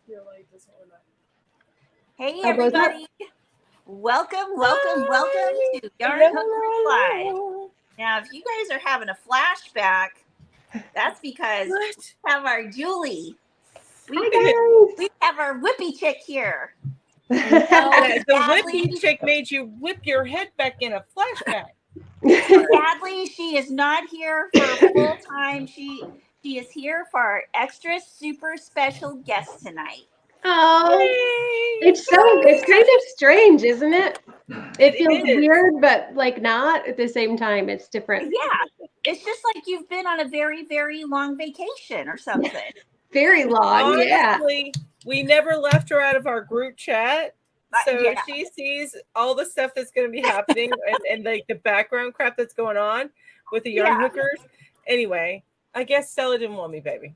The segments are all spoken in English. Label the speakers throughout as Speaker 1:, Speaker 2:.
Speaker 1: Your light doesn't work.
Speaker 2: Hey
Speaker 3: How about that?
Speaker 2: everybody! Welcome to Yarn Hookers Live. Now, if you guys are having a flashback, that's because we have our Julie.
Speaker 3: Hi
Speaker 2: We have our whippy chick here.
Speaker 3: guys.
Speaker 1: The whippy chick made you whip your head back in a flashback.
Speaker 2: Sadly, she is not here for full time. She is here for our extra super special guest tonight.
Speaker 3: Oh, it's kind of strange, isn't it? It feels weird, but like not at the same time. It's different.
Speaker 2: Yeah, it's just like you've been on a very, very long vacation or something.
Speaker 3: Very long,
Speaker 1: Honestly, we never left her out of our group chat. So she sees all the stuff that's going to be happening and like the background crap that's going on with the yarn hookers. Anyway, I guess Stella didn't want me, baby.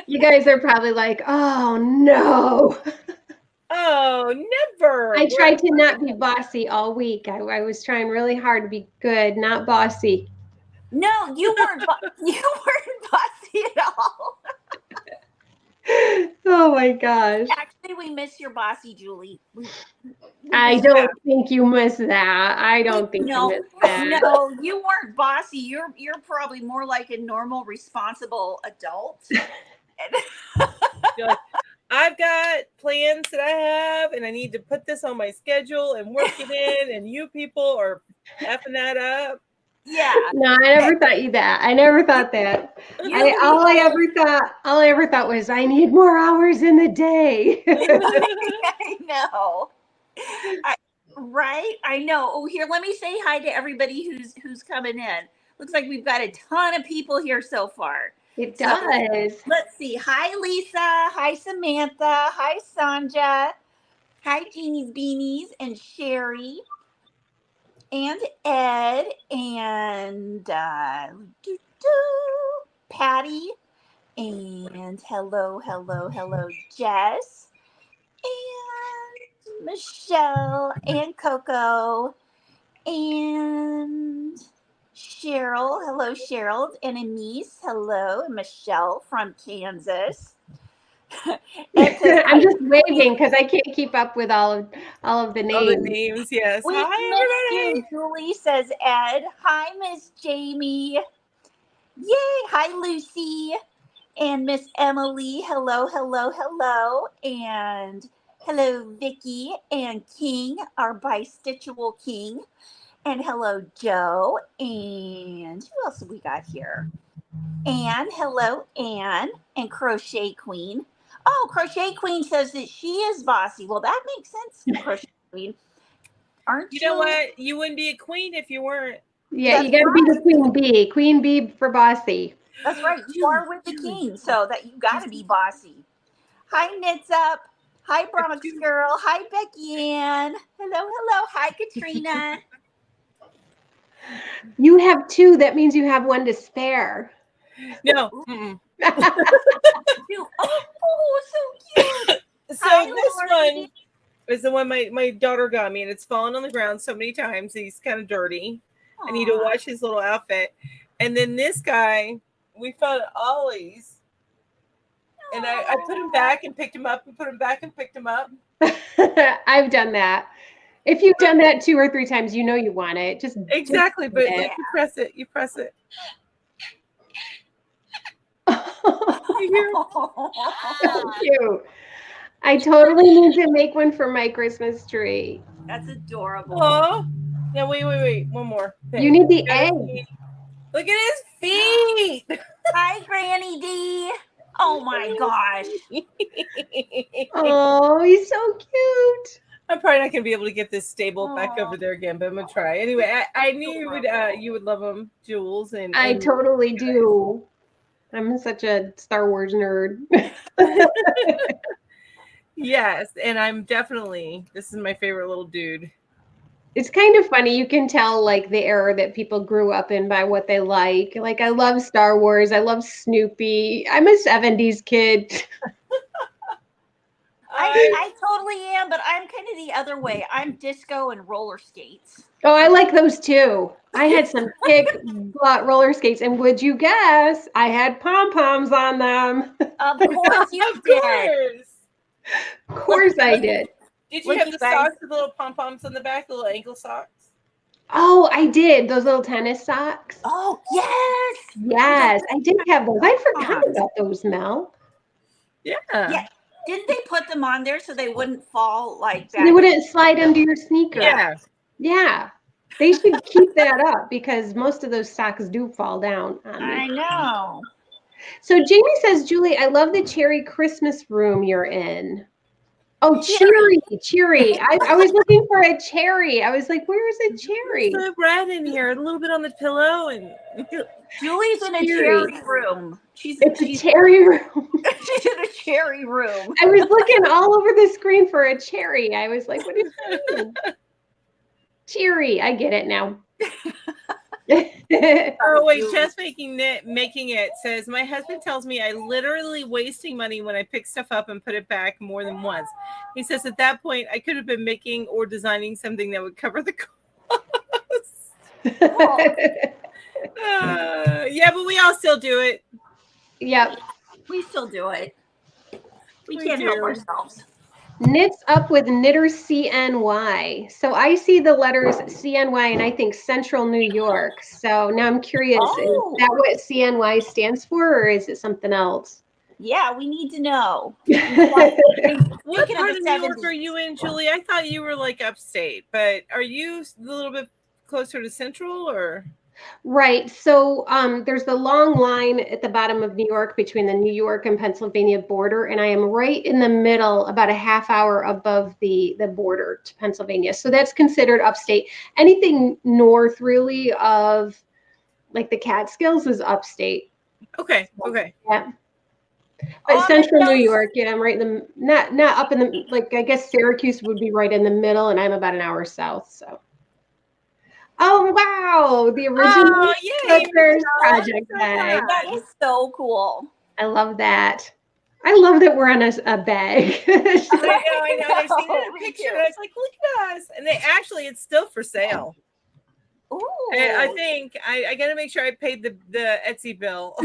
Speaker 3: You guys are probably like, oh no.
Speaker 1: Oh, never.
Speaker 3: I tried to not be bossy all week. I was trying really hard to be good, not bossy.
Speaker 2: No, you weren't. You weren't bossy at all.
Speaker 3: Oh my gosh.
Speaker 2: Actually, we miss your bossy, Julie.
Speaker 3: I don't think you miss that. I don't think you miss that.
Speaker 2: No, you weren't bossy. You're probably more like a normal, responsible adult.
Speaker 1: Like, I've got plans that I have, and I need to put this on my schedule and work it in, and you people are effing that up.
Speaker 2: Yeah.
Speaker 3: No, I never thought you that. I never thought that. All I ever thought was I need more hours in the day.
Speaker 2: I know. Right? I know. Oh, here, let me say hi to everybody who's coming in. Looks like we've got a ton of people here so far.
Speaker 3: It does.
Speaker 2: So, let's see. Hi, Lisa. Hi, Samantha. Hi, Sanja. Hi, Jeannie's Beanies and Sherry. And Ed and Patty. And hello, Jess. And Michelle and Coco. And Cheryl. Hello, Cheryl. And Anise. Hello. And Michelle from Kansas.
Speaker 3: I'm just waving because I can't keep up with all of the names.
Speaker 1: All the names, yes.
Speaker 2: Hi, everybody. Julie, says Ed. Hi, Miss Jamie. Yay. Hi, Lucy. And Miss Emily. Hello. And hello, Vicky and King, our bistitual king. And hello, Joe. And who else have we got here? Anne. Hello, Anne. And Crochet Queen. Oh, Crochet Queen says that she is bossy. Well, that makes sense, Crochet Queen. Aren't you?
Speaker 1: You know what? You wouldn't be a queen if you weren't.
Speaker 3: Yeah, you got to be the queen bee. Queen bee for bossy.
Speaker 2: That's right. You are with the king, so that you got to be bossy. Hi, Knits Up. Hi, Bronx Girl. Hi, Becky Ann. Hello. Hi, Katrina.
Speaker 3: You have two. That means you have one to spare.
Speaker 1: No.
Speaker 2: Oh, so cute.
Speaker 1: So this one is the one my daughter got me, and it's fallen on the ground so many times. He's kind of dirty. Aww. I need to wash his little outfit. And then this guy, we found Ollie's. And I put him back and picked him up and put him back and picked him up.
Speaker 3: I've done that. If you've done that 2 or 3 times, you know you want it.
Speaker 1: Exactly, but you press it. You press it.
Speaker 3: So cute. I totally need to make one for my Christmas tree.
Speaker 2: That's adorable.
Speaker 1: Oh, now wait. One more thing.
Speaker 3: You need the egg.
Speaker 1: Look at his feet.
Speaker 2: Hi, Granny D. Oh my gosh.
Speaker 3: Oh, he's so cute.
Speaker 1: I'm probably not gonna be able to get this stable back over there again, but I'm gonna try. Anyway, I knew you would love them, Jules, and
Speaker 3: I totally do. I'm such a Star Wars nerd.
Speaker 1: Yes, and I'm definitely, this is my favorite little dude.
Speaker 3: It's kind of funny. You can tell like the era that people grew up in by what they like. Like I love Star Wars. I love Snoopy. I'm a 70s kid.
Speaker 2: I totally am, but I'm kind of the other way. I'm disco and roller skates.
Speaker 3: Oh, I like those too. I had some thick roller skates, and would you guess, I had pom-poms on them.
Speaker 2: Of course you
Speaker 1: Of
Speaker 2: did.
Speaker 1: course.
Speaker 3: Of course I did.
Speaker 1: Did you have the socks with little pom-poms on the back, the little ankle socks?
Speaker 3: Oh, I did. Those little tennis socks.
Speaker 2: Oh, yes.
Speaker 3: Yes, I did have those. I forgot about those, Mel.
Speaker 1: Yeah.
Speaker 2: Didn't they put them on there so they wouldn't fall like that?
Speaker 3: They wouldn't slide under your sneaker.
Speaker 1: Yeah.
Speaker 3: Yeah. They should keep that up because most of those socks do fall down on me.
Speaker 2: I know.
Speaker 3: So Jamie says, Julie, I love the cherry Christmas room you're in. Oh, cheery. I was looking for a cherry. I was like, where is a cherry?
Speaker 1: There's a rat in here, a little bit on the pillow, and
Speaker 2: Julie's in a cherry room.
Speaker 3: It's a cherry room.
Speaker 2: She's in a cherry room.
Speaker 3: I was looking all over the screen for a cherry. I was like, what is that? Cheery. I get it now.
Speaker 1: Oh wait, just making it says my husband tells me I literally wasting money when I pick stuff up and put it back more than once. He says at that point I could have been making or designing something that would cover the cost. Yeah, but we all still do it.
Speaker 3: Yep.
Speaker 2: We still do it. We can't help ourselves.
Speaker 3: Knits up with knitter CNY. So I see the letters CNY and I think Central New York. So now I'm curious, is that what CNY stands for or is it something else?
Speaker 2: Yeah, we need to know.
Speaker 1: What part of New York are you in, Julie? I thought you were like upstate, but are you a little bit closer to Central or?
Speaker 3: Right. So there's the long line at the bottom of New York between the New York and Pennsylvania border. And I am right in the middle, about a half hour above the border to Pennsylvania. So that's considered upstate. Anything north really of like the Catskills is upstate.
Speaker 1: Okay. Okay.
Speaker 3: Yeah. But Central New York, yeah, I'm right in the, not up in the, like, I guess Syracuse would be right in the middle and I'm about an hour south. So. Oh, wow. The original Clippers project bag.
Speaker 2: That is so cool.
Speaker 3: I love that. I love that we're on a bag.
Speaker 1: I know. I've seen it in a picture. And I was like, look at us. And it's still for sale.
Speaker 2: Ooh.
Speaker 1: And I think I got to make sure I paid the Etsy bill.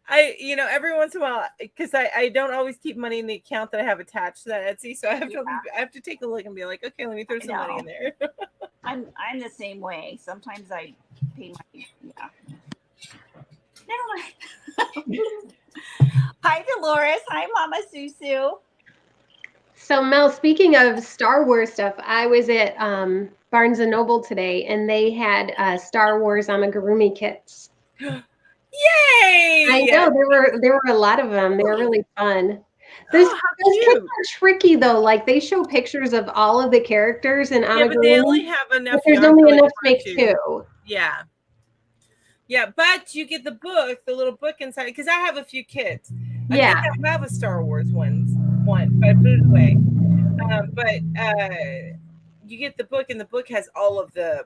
Speaker 1: Every once in a while, because I don't always keep money in the account that I have attached to that Etsy, so I have to take a look and be like, okay, let me throw some money in there.
Speaker 2: I'm the same way. Sometimes I pay Never mind. Hi, Dolores. Hi, Mama Susu.
Speaker 3: So Mel, speaking of Star Wars stuff, I was at Barnes & Noble today, and they had Star Wars amigurumi kits.
Speaker 1: Yay!
Speaker 3: I know there were a lot of them. They were really fun. Those kits are tricky though. Like they show pictures of all of the characters and amigurumi.
Speaker 1: But they only have enough.
Speaker 3: There's only enough to make two.
Speaker 1: Yeah. Yeah, but you get the book, the little book inside, because I have a few kits. I have a Star Wars one, but I put it away. But you get the book, and the book has all of the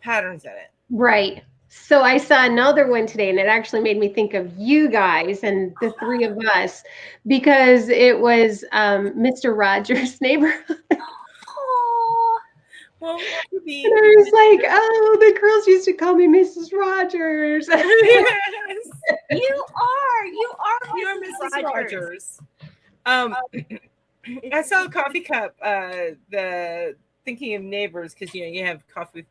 Speaker 1: patterns in it.
Speaker 3: Right. So I saw another one today, and it actually made me think of you guys and the three of us, because it was Mr. Rogers' Neighborhood.
Speaker 1: Well,
Speaker 3: and I was like, oh, the girls used to call me Mrs. Rogers.
Speaker 1: Yes.
Speaker 2: You are Mrs. Rogers.
Speaker 1: I saw a coffee cup, the thinking of neighbors, because you have coffee.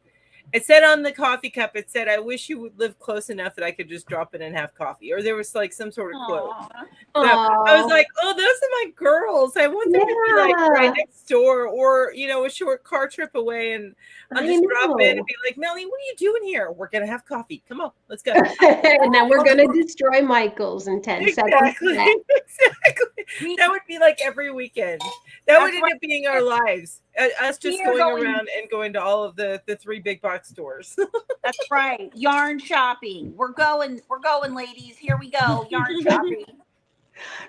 Speaker 1: It said on the coffee cup, it said, I wish you would live close enough that I could just drop it and have coffee. Or there was like some sort of quote. So I was like, oh, those are my girls. I want them to be like right next door or, a short car trip away. And I'll just drop in and be like, Melanie, what are you doing here? We're going to have coffee. Come on, let's go.
Speaker 3: And then we're going to destroy Michael's in 10 seconds.
Speaker 1: Exactly. That would be like every weekend. That would end up being our lives. Us just going around and going to all of the three big box stores.
Speaker 2: That's right. Yarn shopping. We're going, ladies. Here we go. Yarn shopping.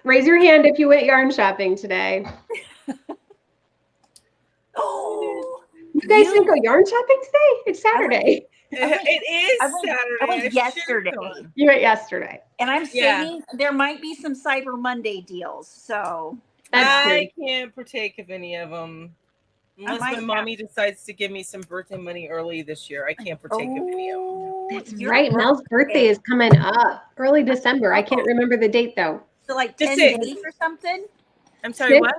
Speaker 3: Raise your hand if you went yarn shopping today.
Speaker 2: Oh,
Speaker 3: you guys didn't go yarn shopping today? It's Saturday.
Speaker 1: It
Speaker 2: I
Speaker 1: is
Speaker 2: went,
Speaker 1: Saturday.
Speaker 2: I went
Speaker 1: I should've
Speaker 2: yesterday.
Speaker 1: gone.
Speaker 3: You went yesterday.
Speaker 2: And I'm
Speaker 1: Yeah.
Speaker 2: saying there might be some Cyber Monday deals. So
Speaker 3: That's true.
Speaker 1: I can't partake of any of them. Unless
Speaker 2: might
Speaker 1: my
Speaker 2: have-
Speaker 1: mommy decides to give me some birthday money early this year, I can't partake of any of them.
Speaker 2: oh,
Speaker 3: That's
Speaker 2: your
Speaker 3: right. Mel's birthday is coming up early December. I can't remember the date though.
Speaker 2: So like
Speaker 1: The
Speaker 2: 10
Speaker 1: 6th.
Speaker 2: days or something?
Speaker 1: I'm sorry, what?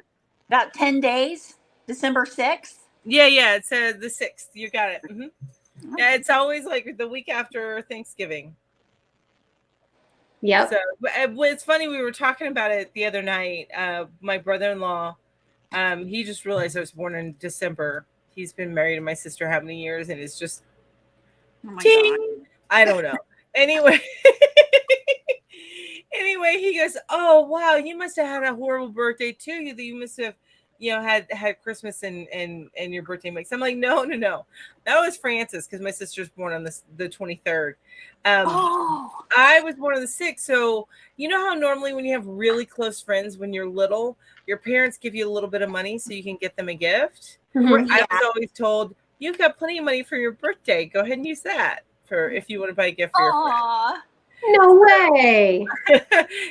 Speaker 2: About 10 days? December 6th?
Speaker 1: Yeah. It's the 6th. You got it. Yeah, it's always like the week after Thanksgiving.
Speaker 3: Yep.
Speaker 1: So it's funny. We were talking about it the other night. My brother-in-law, he just realized I was born in December. He's been married to my sister how many years, and it's just
Speaker 2: Oh my
Speaker 1: ting.
Speaker 2: God.
Speaker 1: I don't know. Anyway, he goes, "Oh wow, you must have had a horrible birthday too. You must have, had Christmas and your birthday mix." I'm like, no, that was Francis because my sister's born on the 23rd. I was born on the 6th, so you know how normally when you have really close friends when you're little, your parents give you a little bit of money so you can get them a gift.
Speaker 3: Mhm.
Speaker 1: I was always told, you've got plenty of money for your birthday. Go ahead and use that for if you want to buy a gift for your friend.
Speaker 3: No way.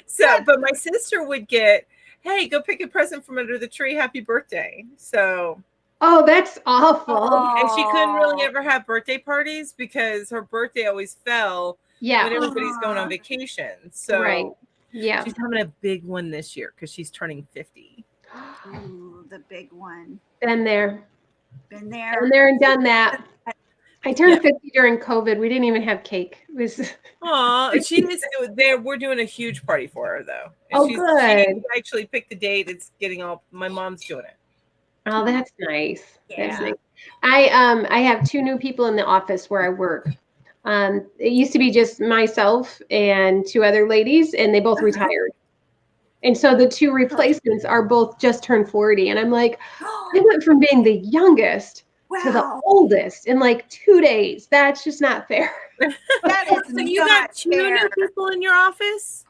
Speaker 1: So, but my sister would get, hey, go pick a present from under the tree. Happy birthday. So,
Speaker 3: Oh, that's awful.
Speaker 1: and she couldn't really ever have birthday parties because her birthday always fell
Speaker 3: Yeah.
Speaker 1: when everybody's going on vacation. So,
Speaker 3: Right. Yeah.
Speaker 1: she's having a big one this year because she's turning 50.
Speaker 2: Ooh, the big one.
Speaker 3: Been there.
Speaker 2: Been there.
Speaker 3: Been there and done that. I turned 50 during COVID. We didn't even have cake. It was.
Speaker 1: Aw, she is there. We're doing a huge party for her though.
Speaker 3: Oh,
Speaker 1: She
Speaker 3: good.
Speaker 1: actually picked the date. It's getting all. My mom's doing it.
Speaker 3: Oh, that's nice. That's
Speaker 2: Yeah.
Speaker 3: nice. I have 2 new people in the office where I work. It used to be just myself and 2 other ladies, and they both retired. And so the 2 replacements are both just turned 40. And I'm like, I went from being the youngest to the oldest in like 2 days. That's just not fair.
Speaker 2: That is
Speaker 1: So you got 2 new people in your office?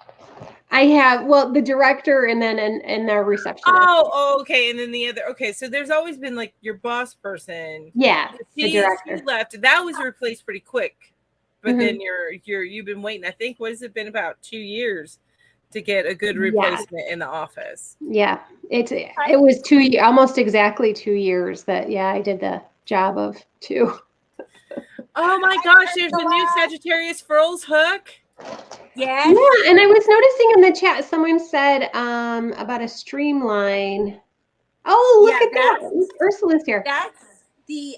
Speaker 3: I have, well, the director and then and their receptionist.
Speaker 1: Oh, okay. And then the other, okay. So there's always been like your boss person.
Speaker 3: Yeah, the director.
Speaker 1: She left. That was replaced pretty quick. But then you've been waiting, I think, what has it been, about 2 years to get a good replacement in the office?
Speaker 3: Yeah, it was 2 years, almost exactly 2 years that I did the job of 2.
Speaker 1: Oh my gosh, there's the new Sagittarius Furls hook.
Speaker 2: Yes.
Speaker 3: Yeah, and I was noticing in the chat someone said about a streamline. Oh, look at that. Ursula's here.
Speaker 2: That's the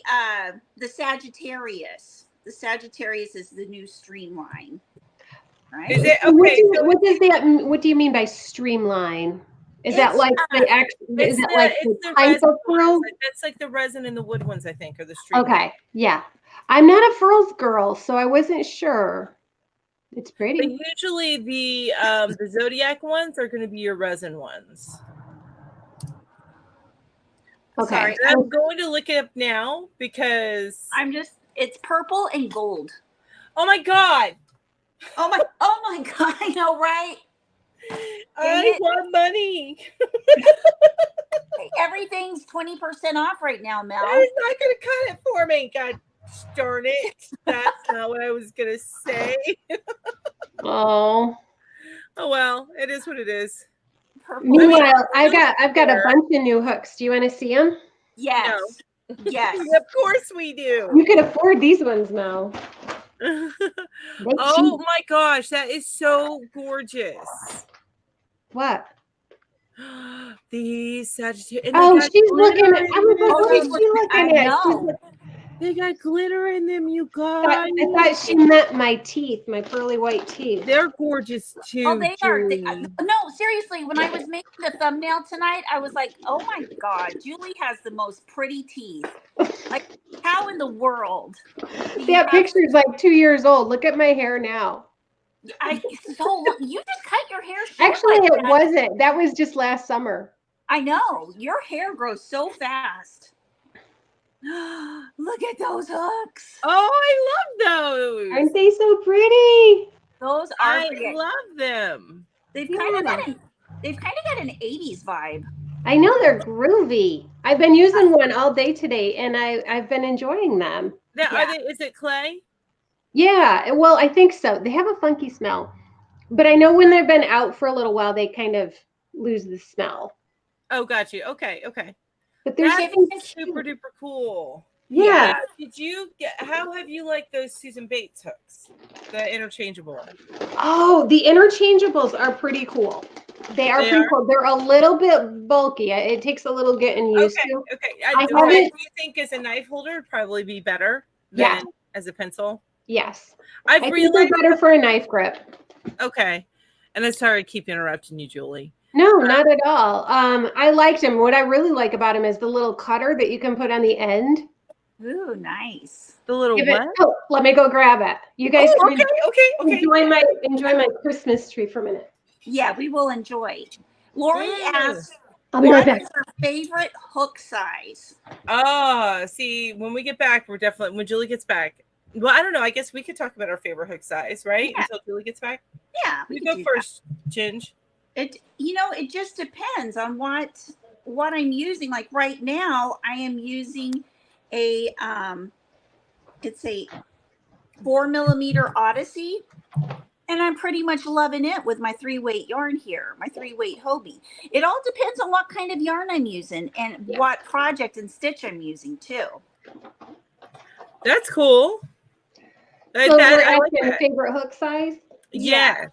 Speaker 2: Sagittarius. The Sagittarius is the new streamline. Right?
Speaker 1: Is it
Speaker 3: okay? What do you mean by streamline? Is that like the type of pearl?
Speaker 1: That's like the resin and the wood ones, I think, or the streamline.
Speaker 3: Okay, yeah. I'm not a furls girl, so I wasn't sure. It's pretty.
Speaker 1: But usually the Zodiac ones are going to be your resin ones.
Speaker 3: Okay.
Speaker 1: Sorry, I'm going to look it up now because
Speaker 2: it's purple and gold.
Speaker 1: Oh my God.
Speaker 2: Oh my God, I know, right?
Speaker 1: I want money.
Speaker 2: Everything's 20% off right now, Mel.
Speaker 1: He's not going to cut it for me. God darn it. That's not what I was going to say.
Speaker 3: Oh
Speaker 1: well, it is what it is.
Speaker 3: Meanwhile, I've got a bunch of new hooks. Do you want to see them?
Speaker 2: Yes. No. Yes.
Speaker 1: Of course we do.
Speaker 3: You could afford these ones now.
Speaker 1: Oh my gosh, that is so gorgeous.
Speaker 3: What?
Speaker 1: These Sagittarius.
Speaker 3: Oh, she's looking at. I was like, what is she looking at?
Speaker 1: They got glitter in them, you guys.
Speaker 3: I thought she meant my teeth, my pearly white teeth.
Speaker 1: They're gorgeous too.
Speaker 2: Oh, they are. No, seriously. When I was making the thumbnail tonight, I was like, "Oh my God, Julie has the most pretty teeth. Like, how in the world?"
Speaker 3: That picture's like 2 years old. Look at my hair now.
Speaker 2: You just cut your hair short.
Speaker 3: Actually, it wasn't. That was just last summer.
Speaker 2: I know. Your hair grows so fast. Look at those hooks.
Speaker 1: Oh, I love those.
Speaker 3: Aren't they so pretty?
Speaker 2: Those are.
Speaker 1: I love them.
Speaker 2: They've kind of got an 80s vibe.
Speaker 3: I know, they're groovy. I've been using one all day today, and I've been enjoying them.
Speaker 1: Is it clay?
Speaker 3: Yeah, well, I think so. They have a funky smell, but I know when they've been out for a little while, they kind of lose the smell.
Speaker 1: Oh, got you. Okay, okay.
Speaker 3: But they're
Speaker 1: That's
Speaker 3: so
Speaker 1: super
Speaker 3: cute.
Speaker 1: duper cool.
Speaker 3: Yeah.
Speaker 1: Now, did you get? How have you liked those Susan Bates hooks, the interchangeable?
Speaker 3: Oh, the interchangeables are pretty cool. They are
Speaker 1: They
Speaker 3: pretty
Speaker 1: are?
Speaker 3: cool. They're a little bit bulky. It takes a little getting used
Speaker 1: Okay,
Speaker 3: to.
Speaker 1: okay.
Speaker 3: I
Speaker 1: Do
Speaker 3: haven't.
Speaker 1: you think as a knife holder it'd probably be better
Speaker 3: Yeah.
Speaker 1: than as a pencil?
Speaker 3: Yes.
Speaker 1: I've
Speaker 3: I think
Speaker 1: realized.
Speaker 3: they're better for a knife grip.
Speaker 1: Okay, and I'm sorry to keep interrupting you, Julie.
Speaker 3: No, not at all. I liked them. What I really like about them is the little cutter that you can put on the end.
Speaker 2: Ooh, nice.
Speaker 1: The little
Speaker 3: Give it.
Speaker 1: what?
Speaker 3: Oh, let me go grab it. You guys
Speaker 1: Oh,
Speaker 3: can
Speaker 1: okay.
Speaker 3: enjoy my Christmas tree for a minute.
Speaker 2: Yeah, we will enjoy. Lori asks,
Speaker 3: I'll be right
Speaker 2: what
Speaker 3: back.
Speaker 2: is her favorite hook size?
Speaker 1: Oh, see, when we get back, we're definitely when Julie gets back. Well, I don't know. I guess we could talk about our favorite hook size, right?
Speaker 2: Yeah.
Speaker 1: Until Julie gets back.
Speaker 2: Yeah,
Speaker 1: You
Speaker 2: could
Speaker 1: go
Speaker 2: do
Speaker 1: first, Ginge.
Speaker 2: that. It just depends on what I'm using. Like right now, I am using a it's a 4mm Odyssey, and I'm pretty much loving it with my 3-weight yarn here, my 3-weight Hobie. It all depends on what kind of yarn I'm using and what project and stitch I'm using too.
Speaker 1: That's cool.
Speaker 3: So we're
Speaker 1: I like
Speaker 3: asking
Speaker 1: that.
Speaker 3: favorite hook size.
Speaker 1: Yes.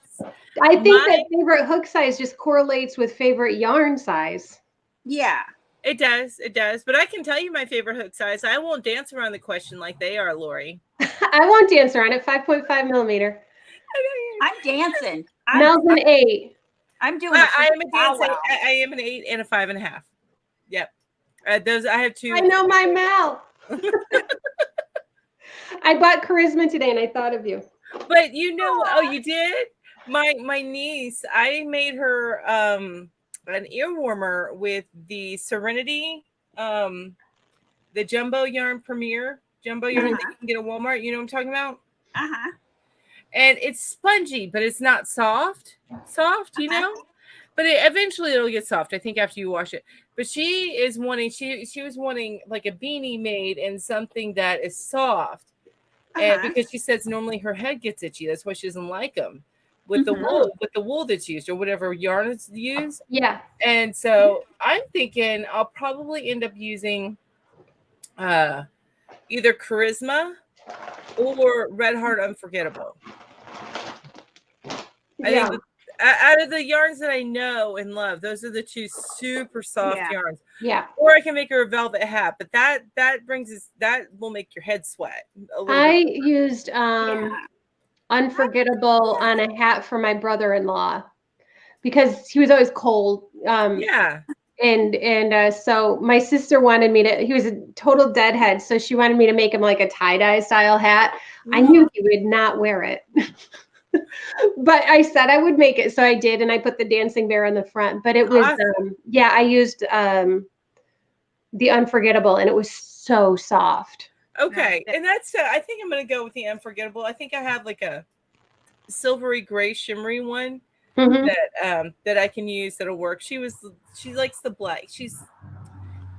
Speaker 3: I think that favorite hook size just correlates with favorite yarn size.
Speaker 2: Yeah.
Speaker 1: It does. It does. But I can tell you my favorite hook size. I won't dance around the question like they are, Lori.
Speaker 3: I won't dance around it. 5.5mm.
Speaker 2: I'm dancing.
Speaker 3: Mel's an 8.
Speaker 2: I'm doing
Speaker 1: I am a dance.
Speaker 2: wow.
Speaker 1: I am an 8 and a 5.5. Yep. Those I have 2.
Speaker 3: I know my Mel. I bought Charisma today and I thought of you.
Speaker 1: But oh, you did? My niece, I made her an ear warmer with the Serenity, the jumbo yarn premier jumbo yarn that you can get at Walmart. You know what I'm talking about?
Speaker 2: Uh-huh.
Speaker 1: And it's spongy, but it's not soft, you know. But eventually it'll get soft, I think, after you wash it. But she is wanting, she was wanting like a beanie made and something that is soft. And because she says normally her head gets itchy, that's why she doesn't like them with the wool that's used or whatever yarn is used.
Speaker 3: Yeah.
Speaker 1: And so I'm thinking I'll probably end up using either Charisma or Red Heart Unforgettable. I think out of the yarns that I know and love, those are the 2 super soft yarns.
Speaker 3: Yeah.
Speaker 1: Or I can make her a velvet hat, but that will make your head sweat a little
Speaker 3: I
Speaker 1: bit.
Speaker 3: used Unforgettable on a hat for my brother-in-law because he was always cold. And so my sister wanted me to, he was a total deadhead. So she wanted me to make him like a tie-dye style hat. I knew he would not wear it. But I said I would make it. So I did. And I put the dancing bear on the front, but it was, I used the Unforgettable and it was so soft.
Speaker 1: Okay. And that's, I think I'm going to go with the Unforgettable. I think I have like a silvery gray shimmery one that I can use that'll work. She likes the black. She's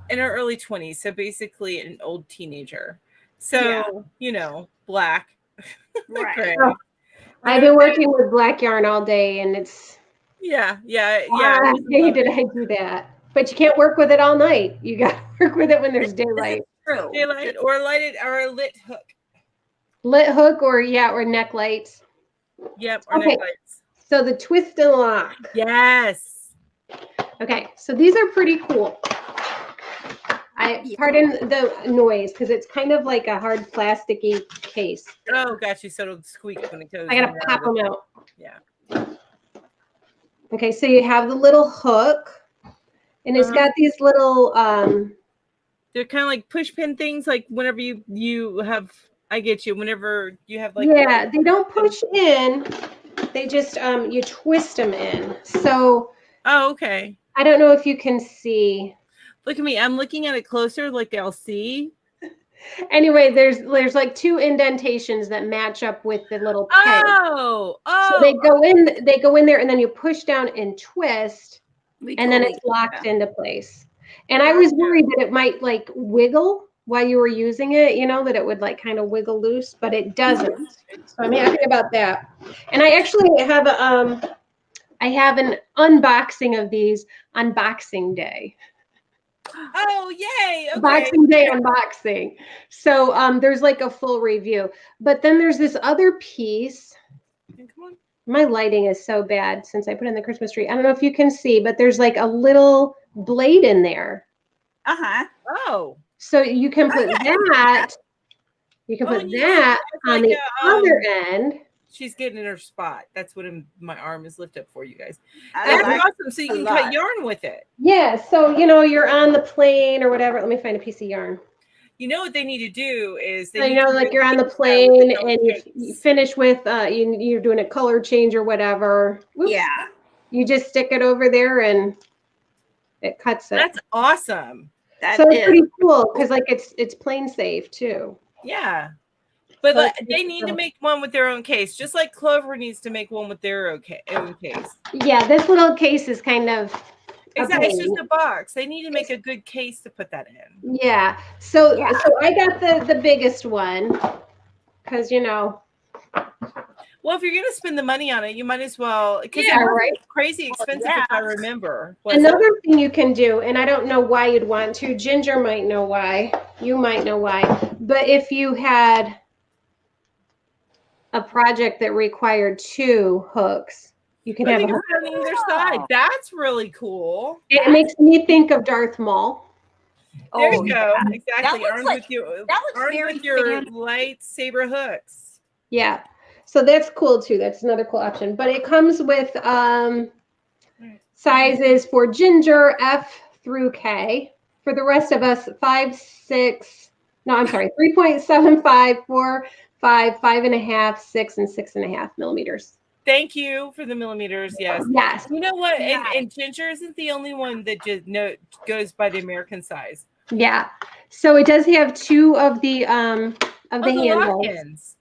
Speaker 1: in her early 20s, so basically an old teenager. So black.
Speaker 2: Right.
Speaker 1: Gray.
Speaker 3: I've been working with black yarn all day, and it's
Speaker 1: yeah.
Speaker 3: Why did I do that? But you can't work with it all night. You got to work with it when there's daylight.
Speaker 2: True.
Speaker 1: Daylight or a lit hook.
Speaker 3: Lit hook or neck lights.
Speaker 1: Yep, or neck lights.
Speaker 3: So the twist and lock.
Speaker 1: Yes.
Speaker 3: Okay, so these are pretty cool. Pardon the noise because it's kind of like a hard plasticky case.
Speaker 1: Oh, got you. So it'll squeak when it goes.
Speaker 3: I gotta pop them out.
Speaker 1: Yeah.
Speaker 3: Okay, so you have the little hook, and it's got these little.
Speaker 1: They're kind of like push pin things. Like whenever you have, I get you. Whenever you have like.
Speaker 3: Yeah, they don't push in. They just you twist them in. So.
Speaker 1: Oh, okay.
Speaker 3: I don't know if you can see.
Speaker 1: Look at me. I'm looking at it closer, like I'll see.
Speaker 3: Anyway, there's like 2 indentations that match up with the little peg.
Speaker 1: Oh.
Speaker 3: So they go in there, and then you push down and twist, and then it's locked into place. And I was worried that it might like wiggle while you were using it, you know, that it would like kind of wiggle loose, but it doesn't. So I'm happy about that. And I actually have I have an unboxing of these on Boxing Day.
Speaker 1: Oh, yay. Okay.
Speaker 3: Boxing Day unboxing. So there's like a full review. But then there's this other piece.
Speaker 1: Come on.
Speaker 3: My lighting is so bad since I put in the Christmas tree. I don't know if you can see, but there's like a little blade in there.
Speaker 2: Uh-huh.
Speaker 1: Oh.
Speaker 3: So you can put that. You can put
Speaker 1: and you
Speaker 3: that
Speaker 1: see,
Speaker 3: on
Speaker 1: like
Speaker 3: the other end.
Speaker 1: She's getting in her spot. That's what my arm is lifted up for, you guys.
Speaker 2: I
Speaker 1: That's
Speaker 2: like
Speaker 1: awesome. So you can cut
Speaker 2: lot.
Speaker 1: yarn with it.
Speaker 3: Yeah. So, you know, you're on the plane or whatever. Let me find a piece of yarn.
Speaker 1: You know what they need to do is they
Speaker 3: So,
Speaker 1: need
Speaker 3: you know,
Speaker 1: to
Speaker 3: like you're on the
Speaker 1: with
Speaker 3: plane
Speaker 1: the
Speaker 3: and you finish with, you're doing a color change or whatever. Whoops.
Speaker 2: Yeah.
Speaker 3: You just stick it over there and it cuts it.
Speaker 1: That's awesome.
Speaker 2: That
Speaker 3: So it's
Speaker 2: is
Speaker 3: pretty cool because like it's plane safe too.
Speaker 1: Yeah. But
Speaker 3: So
Speaker 1: they need to make one with their own case, just like Clover needs to make one with their own case.
Speaker 3: Yeah, this little case is kind of
Speaker 1: Exactly. It's just a box. They need to make a good case to put that in.
Speaker 3: Yeah. So I got the biggest one because, you know.
Speaker 1: Well, if you're going to spend the money on it, you might as well, because it's crazy expensive if I remember.
Speaker 3: Another thing you can do, and I don't know why you'd want to, Ginger might know why, you might know why, but if you had a project that required 2 hooks, you could have a hook
Speaker 1: on either side. That's really cool.
Speaker 3: It makes me think of Darth Maul.
Speaker 1: There you go. Yeah. Exactly.
Speaker 2: That looks
Speaker 1: Armed with your lightsaber hooks.
Speaker 3: Yeah. So that's cool too. That's another cool option. But it comes with sizes for Ginger, F through K. For the rest of us, 5, 6, no, I'm sorry, 3.75, 4, 5, 5.5, 6, and 6.5 millimeters.
Speaker 1: Thank you for the millimeters. Yes.
Speaker 3: Yes.
Speaker 1: You know what? And Ginger isn't the only one that just goes by the American size.
Speaker 3: Yeah. So it does have 2 of the handles.
Speaker 1: Lock-ins.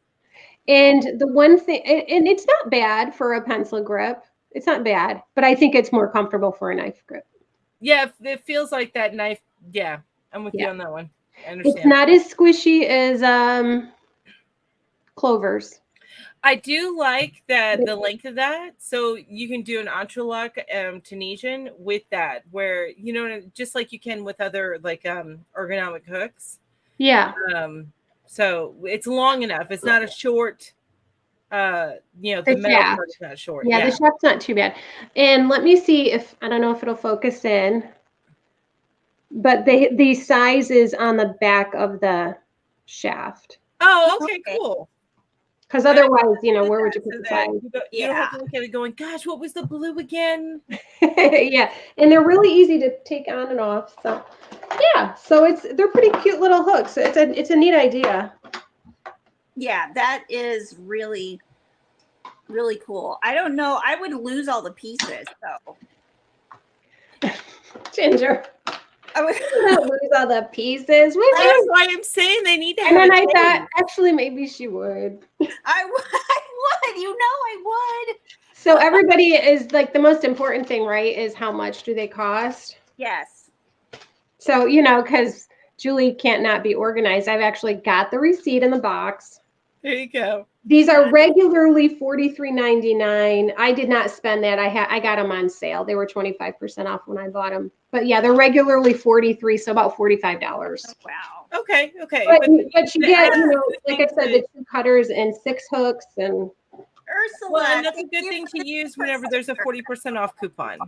Speaker 3: And the one thing, and it's not bad for a pencil grip. It's not bad, but I think it's more comfortable for a knife grip.
Speaker 1: Yeah, it feels like that knife. Yeah, I'm with you on that one. I understand.
Speaker 3: It's not as squishy as Clover's.
Speaker 1: I do like that the length of that, so you can do an entrelock Tunisian with that, where you know, just like you can with other like ergonomic hooks.
Speaker 3: Yeah.
Speaker 1: So it's long enough. It's not a short. The metal part is not short.
Speaker 3: Yeah, the shaft's not too bad. And let me see if I don't know if it'll focus in, but the size is on the back of the shaft.
Speaker 1: Oh, okay, cool.
Speaker 3: Because otherwise, you know, where would you put the size?
Speaker 1: You don't have to look at it going, gosh, what was the blue again?
Speaker 3: Yeah, and they're really easy to take on and off. So, yeah, so they're pretty cute little hooks. It's a neat idea.
Speaker 2: Yeah, that is really, really cool. I don't know. I would lose all the pieces, though.
Speaker 3: Ginger. I would not lose all the pieces.
Speaker 1: That's why I'm saying they need to have.
Speaker 3: And then I thought, actually, maybe she would.
Speaker 2: I would. You know I would.
Speaker 3: So everybody is like, the most important thing, right, is how much do they cost?
Speaker 2: Yes.
Speaker 3: So, you know, because Julie can't not be organized. I've actually got the receipt in the box.
Speaker 1: There you go.
Speaker 3: These are regularly $43.99. I did not spend that. I got them on sale. They were 25% off when I bought them. But yeah, they're regularly $43, so about $45.
Speaker 2: Oh, wow.
Speaker 1: Okay.
Speaker 3: But you get, you know, like I said, the 2 cutters and 6 hooks and.
Speaker 2: Ursula,
Speaker 1: well, and that's a good thing to use whenever there's a 40% off coupon.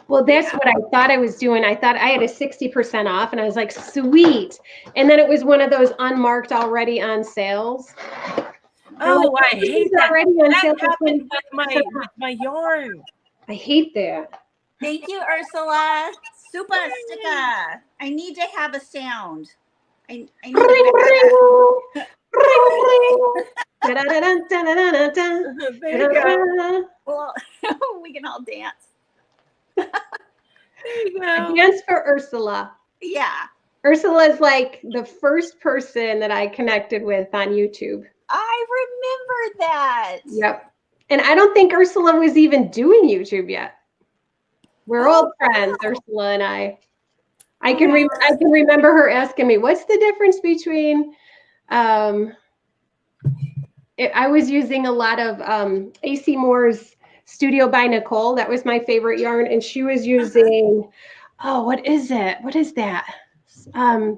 Speaker 3: Well, that's what I thought I was doing. I thought I had a 60% off, and I was like, sweet. And then it was one of those unmarked already on sales.
Speaker 1: Oh, I hate that.
Speaker 3: That
Speaker 1: happened with my yarn.
Speaker 3: I hate that.
Speaker 2: Thank you, Ursula. Super sticker. I need to have a sound. I need
Speaker 1: There you go.
Speaker 2: Well, we can all dance.
Speaker 1: There you go.
Speaker 3: Dance for Ursula.
Speaker 2: Yeah.
Speaker 3: Ursula is like the first person that I connected with on YouTube.
Speaker 2: I remember that.
Speaker 3: Yep. And I don't think Ursula was even doing YouTube yet. We're old friends, Ursula and I. I can remember her asking me, "What's the difference between?" I was using a lot of AC Moore's Studio by Nicole. That was my favorite yarn, and she was using, oh, what is it? What is that?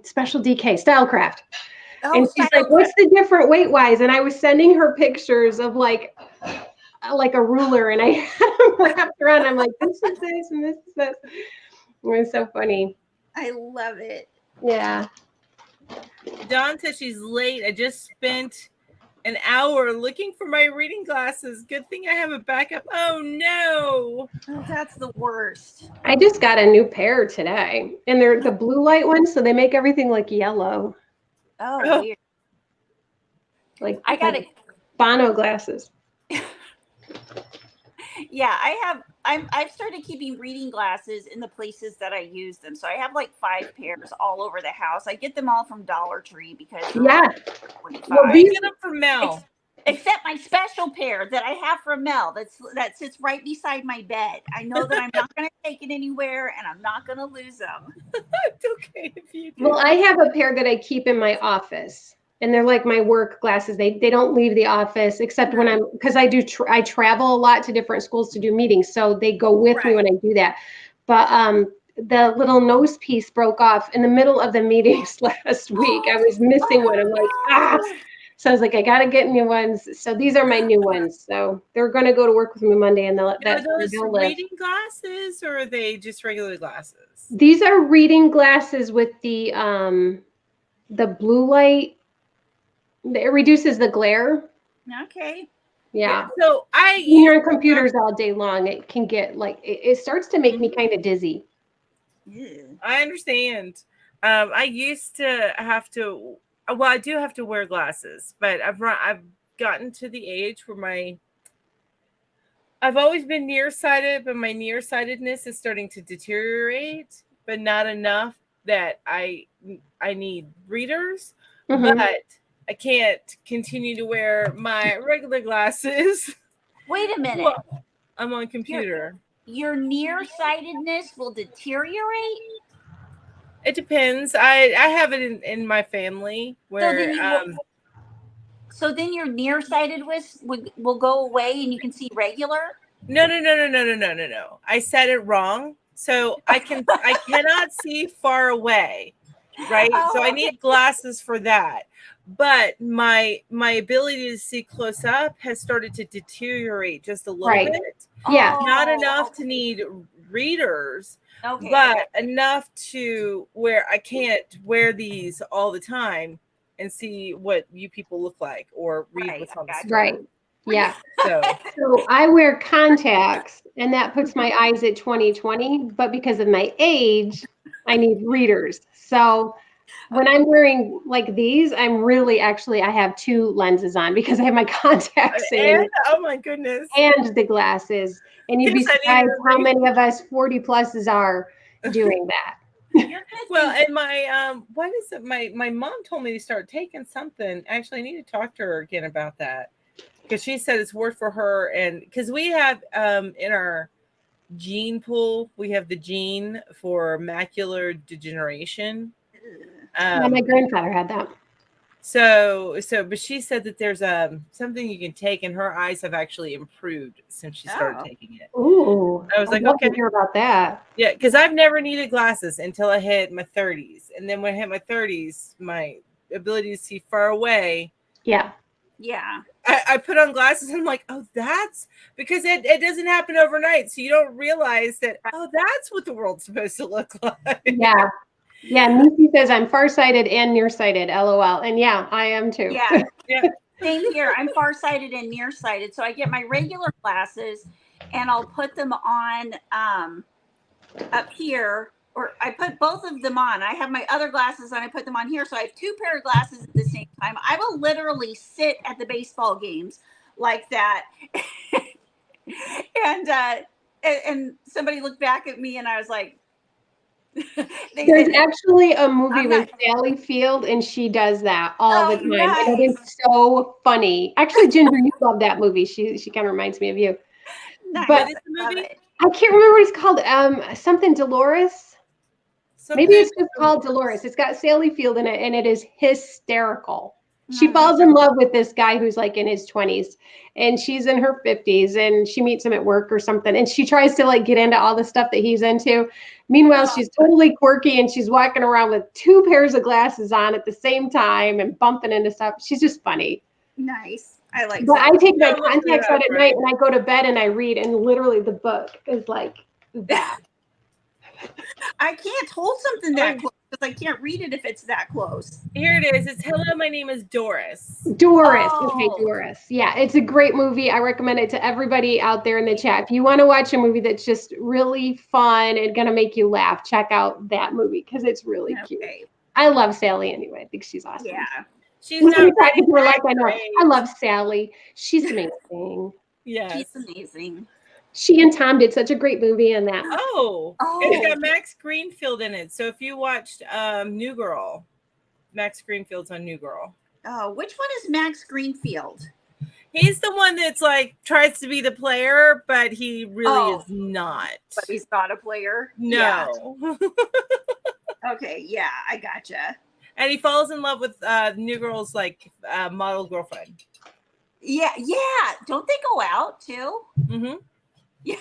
Speaker 3: Special DK Stylecraft.
Speaker 2: Oh,
Speaker 3: And she's like, "What's the different weight wise?" And I was sending her pictures of like a ruler, and I had them wrapped around. I'm like, "This is this, and this is this." It was so funny.
Speaker 2: I love it.
Speaker 3: Yeah.
Speaker 1: Dawn says she's late. I just spent an hour looking for my reading glasses. Good thing I have a backup. Oh no.
Speaker 2: Oh, that's the worst.
Speaker 3: I just got a new pair today, and they're the blue light ones, so they make everything like yellow,
Speaker 2: Oh, weird.
Speaker 3: like
Speaker 2: I got it.
Speaker 3: Bono glasses.
Speaker 2: Yeah, I've started keeping reading glasses in the places that I use them. So I have like 5 pairs all over the house. I get them all from Dollar Tree because
Speaker 3: Yeah.
Speaker 2: Well,
Speaker 1: I get them from Mel.
Speaker 2: Except my special pair that I have from Mel that sits right beside my bed. I know that I'm not going to take it anywhere and I'm not going to lose them.
Speaker 1: It's okay if you do.
Speaker 3: Well, I have a pair that I keep in my office, and they're like my work glasses. They don't leave the office except when I'm, because I do I travel a lot to different schools to do meetings, so they go with me when I do that. But the little nose piece broke off in the middle of the meetings last week. I was missing one. I'm like, ah. So I was like, I got to get new ones. So these are my new ones. So they're going to go to work with me Monday, and
Speaker 1: Are those reading glasses, or are they just regular glasses?
Speaker 3: These are reading glasses with the blue light. It reduces the glare.
Speaker 2: Okay.
Speaker 3: Yeah.
Speaker 1: So
Speaker 3: when you're on computers all day long, it can get like it starts to make me kind of dizzy.
Speaker 2: Yeah.
Speaker 1: I understand. I used to have to. Well, I do have to wear glasses, but I've gotten to the age where I've always been nearsighted, but my nearsightedness is starting to deteriorate, but not enough that I need readers.
Speaker 3: Mm-hmm.
Speaker 1: But I can't continue to wear my regular glasses.
Speaker 2: Wait a minute.
Speaker 1: Well, I'm on computer.
Speaker 2: Your nearsightedness will deteriorate?
Speaker 1: It depends. I have it in my family where
Speaker 2: so then your nearsightedness will go away and you can see regular?
Speaker 1: No. I said it wrong. So I cannot see far away. Right?
Speaker 2: Oh,
Speaker 1: so I need glasses for that. But my ability to see close up has started to deteriorate just a little bit.
Speaker 3: Yeah.
Speaker 1: Not enough to need readers.
Speaker 2: Okay.
Speaker 1: But enough to where I can't wear these all the time and see what you people look like or read what's on the screen.
Speaker 3: Right. Yeah.
Speaker 1: So
Speaker 3: I wear contacts, and that puts my eyes at 20/20. But because of my age, I need readers. So when I'm wearing like these, I'm really I have 2 lenses on because I have my contacts in.
Speaker 1: Oh my goodness.
Speaker 3: And the glasses. And you'd be surprised how many of us 40 pluses are doing that.
Speaker 1: Well, and my what is it? My mom told me to start taking something. Actually, I need to talk to her again about that, because she said it's worked for her. And because we have in our gene pool, we have the gene for macular degeneration.
Speaker 3: Yeah, my grandfather had that.
Speaker 1: But she said that there's something you can take, and her eyes have actually improved since she started taking it.
Speaker 3: Ooh,
Speaker 1: I was like,
Speaker 3: love
Speaker 1: okay,
Speaker 3: to hear about that.
Speaker 1: Yeah, because I've never needed glasses until I hit my 30s, and then when I hit my 30s, my ability to see far away.
Speaker 2: Yeah.
Speaker 1: I put on glasses, and I'm like, oh, that's because it doesn't happen overnight, so you don't realize that. Oh, that's what the world's supposed to look like.
Speaker 3: Yeah. Yeah, Nisi says I'm farsighted and nearsighted, LOL. And yeah, I am too.
Speaker 2: Yeah. Same here. I'm farsighted and nearsighted. So I get my regular glasses and I'll put them on up here, or I put both of them on. I have my other glasses and I put them on here. So I have 2 pair of glasses at the same time. I will literally sit at the baseball games like that. And somebody looked back at me and I was like,
Speaker 3: there's actually a movie with Sally Field, and she does that all the time.
Speaker 2: Nice.
Speaker 3: And it is so funny. Actually, Ginger, you love that movie. She kind of reminds me of you.
Speaker 2: Nice.
Speaker 3: But
Speaker 1: what is the movie?
Speaker 3: I can't remember what it's called. Something Dolores. Maybe
Speaker 1: Sometimes
Speaker 3: it's just called Dolores. It's got Sally Field in it, and it is hysterical. She
Speaker 2: Mm.
Speaker 3: falls in love with this guy who's like in his 20s, and she's in her 50s, and she meets him at work or something, and she tries to like get into all the stuff that he's into. Meanwhile, she's totally quirky, and she's walking around with 2 pairs of glasses on at the same time and bumping into stuff. She's just funny.
Speaker 2: Nice. I like
Speaker 3: But I
Speaker 2: that.
Speaker 3: take my
Speaker 1: I'll look
Speaker 3: contacts
Speaker 1: it up,
Speaker 3: out at night, and I go to bed and I read, and literally the book is like that.
Speaker 2: I can't hold something that close because I can't read it if it's that close.
Speaker 1: Here it is. It's hello, my name is Doris.
Speaker 3: Doris.
Speaker 2: Oh.
Speaker 3: Okay, Doris. Yeah, it's a great movie. I recommend it to everybody out there in the chat. If you want to watch a movie that's just really fun and going to make you laugh, check out that movie because it's really cute. I love Sally anyway. I think she's awesome.
Speaker 2: Yeah.
Speaker 1: She's not ready
Speaker 3: Talking to her like I know.
Speaker 1: great.
Speaker 3: I love Sally. She's amazing.
Speaker 1: Yes.
Speaker 2: She's amazing.
Speaker 3: She and Tom did such a great movie in that.
Speaker 1: Oh,
Speaker 2: Oh.
Speaker 1: it's got Max Greenfield in it. So if you watched New Girl, Max Greenfield's on New Girl.
Speaker 2: Oh, which one is Max Greenfield?
Speaker 1: He's the one that's like tries to be the player, but he really is not.
Speaker 2: But he's not a player.
Speaker 1: No.
Speaker 2: Yeah. Okay, yeah, I gotcha.
Speaker 1: And he falls in love with New Girl's like model girlfriend.
Speaker 2: Yeah, yeah. Don't they go out too?
Speaker 1: Mm-hmm.
Speaker 2: Yeah.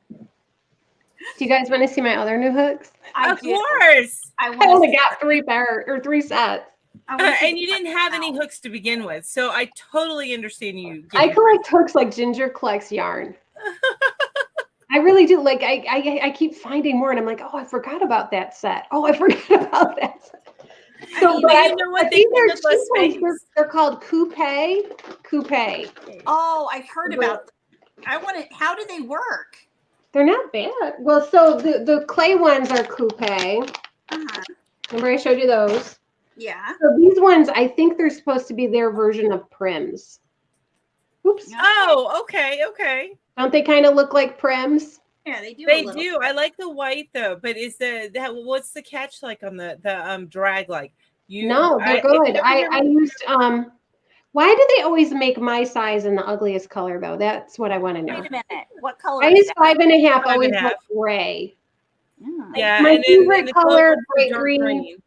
Speaker 3: Do you guys want to see my other new hooks?
Speaker 1: Of course.
Speaker 2: I
Speaker 3: I only
Speaker 2: want
Speaker 3: got 3 sets.
Speaker 1: And you didn't have any hooks to begin with, so I totally understand you.
Speaker 3: I collect hooks like Ginger collects yarn. I really do. Like I keep finding more, and I'm like, oh, I forgot about that set. Oh, I forgot about that set. So,
Speaker 1: you know what? They
Speaker 3: these are
Speaker 1: take up less
Speaker 3: cheap ones.
Speaker 1: space.
Speaker 3: They're called coupe.
Speaker 2: Oh, I've heard about them. I want to. How do they work?
Speaker 3: They're not bad. Well, so the clay ones are coupe.
Speaker 2: Uh-huh.
Speaker 3: Remember I showed you those?
Speaker 2: Yeah.
Speaker 3: So these ones, I think they're supposed to be their version of Prims. Oops.
Speaker 1: Oh, okay, okay.
Speaker 3: Don't they kind of look like Prims?
Speaker 2: Yeah, they do.
Speaker 1: They do. I like the white though, but is what's the catch like on the drag like?
Speaker 3: No, they're good. I used why do they always make my size in the ugliest color though? That's what I want to know.
Speaker 2: Wait a minute. What color?
Speaker 3: I
Speaker 2: is
Speaker 3: use
Speaker 2: that?
Speaker 3: 5.5,
Speaker 1: 5.5.
Speaker 3: always look gray.
Speaker 1: Yeah,
Speaker 3: My
Speaker 1: and
Speaker 3: favorite
Speaker 1: the
Speaker 3: color,
Speaker 1: dark
Speaker 3: bright green.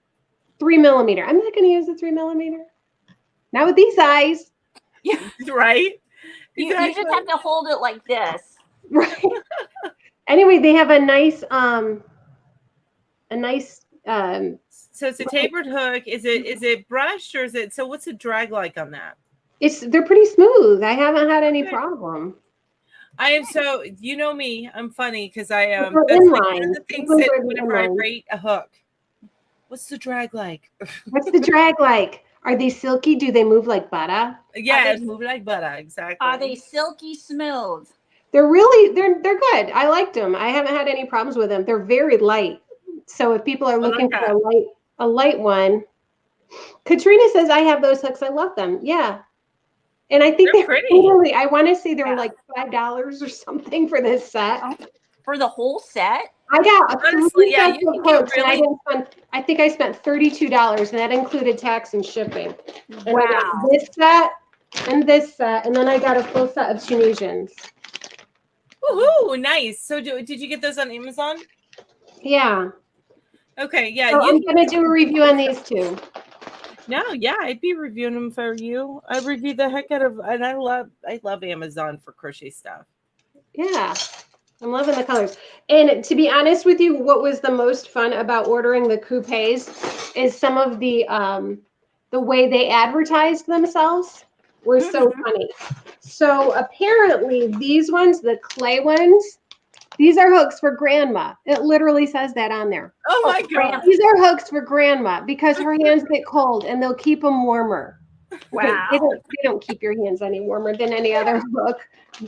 Speaker 3: 3 millimeter. I'm not going to use the 3 millimeter. Not with these eyes.
Speaker 2: Yeah.
Speaker 1: Right?
Speaker 2: You just have to hold it like this.
Speaker 3: Right. Anyway, they have a nice
Speaker 1: so it's a tapered hook. Is it brushed or is it so what's the drag like on that?
Speaker 3: they're pretty smooth. I haven't had any problem.
Speaker 1: I am so you know me, I'm funny because I that's
Speaker 3: They're
Speaker 1: like one of
Speaker 3: inline.
Speaker 1: the things
Speaker 3: Those
Speaker 1: that
Speaker 3: are
Speaker 1: whenever I
Speaker 3: inline.
Speaker 1: rate a hook. What's the drag like?
Speaker 3: What's the drag like? Are they silky? Do they move like butter?
Speaker 1: Yeah, move like butter, exactly.
Speaker 2: Are they silky smooth?
Speaker 3: They're good. I liked them. I haven't had any problems with them. They're very light. So if people are looking for a light one, Katrina says I have those hooks. I love them. Yeah. And I think they're
Speaker 1: pretty.
Speaker 3: Literally, I want to say they were like $5 or something for this set.
Speaker 2: For the whole set?
Speaker 3: I got
Speaker 1: honestly, yeah, you can get
Speaker 3: and I didn't spend. I think I spent $32, and that included tax and shipping. And I got this set and this set, and then I got a full set of Tunisians.
Speaker 1: Woohoo! Nice. So did you get those on Amazon?
Speaker 3: Yeah.
Speaker 1: Okay. Yeah.
Speaker 3: So I'm gonna do a review on these two.
Speaker 1: No, yeah, I'd be reviewing them for you. I review the heck out of, and I love Amazon for crochet stuff.
Speaker 3: Yeah. I'm loving the colors. And to be honest with you, what was the most fun about ordering the coupes is some of the way they advertised themselves were so funny. So apparently these ones, the clay ones, these are hooks for grandma. It literally says that on there.
Speaker 1: Oh my God.
Speaker 3: These are hooks for grandma because her hands get cold and they'll keep them warmer.
Speaker 2: Wow.
Speaker 3: They don't keep your hands any warmer than any other hook.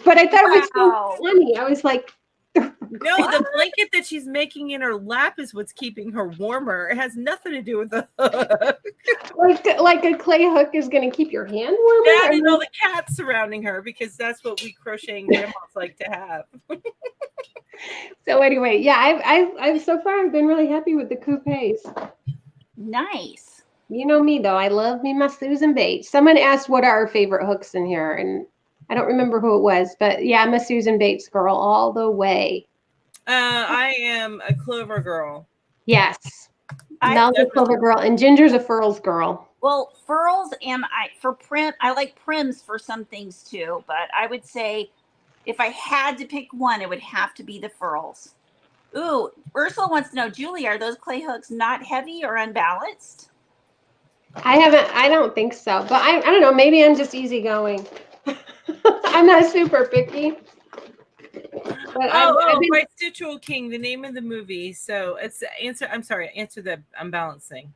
Speaker 3: But I thought it was so funny. I was like,
Speaker 1: no, the blanket that she's making in her lap is what's keeping her warmer. It has nothing to do with the hook.
Speaker 3: like a clay hook is going to keep your hand warmer.
Speaker 1: That and all the cats surrounding her because that's what we crocheting grandmas like to have.
Speaker 3: So anyway, yeah, I've so far I've been really happy with the coupes.
Speaker 2: Nice.
Speaker 3: You know me though, I love me my Susan Bates. Someone asked what are our favorite hooks in here, and I don't remember who it was, but yeah, I'm a Susan Bates girl all the way.
Speaker 1: I am a Clover girl.
Speaker 3: Yes.
Speaker 2: I-
Speaker 3: Mel's a clover girl, and Ginger's a furls girl.
Speaker 2: Well, furls and for prim, I like prims for some things too, but I would say if I had to pick one, it would have to be the furls. Ooh, Ursula wants to know, Julie, are those clay hooks not heavy or unbalanced?
Speaker 3: I don't think so, but I don't know, maybe I'm just easygoing. I'm not super picky. But I've been...
Speaker 1: by Stitchel King, the name of the movie. So it's answer. I'm sorry, answer the unbalancing.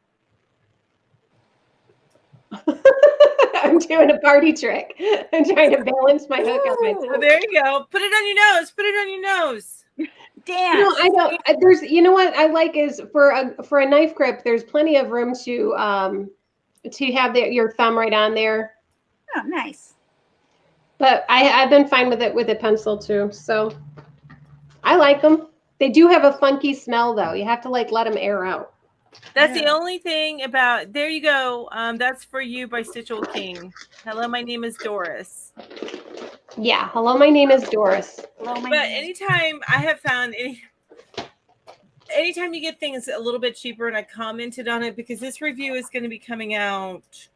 Speaker 3: I'm doing a party trick. I'm trying to balance my hook on my
Speaker 1: Oh,
Speaker 3: tongue.
Speaker 1: there you go. Put it on your nose. Put it on your nose.
Speaker 2: Damn.
Speaker 3: No, I don't. There's, you know what I like is for a knife grip. There's plenty of room to have your thumb right on there.
Speaker 2: Oh, nice.
Speaker 3: But I've been fine with it with a pencil too. So I like them. They do have a funky smell though. You have to like let them air out.
Speaker 1: That's the only thing about. There you go. That's for you by Stitchel King. Hello, my name is Doris.
Speaker 3: Yeah. Hello, my name is Doris.
Speaker 2: Hello, my
Speaker 1: But
Speaker 2: name is-
Speaker 1: anytime I have found anytime you get things a little bit cheaper, and I commented on it because this review is going to be coming out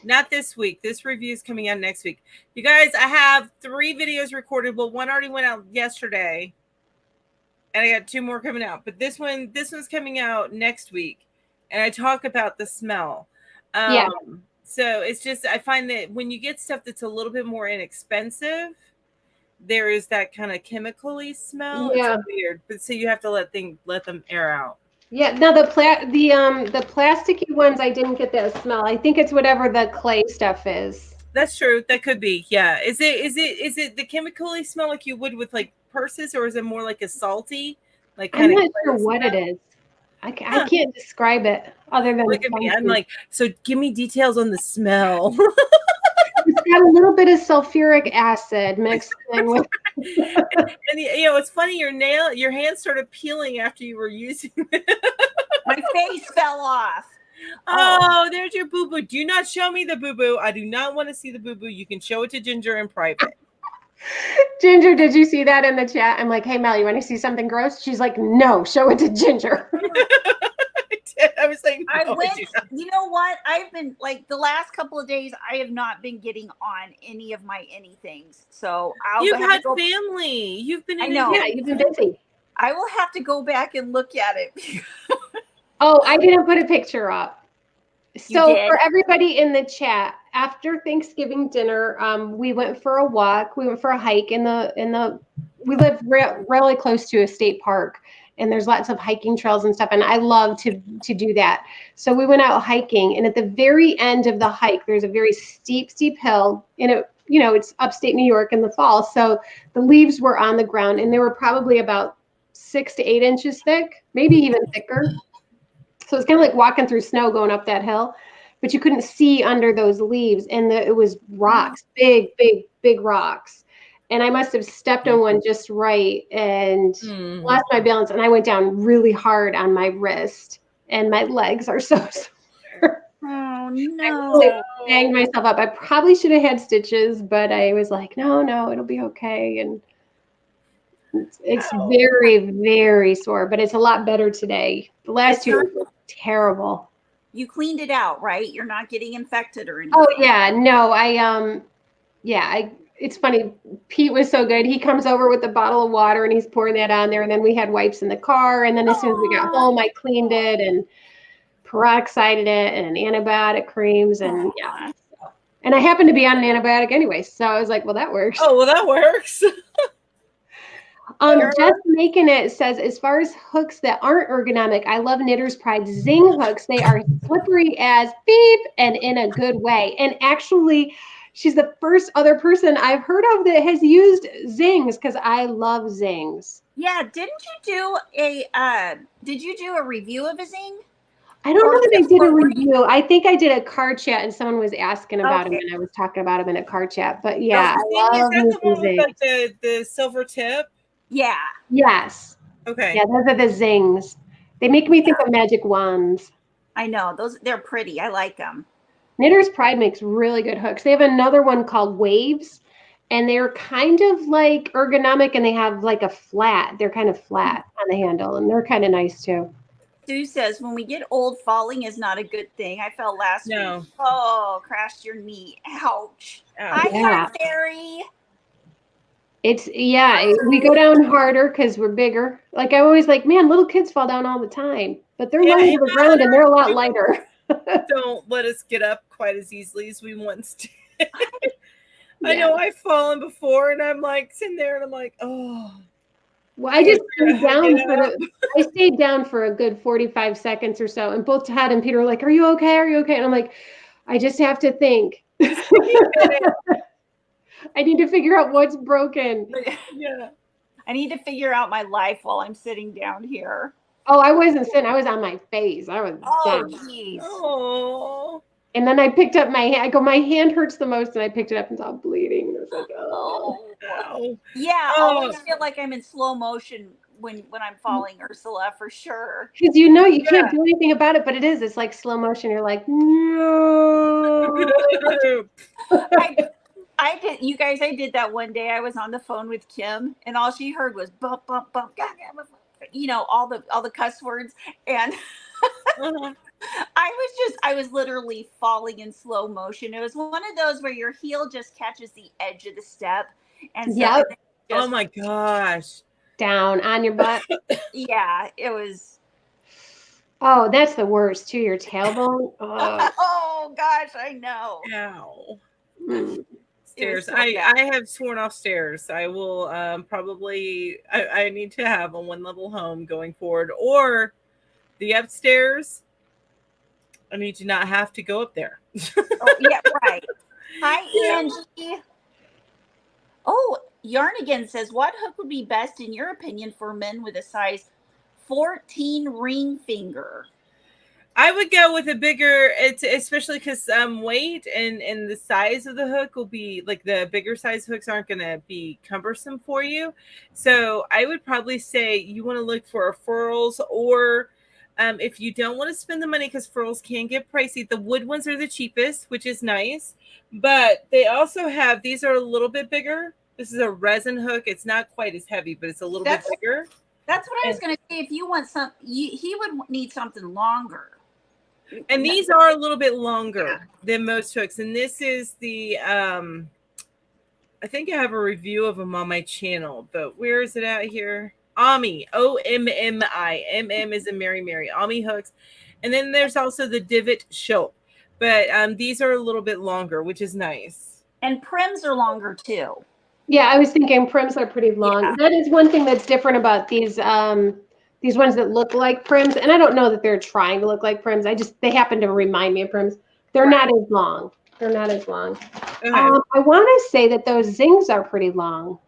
Speaker 1: not this week. This review is coming out next week. You guys, I have 3 videos recorded. Well, one already went out yesterday, and I got 2 more coming out. But this one's coming out next week, and I talk about the smell.
Speaker 3: Yeah.
Speaker 1: So it's just, I find that when you get stuff that's a little bit more inexpensive, there is that kind of chemically smell.
Speaker 3: Yeah.
Speaker 1: It's weird, but so you have to let them air out.
Speaker 3: Yeah. Now the plasticky ones, I didn't get that smell. I think it's whatever the clay stuff is.
Speaker 1: That's true. That could be. Yeah. Is it the chemically smell like you would with like purses, or is it more like a salty, like
Speaker 3: I'm
Speaker 1: kind of?
Speaker 3: not sure what it is. I can't describe it other than
Speaker 1: Look at me. I'm like, so give me details on the smell.
Speaker 3: It's got a little bit of sulfuric acid mixed in with.
Speaker 1: And it's funny. Your hand started peeling after you were using it.
Speaker 2: My face fell off.
Speaker 1: Oh, there's your boo boo. Do not show me the boo boo. I do not want to see the boo boo. You can show it to Ginger in private.
Speaker 3: Ginger, did you see that in the chat? I'm like, hey, Mel, you want to see something gross? She's like, no, show it to Ginger.
Speaker 1: I was like, no,
Speaker 2: you know what? I've been like the last couple of days, I have not been getting on any of my anythings. So
Speaker 1: you've had family. You've been.
Speaker 2: I know.
Speaker 3: Yeah, you've been busy.
Speaker 2: I will have to go back and look at it.
Speaker 3: Oh, I didn't put a picture up. So for everybody in the chat, after Thanksgiving dinner, we went for a walk. We went for a hike we live really close to a state park, and there's lots of hiking trails and stuff. And I love to do that. So we went out hiking, and at the very end of the hike, there's a very steep hill, and it's upstate New York in the fall. So the leaves were on the ground, and they were probably about 6 to 8 inches thick, maybe even thicker. So it's kind of like walking through snow going up that hill, but you couldn't see under those leaves. And it was rocks, big rocks. And I must have stepped on one just right and lost my balance. And I went down really hard on my wrist, and my legs are so sore.
Speaker 2: Oh, no.
Speaker 3: I really banged myself up. I probably should have had stitches, but I was like, no, it'll be okay. And it's very, very sore, but it's a lot better today. The last 2 were terrible.
Speaker 2: You cleaned it out, right? You're not getting infected or anything.
Speaker 3: Oh yeah, no, it's funny. Pete was so good. He comes over with a bottle of water and he's pouring that on there. And then we had wipes in the car. And then as soon as we got home, I cleaned it and peroxided it and antibiotic creams and yeah. And I happened to be on an antibiotic anyway, so I was like, well, that works.
Speaker 1: Oh, well, that works.
Speaker 3: Just making it says, as far as hooks that aren't ergonomic, I love Knitter's Pride Zing hooks. They are slippery as beep and in a good way. And actually, she's the first other person I've heard of that has used Zings because I love Zings.
Speaker 2: Yeah, did you do a review of a Zing?
Speaker 3: I don't know if I did a review. I think I did a card chat and someone was asking about him and I was talking about him in a card chat. But yeah, I love
Speaker 1: is that the one with
Speaker 3: Zings.
Speaker 1: like the silver tip?
Speaker 2: Yeah.
Speaker 3: Yes.
Speaker 1: Okay.
Speaker 3: Yeah, those are the Zings. They make me think of magic wands.
Speaker 2: I know. They're pretty. I like them.
Speaker 3: Knitter's Pride makes really good hooks. They have another one called Waves, and they're kind of like ergonomic, and they have like a flat. They're kind of flat on the handle, and they're kind of nice too.
Speaker 2: Stu says, when we get old, falling is not a good thing. I fell last week. Oh, crashed your knee. Ouch. Hi,
Speaker 3: Yeah.
Speaker 2: Fairy.
Speaker 3: We go down harder because we're bigger. Like I always like, man, little kids fall down all the time, but they're low to the ground and they're a lot lighter.
Speaker 1: Don't let us get up quite as easily as we once did. I know I've fallen before, and I'm like sitting there, and I'm like, oh.
Speaker 3: Well, I stayed down for a good 45 seconds or so, and both Todd and Peter were like, "Are you okay? Are you okay?" And I'm like, "I just have to think. I need to figure out what's broken."
Speaker 1: Yeah.
Speaker 2: I need to figure out my life while I'm sitting down here.
Speaker 3: Oh, I wasn't sitting. I was on my face. I was
Speaker 2: Oh,
Speaker 3: down.
Speaker 2: jeez.
Speaker 1: Oh.
Speaker 3: And then I picked up my hand. I go, my hand hurts the most, and I picked it up and it's all bleeding. And I was like, oh.
Speaker 1: Wow.
Speaker 2: Yeah, I always feel like I'm in slow motion when I'm falling, Ursula, for sure.
Speaker 3: Because you can't do anything about it, but it is. It's like slow motion. You're like, no.
Speaker 2: I did, you guys. I did that one day. I was on the phone with Kim, and all she heard was bump, bump, bump. All the cuss words, and I was literally falling in slow motion. It was one of those where your heel just catches the edge of the step, and so
Speaker 1: oh my gosh,
Speaker 3: down on your butt.
Speaker 2: Yeah, it was.
Speaker 3: Oh, that's the worst too. Your tailbone.
Speaker 2: Oh gosh, I know.
Speaker 1: Ow.
Speaker 3: Mm.
Speaker 1: Stairs. I have sworn off stairs. I will probably. I need to have a one level home going forward, or the upstairs. I need to not have to go up there.
Speaker 2: Oh, yeah, right. Hi, Angie. Oh, Yarnigan says, what hook would be best in your opinion for men with a size 14 ring finger?
Speaker 1: I would go with a bigger, especially because weight and the size of the hook will be like the bigger size hooks aren't going to be cumbersome for you. So I would probably say you want to look for furls, or if you don't want to spend the money, because furls can get pricey, the wood ones are the cheapest, which is nice. But they also have, these are a little bit bigger. This is a resin hook. It's not quite as heavy, but it's a little bit bigger.
Speaker 2: That's what I was going to say. If you want he would need something longer.
Speaker 1: And these are a little bit longer than most hooks. And this is the, I think I have a review of them on my channel, but where is it at here? Ommi, OMMI. MM is in Mary, Ommi hooks. And then there's also the divot shope. But these are a little bit longer, which is nice.
Speaker 2: And prims are longer too.
Speaker 3: Yeah, I was thinking prims are pretty long. Yeah. That is one thing that's different about these ones that look like prims. And I don't know that they're trying to look like prims. They happen to remind me of prims. They're not as long. They're not as long. Okay. I want to say that those zings are pretty long.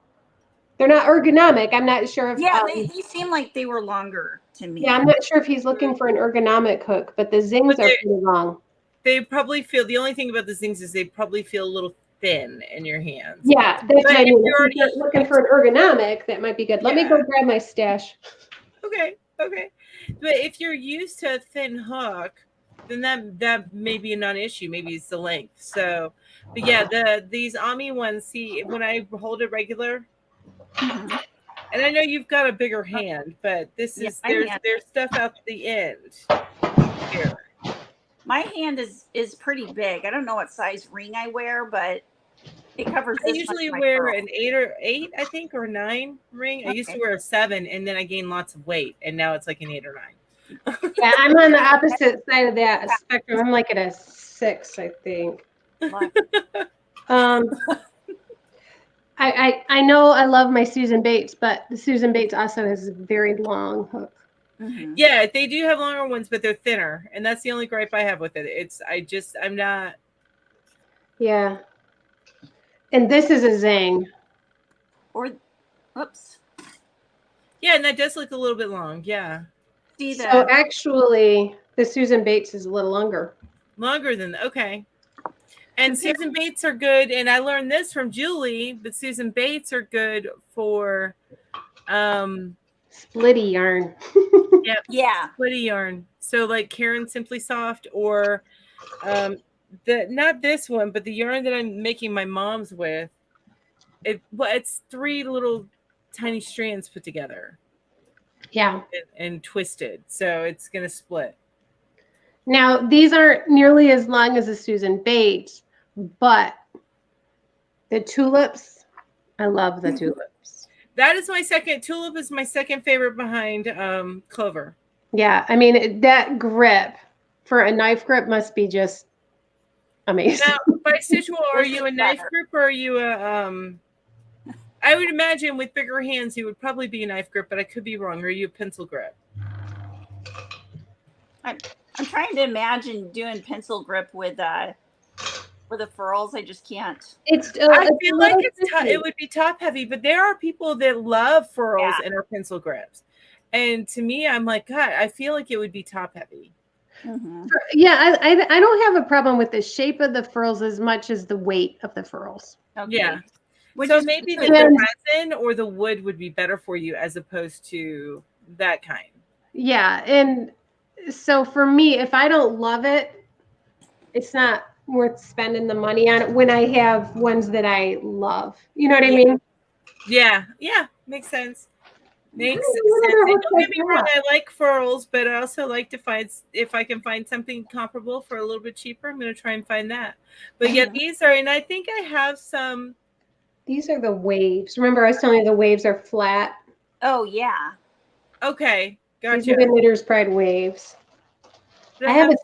Speaker 3: They're not ergonomic. I'm not sure if...
Speaker 2: Yeah, they seem like they were longer to me.
Speaker 3: Yeah, I'm not sure if he's looking for an ergonomic hook, but the zings are pretty long.
Speaker 1: They probably feel... The only thing about the zings is they probably feel a little thin in your hands.
Speaker 3: Yeah, that's what I mean. If you're looking for an ergonomic, that might be good. Let me go grab my stash.
Speaker 1: Okay. But if you're used to a thin hook, then that may be a non-issue. Maybe it's the length. So, but yeah, these Ommi ones, see, when I hold it regular, and I know you've got a bigger hand, but this is there's stuff out the end here.
Speaker 2: My hand is pretty big. I don't know what size ring I wear, but it covers.
Speaker 1: I usually wear an 8, I think, or 9 ring. I used to wear a 7, and then I gained lots of weight, and now it's like an 8 or 9.
Speaker 3: Yeah, I'm on the opposite side of that spectrum. I'm like at a 6, I think. I know I love my Susan Bates, but the Susan Bates also has a very long hook.
Speaker 1: Mm-hmm. Yeah, they do have longer ones, but they're thinner, and that's the only gripe I have with it. I'm not.
Speaker 3: Yeah. And this is a zing.
Speaker 2: Oops.
Speaker 1: Yeah, and that does look a little bit long. Yeah.
Speaker 2: See that?
Speaker 3: So actually, the Susan Bates is a little longer.
Speaker 1: Longer than, okay. And Susan Bates are good, and I learned this from Julie, but Susan Bates are good for
Speaker 3: splitty yarn.
Speaker 2: Yeah.
Speaker 1: Splitty yarn. So like Karen Simply Soft, or not this one, but the yarn that I'm making my mom's with. It's 3 little tiny strands put together.
Speaker 3: Yeah.
Speaker 1: and twisted, so it's gonna split.
Speaker 3: Now, these aren't nearly as long as the Susan Bates, but the tulips, I love the tulips.
Speaker 1: That is my second. Tulip is my second favorite behind clover.
Speaker 3: Yeah, I mean, that grip for a knife grip must be just amazing.
Speaker 1: Now, by Stitchwell, are
Speaker 2: Which
Speaker 1: you
Speaker 2: is
Speaker 1: a knife
Speaker 2: better?
Speaker 1: grip or are you a I would imagine with bigger hands you would probably be a knife grip, but I could be wrong. Are you a pencil grip?
Speaker 2: I'm trying to imagine doing pencil grip with the furls. I just can't.
Speaker 3: It's
Speaker 1: I
Speaker 3: it's
Speaker 1: feel
Speaker 3: a
Speaker 1: like
Speaker 3: little tricky.
Speaker 1: it would be top heavy, but there are people that love furls
Speaker 2: Yeah.
Speaker 1: and are pencil grips. And to me, I'm like, God, I feel like it would be top heavy.
Speaker 2: Mm-hmm.
Speaker 3: Yeah, I don't have a problem with the shape of the furls as much as the weight of the furls.
Speaker 2: Okay.
Speaker 1: Yeah.
Speaker 2: Which
Speaker 1: So
Speaker 2: is
Speaker 1: maybe
Speaker 2: good.
Speaker 1: the resin or the wood would be better for you as opposed to that kind.
Speaker 3: Yeah, and so for me, if I don't love it, it's not worth spending the money on it when I have ones that I love. You know what I
Speaker 2: Yeah.
Speaker 3: mean?
Speaker 1: Yeah, yeah, makes sense. Makes sense.
Speaker 3: Whatever
Speaker 1: And
Speaker 3: hooks
Speaker 1: don't
Speaker 3: I
Speaker 1: get me wrong,
Speaker 3: got.
Speaker 1: I like furls, but I also like to find if I can find something comparable for a little bit cheaper, I'm going to try and find that. But yeah,
Speaker 2: Mhm.
Speaker 1: these are, and I think I have some.
Speaker 3: These are the waves. Remember, I was telling you the waves are flat.
Speaker 2: Oh yeah.
Speaker 1: Okay,
Speaker 3: These are
Speaker 1: gotcha.
Speaker 3: the Knitter's Pride waves.
Speaker 1: I
Speaker 3: I have
Speaker 1: have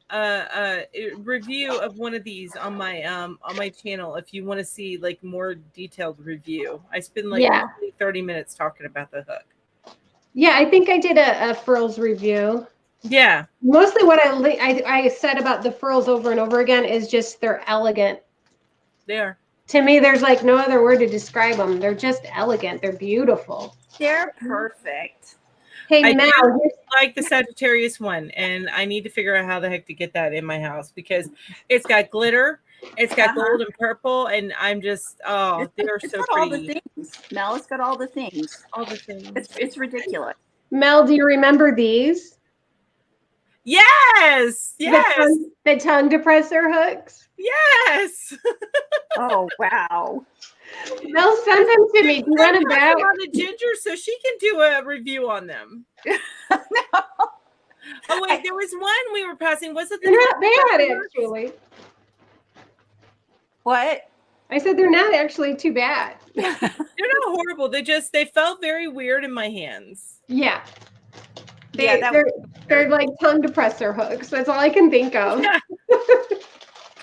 Speaker 3: a stash.
Speaker 1: review of one of these on my channel if you want to see like more detailed review. I spend like
Speaker 3: Yeah.
Speaker 1: 30 minutes talking about the hook.
Speaker 3: Yeah, I think I did a furls review.
Speaker 1: Yeah,
Speaker 3: Mostly what I said about the furls over and over again is just they're elegant.
Speaker 1: there.
Speaker 3: To me, there's like no other word to describe them. They're just elegant. They're beautiful.
Speaker 2: They're perfect.
Speaker 3: Hey,
Speaker 1: I
Speaker 3: Mel,
Speaker 1: do like the Sagittarius one, and I need to figure out how the heck to get that in my house because it's got glitter, it's got gold and purple, and I'm just they're
Speaker 2: It's
Speaker 1: so
Speaker 2: got all the
Speaker 1: pretty.
Speaker 2: things. Mel, it's got all the things.
Speaker 1: All the things.
Speaker 2: It's ridiculous.
Speaker 3: Mel, do you remember these?
Speaker 1: Yes, yes,
Speaker 3: The tongue depressor hooks.
Speaker 1: yes.
Speaker 2: Oh wow.
Speaker 3: Mel, send them to me. Do you want them back?
Speaker 1: On the ginger, so she can do a review on them.
Speaker 2: No.
Speaker 1: Oh wait, there was one we were passing. Was it the
Speaker 3: They're not bad,
Speaker 1: tongue depressor?
Speaker 3: actually.
Speaker 2: What?
Speaker 3: I said they're not actually too bad.
Speaker 1: They're not horrible. They felt very weird in my hands.
Speaker 3: Yeah.
Speaker 2: Yeah,
Speaker 3: They're like tongue depressor hooks. That's all I can think of.
Speaker 1: Yeah.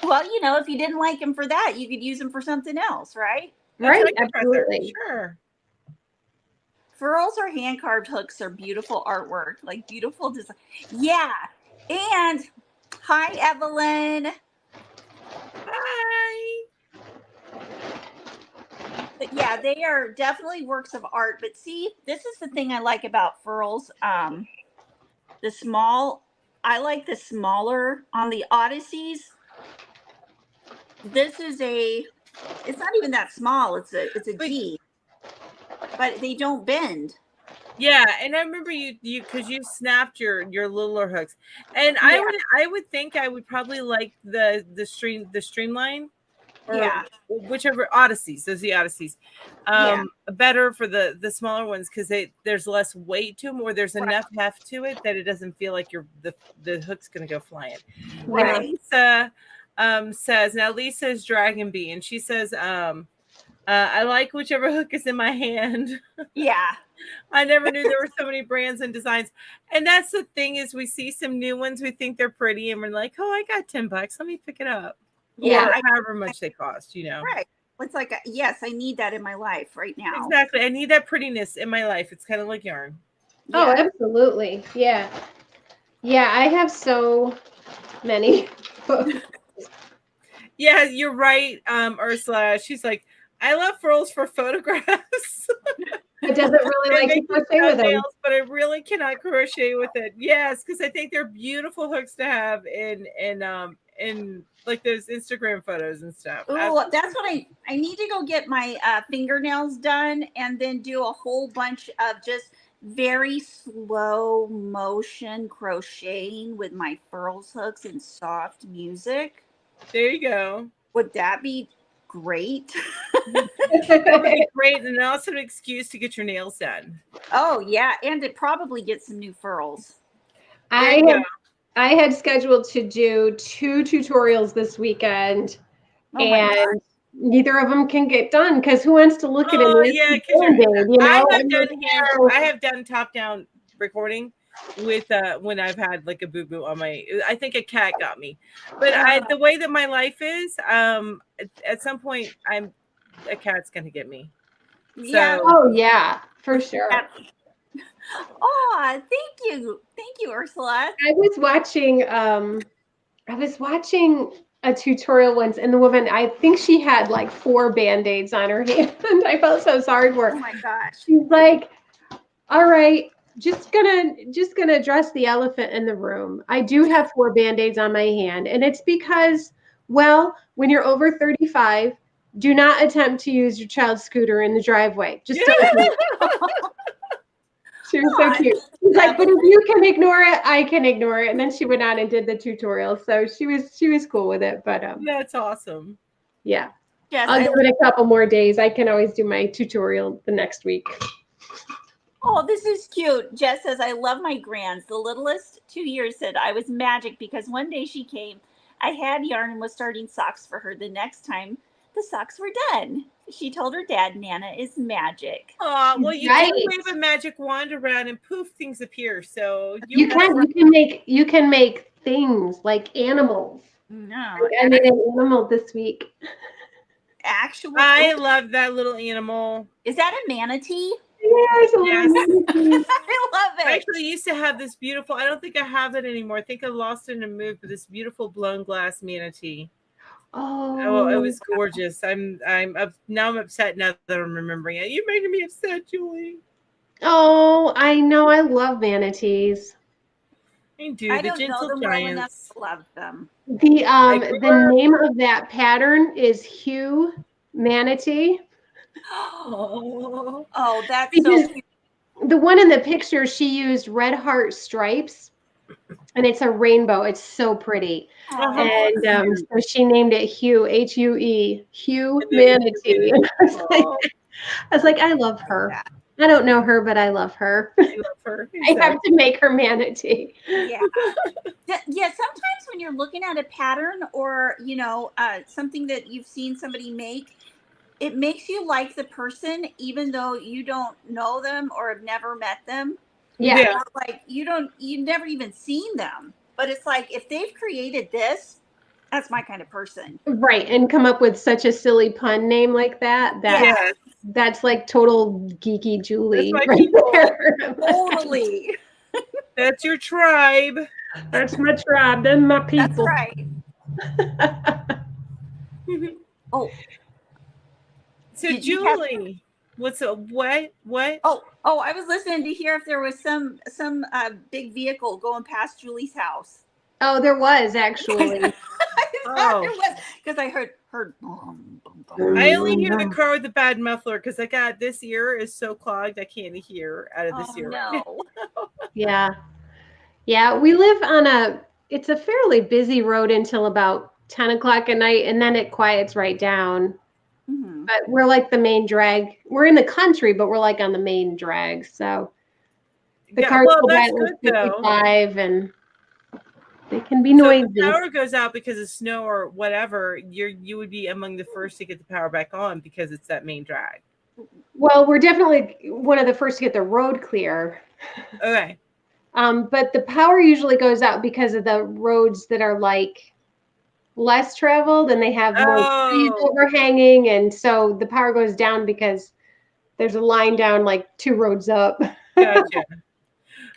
Speaker 2: well, if you didn't like them for that, you could use them for something else, right?
Speaker 3: Right?
Speaker 1: Tongue depressor,
Speaker 3: Absolutely.
Speaker 1: sure.
Speaker 2: Furls or hand carved hooks are beautiful artwork, like beautiful design. Yeah. And hi, Evelyn.
Speaker 1: Hi.
Speaker 2: But yeah, they are definitely works of art. But see, this is the thing I like about furls. I like the smaller on the Odysseys. This is it's not even that small. It's a G, but they don't bend.
Speaker 1: Yeah, and I remember you because you snapped your littler hooks, and
Speaker 2: Yeah.
Speaker 1: I would think I would probably like the streamline, or
Speaker 2: Yeah.
Speaker 1: whichever Odysseys. Those are the Odysseys, better for the smaller ones because there's less weight to them, or there's enough heft to it that it doesn't feel like the hook's gonna go flying.
Speaker 2: Right.
Speaker 1: And Lisa says now Lisa's Dragon Bee, and she says I like whichever hook is in my hand.
Speaker 2: Yeah.
Speaker 1: I never knew there were so many brands and designs. And that's the thing is we see some new ones, we think they're pretty, and we're like, oh, I got $10. Let me pick it up.
Speaker 2: Yeah.
Speaker 1: Or however much they cost,
Speaker 2: Right. It's like, yes, I need that in my life right now.
Speaker 1: Exactly. I need that prettiness in my life. It's kind of like yarn.
Speaker 2: Yeah.
Speaker 3: Oh, absolutely. Yeah. Yeah, I have so many books.
Speaker 1: Yeah, you're right, Ursula. She's like, I love furls for photographs.
Speaker 3: It doesn't really like to crochet with them.
Speaker 1: But I really cannot crochet with it. Yes, because I think they're beautiful hooks to have in like those Instagram photos and stuff.
Speaker 2: Oh, that's what I need to go get my fingernails done and then do a whole bunch of just very slow motion crocheting with my furls hooks and soft music.
Speaker 1: There you go.
Speaker 2: Would that be great?
Speaker 1: That would be great, and also an excuse to get your nails done.
Speaker 2: Oh yeah, and to probably get some new furls.
Speaker 1: There you go.
Speaker 3: I had scheduled to do 2 tutorials this weekend,
Speaker 2: Oh my God.
Speaker 3: and neither of them can get done because who wants to look at a
Speaker 1: Oh
Speaker 3: nasty
Speaker 1: yeah, because
Speaker 3: Band-Aid, you know?
Speaker 1: I have done top down recording with when I've had like a boo boo on my. I think a cat got me, but the way that my life is, at some point a cat's gonna get me.
Speaker 2: Yeah.
Speaker 1: So,
Speaker 3: Oh yeah, for sure.
Speaker 2: Oh, thank you, Ursula.
Speaker 3: I was watching a tutorial once, and the woman, I think she had like 4 Band-Aids on her hand. I felt so sorry for her.
Speaker 2: Oh my gosh.
Speaker 3: She's like, all right, just gonna address the elephant in the room. I do have 4 Band-Aids on my hand, and it's because, well, when you're over 35, do not attempt to use your child's scooter in the driveway. Just don't do it. She was so cute. She's like, but if you can ignore it, I can ignore it. And then she went on and did the tutorial. So she was cool with it. But
Speaker 1: that's awesome.
Speaker 3: Yeah.
Speaker 2: Yes,
Speaker 3: I'll give it a couple more days. I can always do my tutorial the next week.
Speaker 2: Oh, this is cute. Jess says, I love my grands. The littlest, 2 years, said I was magic because one day she came. I had yarn and was starting socks for her. The next time the socks were done, she told her dad, Nana is magic.
Speaker 1: Oh, well, you
Speaker 3: Right.
Speaker 1: can wave a magic wand around and poof, things appear. So
Speaker 3: You can make things like animals.
Speaker 2: No,
Speaker 3: I made an animal this week.
Speaker 2: actual.
Speaker 1: I love that little animal.
Speaker 2: Is that a manatee?
Speaker 3: Yes.
Speaker 2: I love it.
Speaker 1: I actually used to have this beautiful. I don't think I have it anymore. I think I lost it in a move. But this beautiful blown glass manatee. Oh, it was gorgeous. Now I'm upset now that I'm remembering it. You're making me upset, Julie.
Speaker 3: Oh, I know. I love manatees.
Speaker 1: I do.
Speaker 2: I
Speaker 1: The
Speaker 2: don't know
Speaker 1: gentle
Speaker 2: them well enough
Speaker 1: giants.
Speaker 2: to love them.
Speaker 3: The name of that pattern is Hue Manatee.
Speaker 2: Oh, that's
Speaker 3: Because
Speaker 2: so cute.
Speaker 3: the one in the picture, she used red heart stripes, and it's a rainbow. It's so pretty. And so she named it Hue, Hue, Hue Manatee. I was like, I love her. I don't know her, but I love her.
Speaker 1: I love her.
Speaker 3: I have to make her manatee.
Speaker 2: Yeah. Yeah. Sometimes when you're looking at a pattern or, something that you've seen somebody make, it makes you like the person, even though you don't know them or have never met them.
Speaker 3: Yeah.
Speaker 2: Like you've never even seen them, but it's like, if they've created this, that's my kind of person.
Speaker 3: Right. And come up with such a silly pun name like that. That's like total geeky Julie.
Speaker 1: That's
Speaker 3: right there.
Speaker 2: Totally.
Speaker 1: That's your tribe.
Speaker 3: That's my tribe. Them my people.
Speaker 2: That's right. Oh.
Speaker 1: So Julie, what's a what?
Speaker 2: Oh, I was listening to hear if there was some big vehicle going past Julie's house.
Speaker 3: Oh, there was actually.
Speaker 2: Because I heard. Boom, boom, boom.
Speaker 1: I only hear the car with the bad muffler because I got this ear is so clogged I can't hear out of this ear.
Speaker 2: No.
Speaker 3: Yeah. We live it's a fairly busy road until about 10 o'clock at night, and then it quiets right down.
Speaker 2: Mm-hmm.
Speaker 3: But we're like the main drag. We're in the country, but we're like on the main drag. So the cars go by at 55 and they can be noisy.
Speaker 1: So if the power goes out because of snow or whatever, you would be among the first to get the power back on because it's that main drag.
Speaker 3: Well, we're definitely one of the first to get the road clear.
Speaker 1: Okay.
Speaker 3: But the power usually goes out because of the roads that are like less traveled and they have more trees overhanging, and so the power goes down because there's a line down like 2 roads up.
Speaker 1: Gotcha.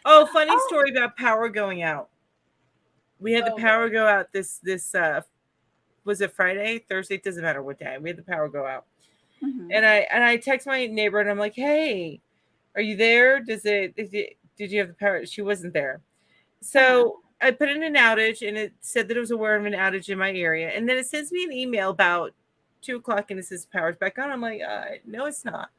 Speaker 1: Oh, funny story about power going out. We had the power go out this was it Friday, Thursday? It doesn't matter what day. We had the power go out. Mm-hmm. And I text my neighbor and I'm like, hey, are you there? Did you have the power? She wasn't there. So I put in an outage and it said that it was aware of an outage in my area. And then it sends me an email about 2 o'clock and it says power's back on. I'm like, no, it's not.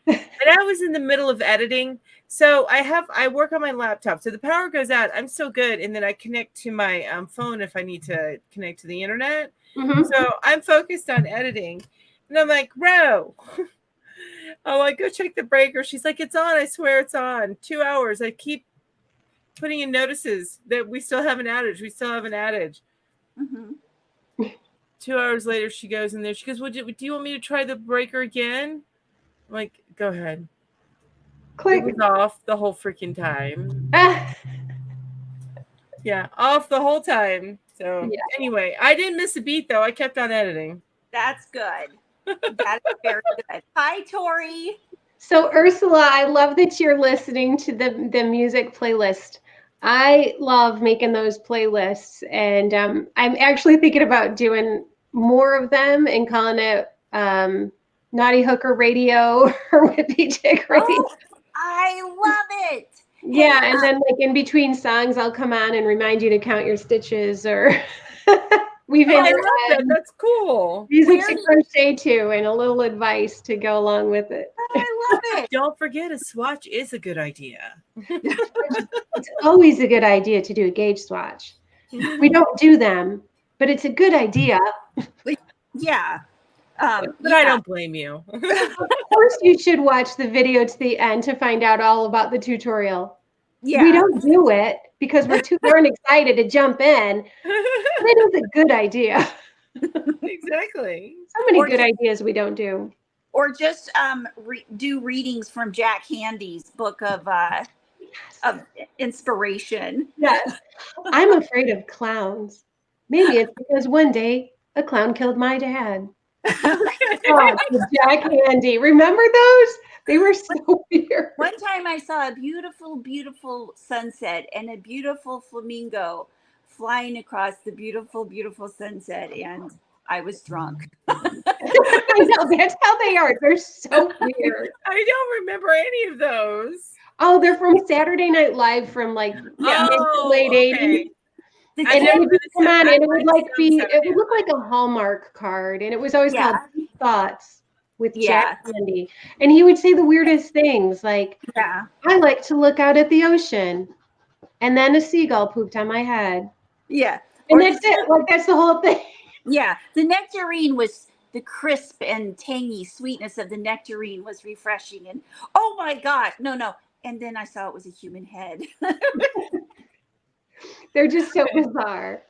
Speaker 1: And I was in the middle of editing. So I work on my laptop. So the power goes out. I'm so good. And then I connect to my phone if I need to connect to the internet. Mm-hmm. So I'm focused on editing. And I'm like, Ro. I'm like, go check the breaker. She's like, it's on. I swear it's on. 2 hours. I keep putting in notices that we still have an outage. We still have an outage.
Speaker 2: Mm-hmm.
Speaker 1: 2 hours later, she goes in there. She goes, do you want me to try the breaker again? I'm like, go ahead.
Speaker 3: Click.
Speaker 1: It was off the whole freaking time.
Speaker 3: Ah.
Speaker 1: Yeah, off the whole time. So anyway, I didn't miss a beat though. I kept on editing.
Speaker 2: That's good. That is very good. Hi, Tori.
Speaker 3: So Ursula, I love that you're listening to the music playlist. I love making those playlists, and I'm actually thinking about doing more of them and calling it Naughty Hooker Radio or Whippy Chick Radio.
Speaker 2: Oh, I love it.
Speaker 3: Yeah, and then like in between songs, I'll come on and remind you to count your stitches, or we've
Speaker 1: I love that. That's cool.
Speaker 3: Music to crochet to, and a little advice to go along with it.
Speaker 2: I love it.
Speaker 1: Don't forget, a swatch is a good idea.
Speaker 3: It's always a good idea to do a gauge swatch. We don't do them, but it's a good idea.
Speaker 2: Yeah.
Speaker 1: But I don't blame you.
Speaker 3: Of course, you should watch the video to the end to find out all about the tutorial.
Speaker 2: Yeah.
Speaker 3: We don't do it because we're too darn excited to jump in. It is a good idea.
Speaker 1: Exactly.
Speaker 3: So many good ideas we don't do.
Speaker 2: Or just do readings from Jack Handy's book of inspiration.
Speaker 3: Yes. I'm afraid of clowns. Maybe it's because one day a clown killed my dad. Oh, Jack Handy. Remember those? They were so weird.
Speaker 2: One time I saw a beautiful, beautiful sunset and a beautiful flamingo flying across the beautiful, beautiful sunset, and I was drunk.
Speaker 3: I know, that's how they are. They're so weird.
Speaker 1: I don't remember any of those.
Speaker 3: Oh, they're from Saturday Night Live from like mid to late 80s. And it would come on, and it would look like a Hallmark card, and it was always called Deep Thoughts with Jack Handy. And he would say the weirdest things, like, I like to look out at the ocean, and then a seagull pooped on my head.
Speaker 2: Yeah.
Speaker 3: And that's it. Like, that's the whole thing.
Speaker 2: Yeah. The nectarine was the crisp and tangy sweetness of the nectarine was refreshing. And oh my God, no. And then I saw it was a human head.
Speaker 3: They're just so bizarre.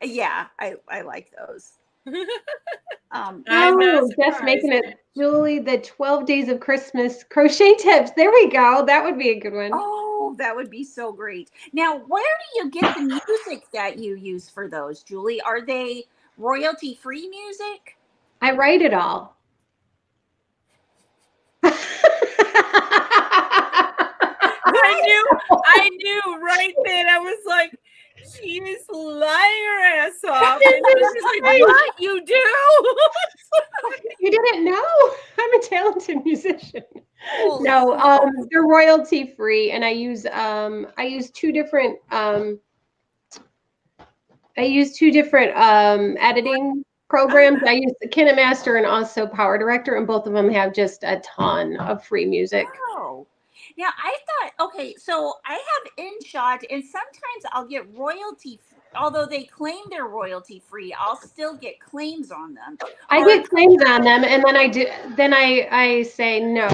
Speaker 2: Yeah, I like those.
Speaker 3: Just making it, Julie, the 12 Days of Christmas crochet tips. There we go. That would be a good one.
Speaker 2: Oh, that would be so great. Now, where do you get the music that you use for those, Julie? Are they royalty-free music?
Speaker 3: I write it all.
Speaker 1: I knew right then. I was like, she is lying her ass off. And I was just like, what you do?
Speaker 3: You didn't know? I'm a talented musician. No, they're royalty free, and I use two different editing programs. I use the KineMaster and also Power Director, and both of them have just a ton of free music.
Speaker 2: Oh. Now, I thought, okay, so I have InShot, and sometimes I'll get royalty, although they claim they're royalty free, I'll still get claims on them.
Speaker 3: I get claims on them, and then I say no.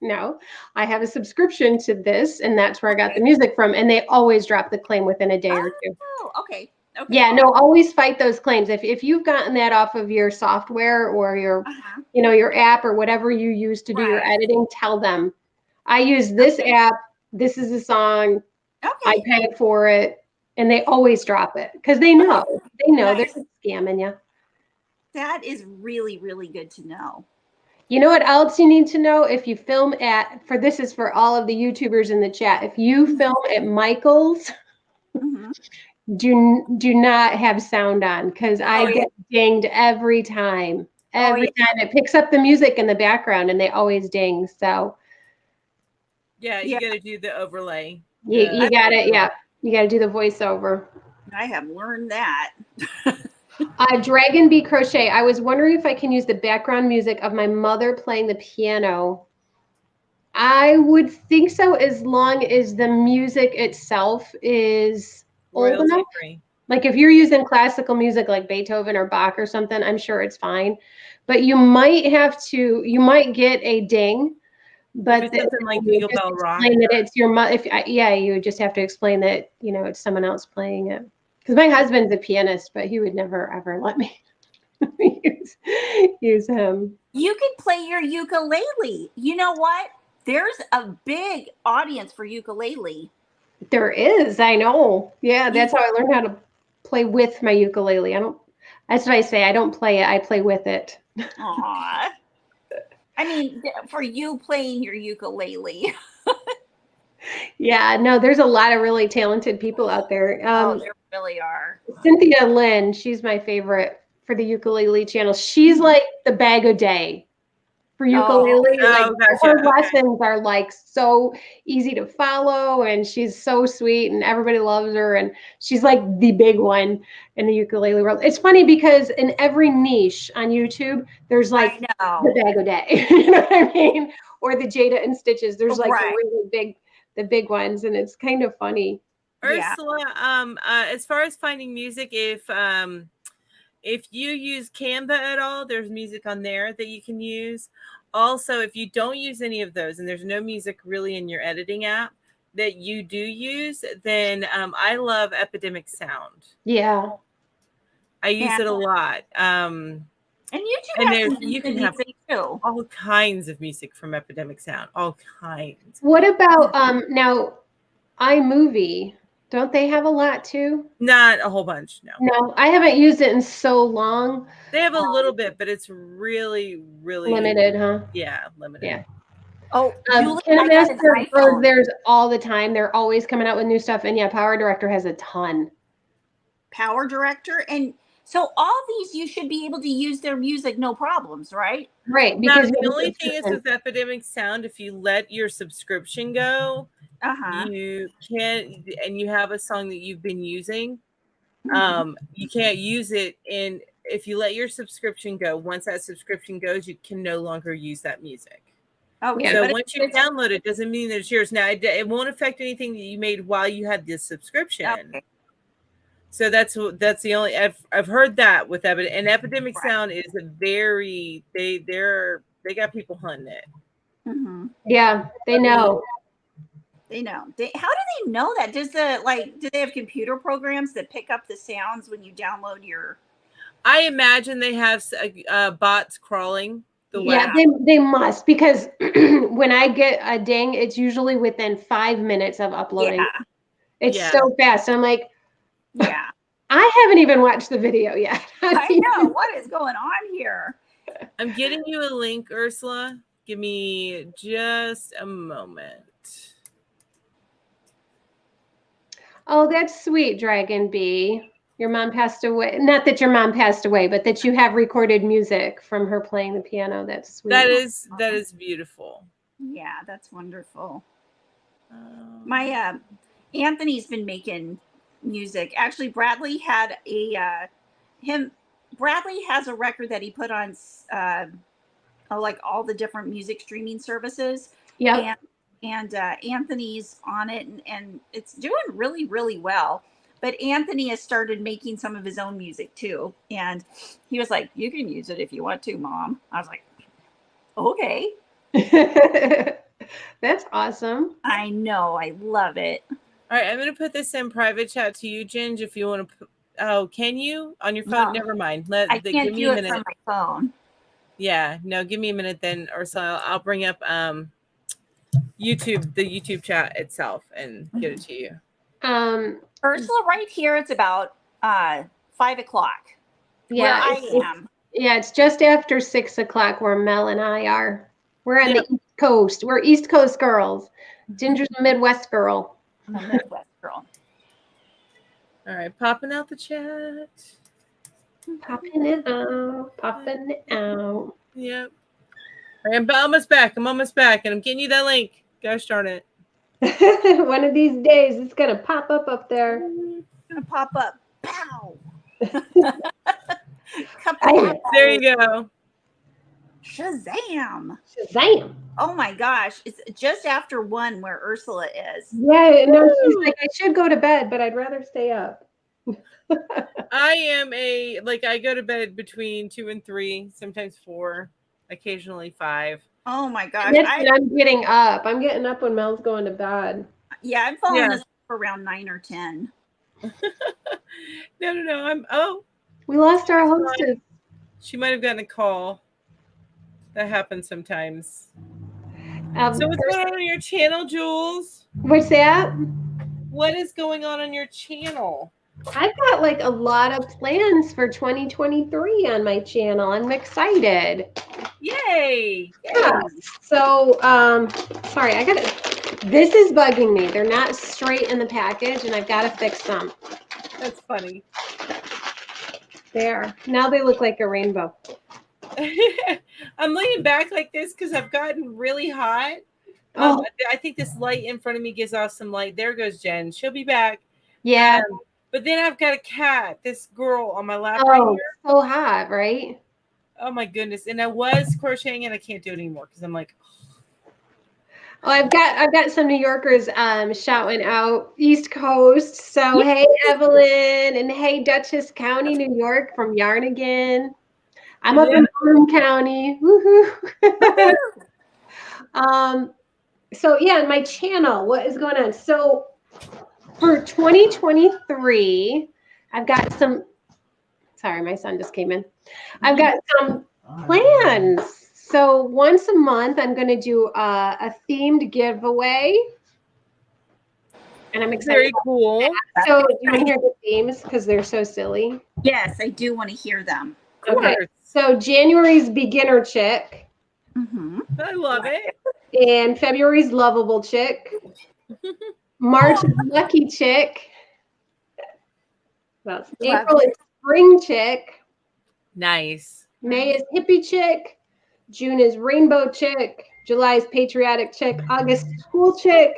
Speaker 3: No, I have a subscription to this, and that's where I got the music from, and they always drop the claim within a day or two.
Speaker 2: Oh, okay.
Speaker 3: Yeah, no, always fight those claims. If you've gotten that off of your software or your your app or whatever you use to do your editing, tell them, I use this app, this is a song, I paid for it, and they always drop it because they know. They're just scamming you.
Speaker 2: That is really, really good to know.
Speaker 3: You know what else you need to know? If you film this is for all of the YouTubers in the chat, if you film at Michael's, do not have sound on, because I get dinged every time. Every time it picks up the music in the background, and they always ding. So
Speaker 1: yeah, you got to do the overlay.
Speaker 3: You got it. Yeah, you got to do the voiceover.
Speaker 2: I have learned that.
Speaker 3: Dragon Bee Crochet. I was wondering if I can use the background music of my mother playing the piano. I would think so, as long as the music itself is old enough. Like if you're using classical music like Beethoven or Bach or something, I'm sure it's fine. but you might get a ding. But
Speaker 1: If it's something like
Speaker 3: you
Speaker 1: Jingle
Speaker 3: just
Speaker 1: Bell Rock.
Speaker 3: explain that it's your you would just have to explain that, it's someone else playing it. Because my husband's a pianist, but he would never ever let me use him.
Speaker 2: You can play your ukulele. You know what? There's a big audience for ukulele.
Speaker 3: There is, I know. Yeah, that's how I learned how to play with my ukulele. That's what I say. I don't play it. I play with it.
Speaker 2: Aww. I mean, for you playing your ukulele.
Speaker 3: Yeah, no, there's a lot of really talented people out there.
Speaker 2: There really are.
Speaker 3: Cynthia Lynn, she's my favorite for the ukulele channel. She's like the bag a day for ukulele. Her lessons are like so easy to follow, and she's so sweet, and everybody loves her, and she's like the big one in the ukulele world. It's funny because in every niche on YouTube, there's like the bag a day, you know what I mean, or the Jada and Stitches. There's like the big ones, and it's kind of funny.
Speaker 1: Ursula, as far as finding music, if you use Canva at all, there's music on there that you can use. Also, if you don't use any of those and there's no music really in your editing app that you do use, then I love Epidemic Sound.
Speaker 3: Yeah.
Speaker 1: I use it a lot.
Speaker 2: And YouTube has
Speaker 1: you can have
Speaker 2: too.
Speaker 1: all kinds of music from Epidemic Sound. All kinds.
Speaker 3: What about now iMovie? Don't they have a lot too?
Speaker 1: Not a whole bunch, no.
Speaker 3: No, I haven't used it in so long.
Speaker 1: They have a little bit, but it's really, really
Speaker 3: limited, huh?
Speaker 1: Yeah, limited.
Speaker 3: Yeah.
Speaker 2: Oh,
Speaker 3: KineMaster goes theirs all the time. They're always coming out with new stuff, and yeah, Power Director has a ton.
Speaker 2: Power Director, and so all these you should be able to use their music, no problems, right?
Speaker 3: Right.
Speaker 1: Because the only thing is with Epidemic Sound, if you let your subscription go, you can't, and you have a song that you've been using, you can't use it if you let your subscription go. Once that subscription goes, you can no longer use that music.
Speaker 2: Okay.
Speaker 1: So once you download it, doesn't mean that it's yours. Now it won't affect anything that you made while you had this subscription. Okay. So that's the only I've heard that with Epidemic Sound is a very they got people hunting it.
Speaker 2: Mm-hmm.
Speaker 3: Yeah, they know.
Speaker 2: They know. How do they know that? Do they have computer programs that pick up the sounds when you download your?
Speaker 1: I imagine they have bots crawling the web.
Speaker 3: Yeah, they must, because when I get a ding, it's usually within 5 minutes of uploading.
Speaker 2: Yeah.
Speaker 3: It's so fast. I'm like,
Speaker 2: yeah,
Speaker 3: I haven't even watched the video yet.
Speaker 2: I know. What is going on here?
Speaker 1: I'm getting you a link, Ursula. Give me just a moment.
Speaker 3: Oh, that's sweet, Dragon Bee. Your mom passed away. Not that your mom passed away, but that you have recorded music from her playing the piano. That's sweet.
Speaker 1: That is beautiful.
Speaker 2: Yeah, that's wonderful. My Anthony's been making music. Actually, Bradley had Bradley has a record that he put on like all the different music streaming services.
Speaker 3: Yeah.
Speaker 2: And Anthony's on it, and it's doing really, really well. But Anthony has started making some of his own music too. And he was like, "You can use it if you want to, Mom." I was like, "Okay."
Speaker 3: That's awesome.
Speaker 2: I know. I love it.
Speaker 1: All right, I'm going to put this in private chat to you, Ginge, if you want to. Oh, can you? On your phone? No. Never mind.
Speaker 2: I can't do it from my phone.
Speaker 1: Yeah, no, give me a minute then, Ursula. I'll bring up YouTube, the YouTube chat itself, and get it to you.
Speaker 2: Ursula, right here, it's about 5 o'clock.
Speaker 3: Yeah,
Speaker 2: I am.
Speaker 3: Yeah, it's just after 6 o'clock where Mel and I are. We're on the East Coast. We're East Coast girls. Ginger's a Midwest girl.
Speaker 2: I'm a Midwest girl.
Speaker 1: All right, popping out the chat.
Speaker 3: Popping it out. Popping it out.
Speaker 1: Yep. I'm almost back. And I'm getting you that link. Gosh darn it.
Speaker 3: One of these days, it's going to pop up there.
Speaker 2: It's going to pop up. Pow.
Speaker 1: There you go.
Speaker 2: Shazam.
Speaker 3: Shazam.
Speaker 2: Oh my gosh. It's just after 1 where Ursula is.
Speaker 3: Yeah, no, she's like, I should go to bed, but I'd rather stay up.
Speaker 1: I am I go to bed between 2 and 3, sometimes 4, occasionally 5.
Speaker 2: Oh my gosh.
Speaker 3: And that's when I'm getting up. I'm getting up when Mel's going to bed.
Speaker 2: Yeah, I'm falling asleep around 9 or 10.
Speaker 1: No.
Speaker 3: We lost our hostess.
Speaker 1: She might have gotten a call. That happens sometimes. So what's going on your channel, Jules?
Speaker 3: What's that?
Speaker 1: What is going on your channel?
Speaker 3: I've got like a lot of plans for 2023 on my channel. I'm excited.
Speaker 1: Yay!
Speaker 3: Yeah. So, sorry, this is bugging me. They're not straight in the package and I've got to fix them.
Speaker 1: That's funny.
Speaker 3: There. Now they look like a rainbow.
Speaker 1: I'm laying back like this because I've gotten really hot. I think this light in front of me gives off some light. There goes Jen. She'll be back.
Speaker 3: Yeah.
Speaker 1: But then I've got a cat, this girl on my lap right here.
Speaker 3: So hot, right?
Speaker 1: Oh my goodness. And I was crocheting and I can't do it anymore because I'm like,
Speaker 3: oh, I've got some New Yorkers shouting out East Coast. So hey Evelyn and hey Dutchess County, New York from Yarnigan. I'm up in Broome County. Woohoo. So yeah, my channel, what is going on? So for 2023, I've got some, sorry, my son just came in. I've got some plans. So once a month, I'm going to do a themed giveaway. And I'm excited.
Speaker 1: Very cool.
Speaker 3: So do you want to hear the themes? Because they're so silly.
Speaker 2: Yes, I do want to hear them.
Speaker 3: Okay. So January's Beginner Chick.
Speaker 2: Mm-hmm.
Speaker 1: I love it.
Speaker 3: And February's Lovable Chick. March is Lucky Chick. Well, April is Spring Chick.
Speaker 1: Nice.
Speaker 3: May is Hippie Chick. June is Rainbow Chick. July is Patriotic Chick. August School Chick.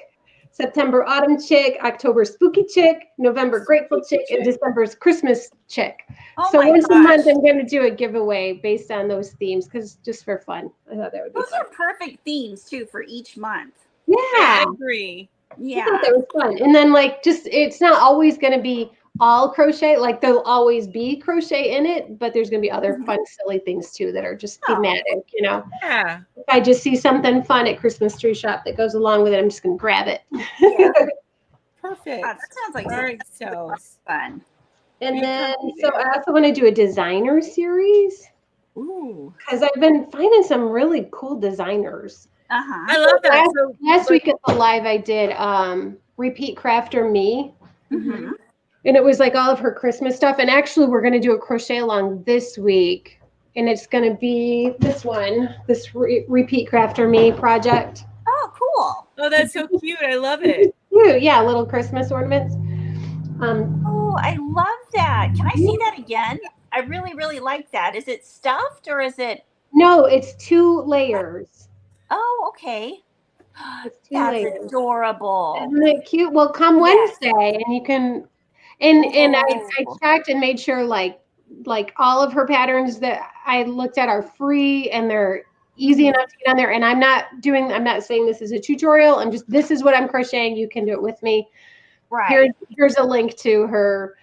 Speaker 3: September Autumn Chick. October Spooky Chick. November Grateful Chick. And December's Christmas Chick. So once a month, I'm going to do a giveaway based on those themes because just for fun. I thought that would be
Speaker 2: Those are perfect themes too for each month.
Speaker 3: Yeah,
Speaker 1: I agree.
Speaker 2: Yeah,
Speaker 3: I thought that was fun. And then it's not always going to be all crochet. Like there'll always be crochet in it, but there's going to be other fun, silly things too that are just thematic. You know.
Speaker 1: Yeah.
Speaker 3: If I just see something fun at Christmas tree shop that goes along with it, I'm just going to grab it.
Speaker 2: Yeah.
Speaker 1: Perfect.
Speaker 2: That sounds like fun.
Speaker 3: And then, so I also want to do a designer series.
Speaker 2: Ooh.
Speaker 3: Because I've been finding some really cool designers.
Speaker 2: Uh-huh.
Speaker 1: I love that.
Speaker 3: Last week at the live, I did Repeat Crafter Me.
Speaker 2: Mm-hmm.
Speaker 3: And it was like all of her Christmas stuff. And actually, we're going to do a crochet along this week. And it's going to be this one, this Repeat Crafter Me project.
Speaker 2: Oh, cool.
Speaker 1: Oh, that's so cute. I love it.
Speaker 3: Cute. Yeah, little Christmas ornaments.
Speaker 2: Oh, I love that. Can I see that again? I really, really like that. Is it stuffed or is it?
Speaker 3: No, it's 2 layers.
Speaker 2: Oh, okay.
Speaker 3: It's 2
Speaker 2: That's
Speaker 3: layers.
Speaker 2: adorable.
Speaker 3: Isn't it cute? Well, come Wednesday and you can, and I checked and made sure like all of her patterns that I looked at are free and they're easy enough to get on there. And I'm not saying this is a tutorial. This is what I'm crocheting. You can do it with me.
Speaker 2: Right.
Speaker 3: Here's a link to her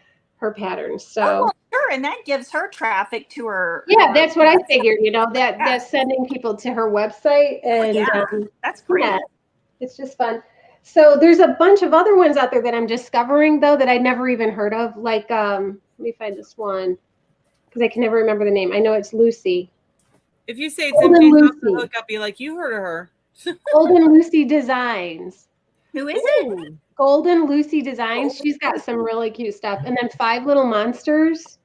Speaker 3: patterns. So
Speaker 2: well, sure, and that gives her traffic to her.
Speaker 3: Yeah, that's what I figured. You know, that's sending people to her website, and
Speaker 2: that's great.
Speaker 3: Yeah, it's just fun. So there's a bunch of other ones out there that I'm discovering though that I'd never even heard of. Like, let me find this one because I can never remember the name. I know it's Lucy.
Speaker 1: If you say it's empty off the hook, I'll be like, you heard of her.
Speaker 3: Golden Lucy Designs.
Speaker 2: Who is it?
Speaker 3: Golden Lucy Designs. She's got some really cute stuff. And then 5 Little Monsters.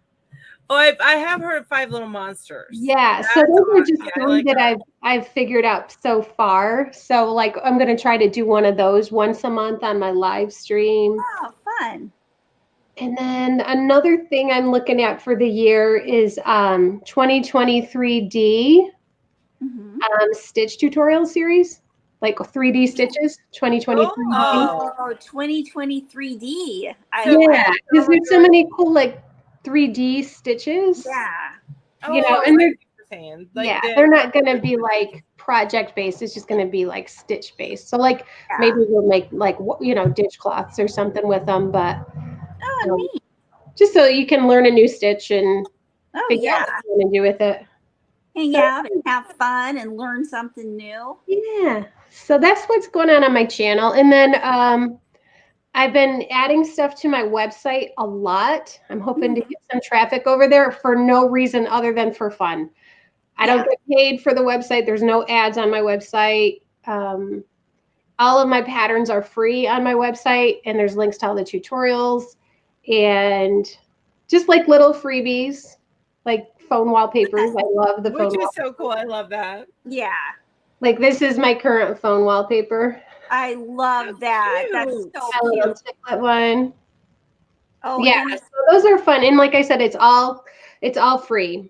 Speaker 1: Oh, I have heard of 5 Little Monsters.
Speaker 3: Yeah, so those are just 3 that I've figured out so far. So like I'm gonna try to do one of those once a month on my live stream.
Speaker 2: Oh, fun.
Speaker 3: And then another thing I'm looking at for the year is 2023D stitch tutorial series. Like 3D stitches, 2023D.
Speaker 2: Oh, 2023D.
Speaker 3: Yeah, because there's so many cool like 3D stitches.
Speaker 2: Yeah.
Speaker 3: You know, and they're not going to be like project based. It's just going to be like stitch based. So like maybe we'll make like dishcloths or something with them. But
Speaker 2: neat.
Speaker 3: just so you can learn a new stitch and
Speaker 2: Oh
Speaker 3: figure out
Speaker 2: yeah.
Speaker 3: what you want to do with it.
Speaker 2: Hang
Speaker 3: So,
Speaker 2: out and have fun and learn something new.
Speaker 3: yeah. So that's what's going on my channel. And then I've been adding stuff to my website a lot. I'm hoping to get some traffic over there for no reason other than for fun. I don't get paid for the website. There's no ads on my website. All of my patterns are free on my website, and there's links to all the tutorials and just like little freebies, like phone wallpapers. I love the phone
Speaker 1: Which is
Speaker 3: wallpaper.
Speaker 1: so cool. I love that.
Speaker 2: Yeah.
Speaker 3: Like this is my current phone wallpaper.
Speaker 2: I love that. That's
Speaker 1: cute.
Speaker 2: so
Speaker 3: A little
Speaker 2: cute.
Speaker 3: chiclet one.
Speaker 2: Oh,
Speaker 3: Yeah,
Speaker 2: and
Speaker 3: so those are fun. And like I said, it's all free.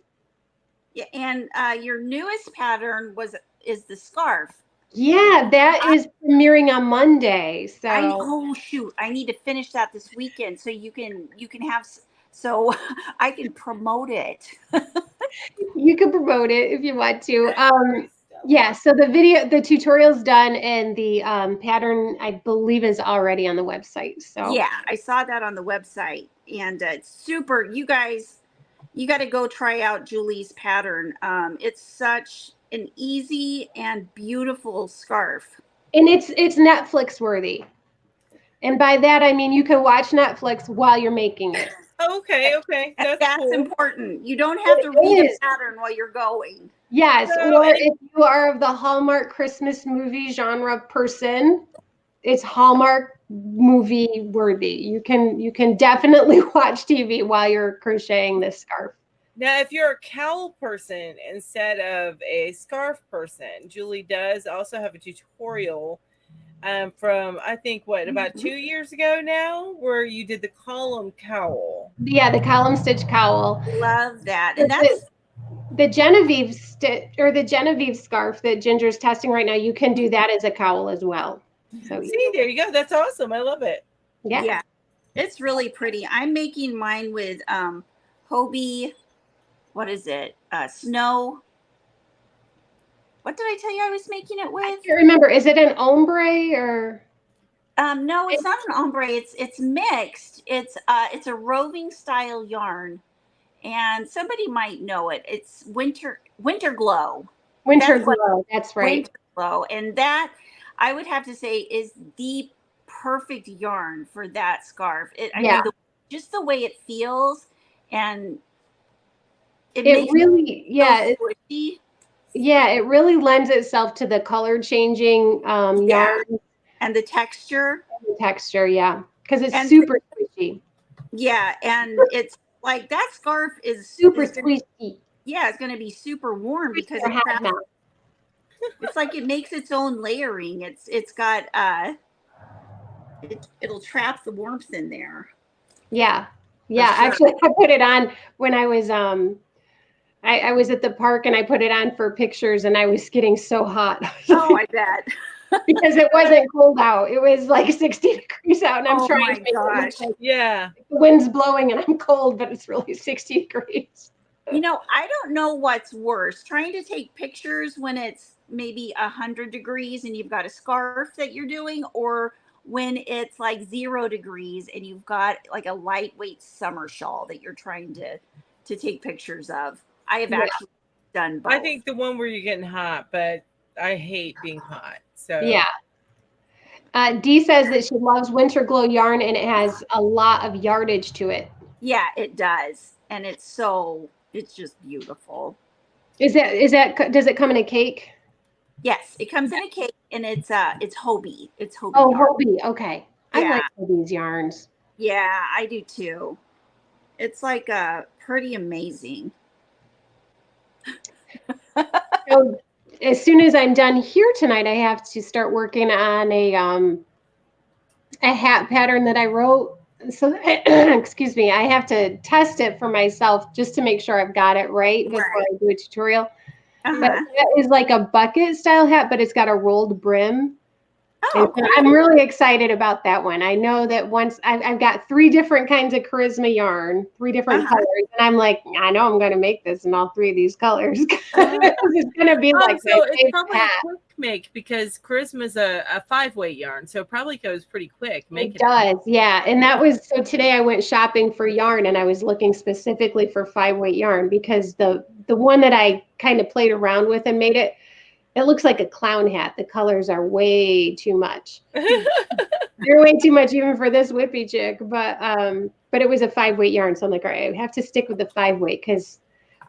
Speaker 2: yeah, and your newest pattern is the scarf.
Speaker 3: Yeah, that is premiering on Monday. So
Speaker 2: Oh shoot, I need to finish that this weekend so you can have so I can promote it.
Speaker 3: you can promote it if you want to. Yeah, so the tutorial's done, and the pattern I believe is already on the website. So
Speaker 2: Yeah, I saw that on the website, and it's super. You guys, you got to go try out Julie's pattern. It's such an easy and beautiful scarf.
Speaker 3: and it's Netflix worthy. And by that I mean you can watch Netflix while you're making it.
Speaker 1: Okay, okay. That's cool.
Speaker 2: important. You don't have to read a pattern while you're going.
Speaker 3: Yes,
Speaker 1: So,
Speaker 3: or if you are of the Hallmark Christmas movie genre person, it's Hallmark movie worthy. You can definitely watch TV while you're crocheting this scarf.
Speaker 1: now, if you're a cowl person instead of a scarf person, Julie does also have a tutorial from I think about 2 years ago now, where you did the column cowl.
Speaker 3: Yeah, the column stitch cowl.
Speaker 2: Love that, and that's
Speaker 3: the Genevieve stitch or the Genevieve scarf that Ginger's testing right now. You can do that as a cowl as well. So
Speaker 1: See, there you go. That's awesome. I love it.
Speaker 2: yeah, it's really pretty. I'm making mine with Hobie. What is it? Snow. What did I tell you I was making it with?
Speaker 3: I can't remember. Is it an ombre or?
Speaker 2: No, it's not an ombre. It's mixed. It's a roving style yarn, and somebody might know it. It's winter glow.
Speaker 3: Winter glow. That's right.
Speaker 2: Winter glow, and that I would have to say is the perfect yarn for that scarf. I mean, just the way it feels, and it makes
Speaker 3: really
Speaker 2: squishy.
Speaker 3: Yeah, it really lends itself to the color changing yarn
Speaker 2: and the texture.
Speaker 3: Yeah, because it's super squishy.
Speaker 2: Yeah, and it's like that scarf is
Speaker 3: super squishy.
Speaker 2: Yeah, it's going to be super warm because it's like it makes its own layering. It's got it'll trap the warmth in there.
Speaker 3: Yeah. Sure. Actually, I put it on when I was I was at the park and I put it on for pictures and I was getting so hot.
Speaker 2: Oh, I bet.
Speaker 3: Because it wasn't cold out. It was like 60 degrees out and I'm trying to
Speaker 2: gosh.
Speaker 1: Yeah.
Speaker 3: The wind's blowing and I'm cold, but it's really 60 degrees.
Speaker 2: You know, I don't know what's worse, trying to take pictures when it's maybe 100 degrees and you've got a scarf that you're doing, or when it's like 0 degrees and you've got like a lightweight summer shawl that you're trying to take pictures of. I have actually done both.
Speaker 1: I think the one where you're getting hot, but I hate being hot. So
Speaker 3: yeah. Dee says that she loves Winter Glow yarn and it has a lot of yardage to it.
Speaker 2: Yeah, it does, and it's just beautiful.
Speaker 3: Does it come in a cake?
Speaker 2: Yes, it comes in a cake, and it's Hobie. It's Hobie.
Speaker 3: Oh,
Speaker 2: yarn.
Speaker 3: Hobie. Okay,
Speaker 2: Yeah.
Speaker 3: I like Hobie's yarns.
Speaker 2: Yeah, I do too. It's like pretty amazing.
Speaker 3: So as soon as I'm done here tonight, I have to start working on a hat pattern that I wrote. So excuse me, I have to test it for myself just to make sure I've got it right before I do a tutorial. But that is like a bucket style hat, but it's got a rolled brim. Oh, cool. I'm really excited about that one. I know that once I've got 3 different kinds of charisma yarn, 3 different colors, and I'm like, I know I'm going to make this in all 3 of these colors. It's going to be like
Speaker 1: so it's probably hat. make because Charisma's a 5-weight yarn, so it probably goes pretty quick.
Speaker 3: It does, yeah. And that was so today I went shopping for yarn and I was looking specifically for 5-weight yarn because the one that I kind of played around with and made it looks like a clown hat. The colors are way too much. They're way too much even for this whippy chick, but it was a 5-weight yarn, so I'm like, all right, I have to stick with the 5-weight because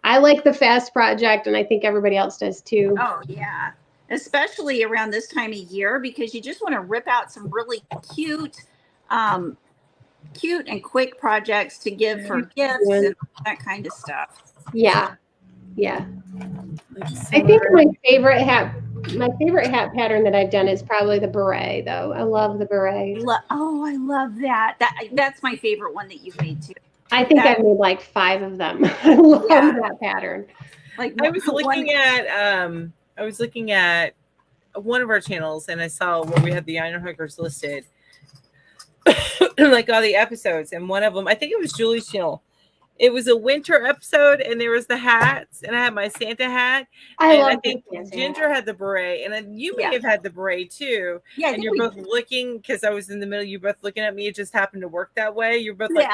Speaker 3: I like the fast project, and I think everybody else does too.
Speaker 2: Oh yeah, especially around this time of year because you just want to rip out some really cute and quick projects to give for gifts and that kind of stuff.
Speaker 3: Yeah, yeah. I think my favorite hat pattern that I've done is probably the beret, though. I love the beret.
Speaker 2: I love that. That's my favorite one that you've made too.
Speaker 3: I think I've made like 5 of them. I love that pattern.
Speaker 1: Like I was looking at one of our channels and I saw where we had the iron hookers listed, like all the episodes, and one of them, I think it was Julie's channel. It was a winter episode, and there was the hats, and I had my Santa hat. I think Ginger had the beret, and then you may have had the beret too. Yeah, and you're both looking because I was in the middle. You're both looking at me. It just happened to work that way. You're both like,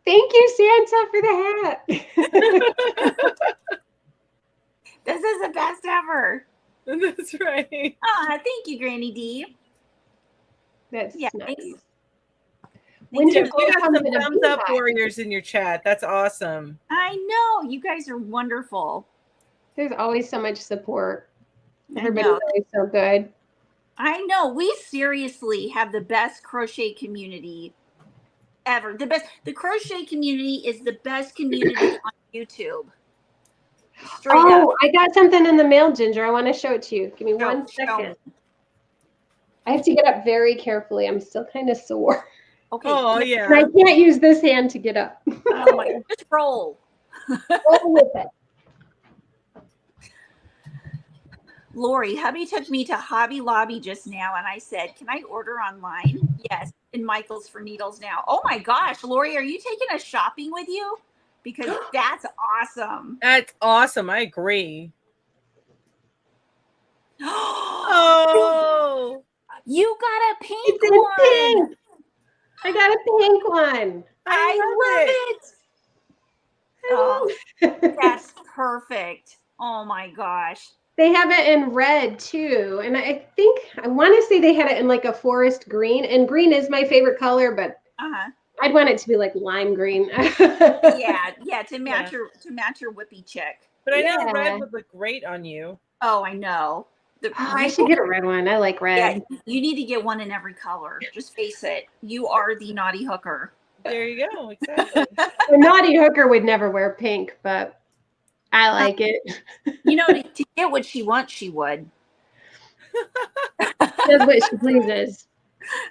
Speaker 3: Thank you, Santa, for the hat.
Speaker 2: This is the best ever.
Speaker 1: That's right.
Speaker 2: Thank you, Granny D.
Speaker 3: That's nice.
Speaker 1: You got some thumbs up warriors in your chat. That's awesome.
Speaker 2: I know. You guys are wonderful.
Speaker 3: There's always so much support. Everybody's always so good.
Speaker 2: I know. We seriously have the best crochet community ever. The crochet community is the best community on YouTube. Straight up.
Speaker 3: I got something in the mail, Ginger. I want to show it to you. Give me 1 second. I have to get up very carefully. I'm still kind of sore.
Speaker 2: Okay.
Speaker 1: Oh, yeah.
Speaker 3: And I can't use this hand to get up.
Speaker 2: Oh, my God. Just roll.
Speaker 3: Roll with it.
Speaker 2: Lori, hubby took me to Hobby Lobby just now, and I said, can I order online? Yes. And Michael's for needles now. Oh, my gosh. Lori, are you taking us shopping with you? Because that's awesome.
Speaker 1: That's awesome. I agree. Oh.
Speaker 2: You got a pink one.
Speaker 3: Pink. I got a pink one.
Speaker 2: I love it. That's perfect. Oh my gosh.
Speaker 3: They have it in red too. And I want to say they had it in like a forest green. And green is my favorite color, but I'd want it to be like lime green.
Speaker 2: to match your whippy chick.
Speaker 1: But I know red would look great on you.
Speaker 2: Oh, I know.
Speaker 3: I should get a red one. I like red.
Speaker 2: Yeah, you need to get one in every color. Just face it. You are the naughty hooker.
Speaker 1: There you go. Exactly.
Speaker 3: The naughty hooker would never wear pink, but I like it.
Speaker 2: You know, to get what she wants, she would.
Speaker 3: Does what she pleases.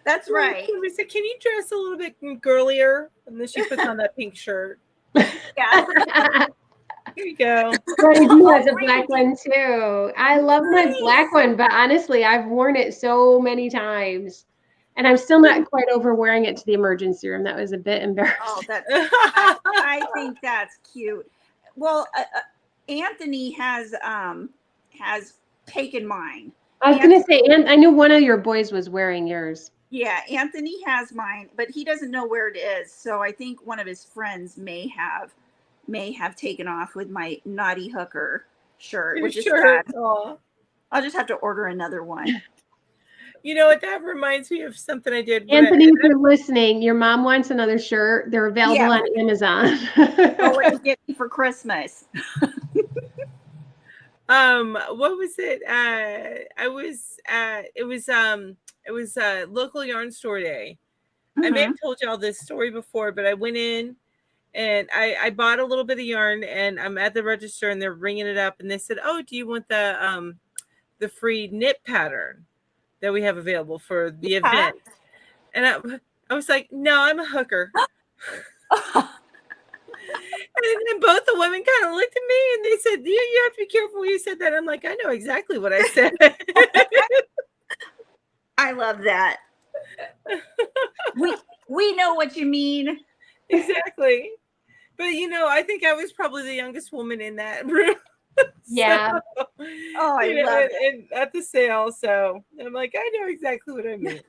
Speaker 2: That's right.
Speaker 1: We said, can you dress a little bit girlier? And then she puts on that pink shirt.
Speaker 2: Yeah.
Speaker 1: Here you go.
Speaker 3: Granny D has a black one too. I love my black one, but honestly, I've worn it so many times. And I'm still not quite over wearing it to the emergency room. That was a bit embarrassing.
Speaker 2: Oh, I think that's cute. Well, Anthony has taken mine.
Speaker 3: I was going to say, I knew one of your boys was wearing yours.
Speaker 2: Yeah, Anthony has mine, but he doesn't know where it is. So I think one of his friends may have taken off with my naughty hooker shirt, which is sad. I'll just have to order another one.
Speaker 1: You know what? That reminds me of something I did.
Speaker 3: Anthony, if you're listening, your mom wants another shirt. They're available on Amazon.
Speaker 2: Oh, what you get me for Christmas?
Speaker 1: What was it? It was local yarn store day. I may have told y'all this story before, but I went in and I bought a little bit of yarn, and I'm at the register and they're ringing it up, and they said, "Oh, do you want the free knit pattern that we have available for the event?" And I was like, "No, I'm a hooker." And then both the women kind of looked at me and they said, you have to be careful when you said that. I'm like, I know exactly what I said.
Speaker 2: I love that. We know what you mean.
Speaker 1: Exactly. But I think I was probably the youngest woman in that room.
Speaker 3: Yeah.
Speaker 1: So,
Speaker 2: Oh, I love it.
Speaker 1: and at the sale. So I'm like, I know exactly what I meant.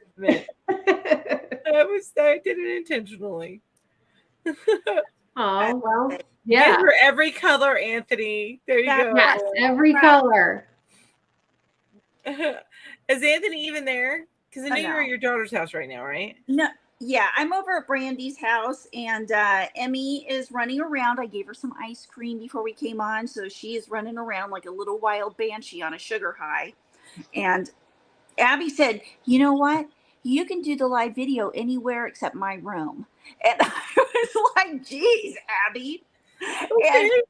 Speaker 1: I did it intentionally.
Speaker 3: Oh, well,
Speaker 1: Get
Speaker 3: yeah.
Speaker 1: her every color, Anthony. There you
Speaker 2: That's
Speaker 1: go.
Speaker 3: Yes, every color.
Speaker 1: Is Anthony even there? Because I know you're
Speaker 2: No.
Speaker 1: at your daughter's house right now, right?
Speaker 2: No, yeah, I'm over at Brandy's house, and Emmy is running around. I gave her some ice cream before we came on, so she is running around like a little wild banshee on a sugar high. And Abby said, "You know what? You can do the live video anywhere except my room." And I was like, "Geez, Abby." And
Speaker 1: Okay.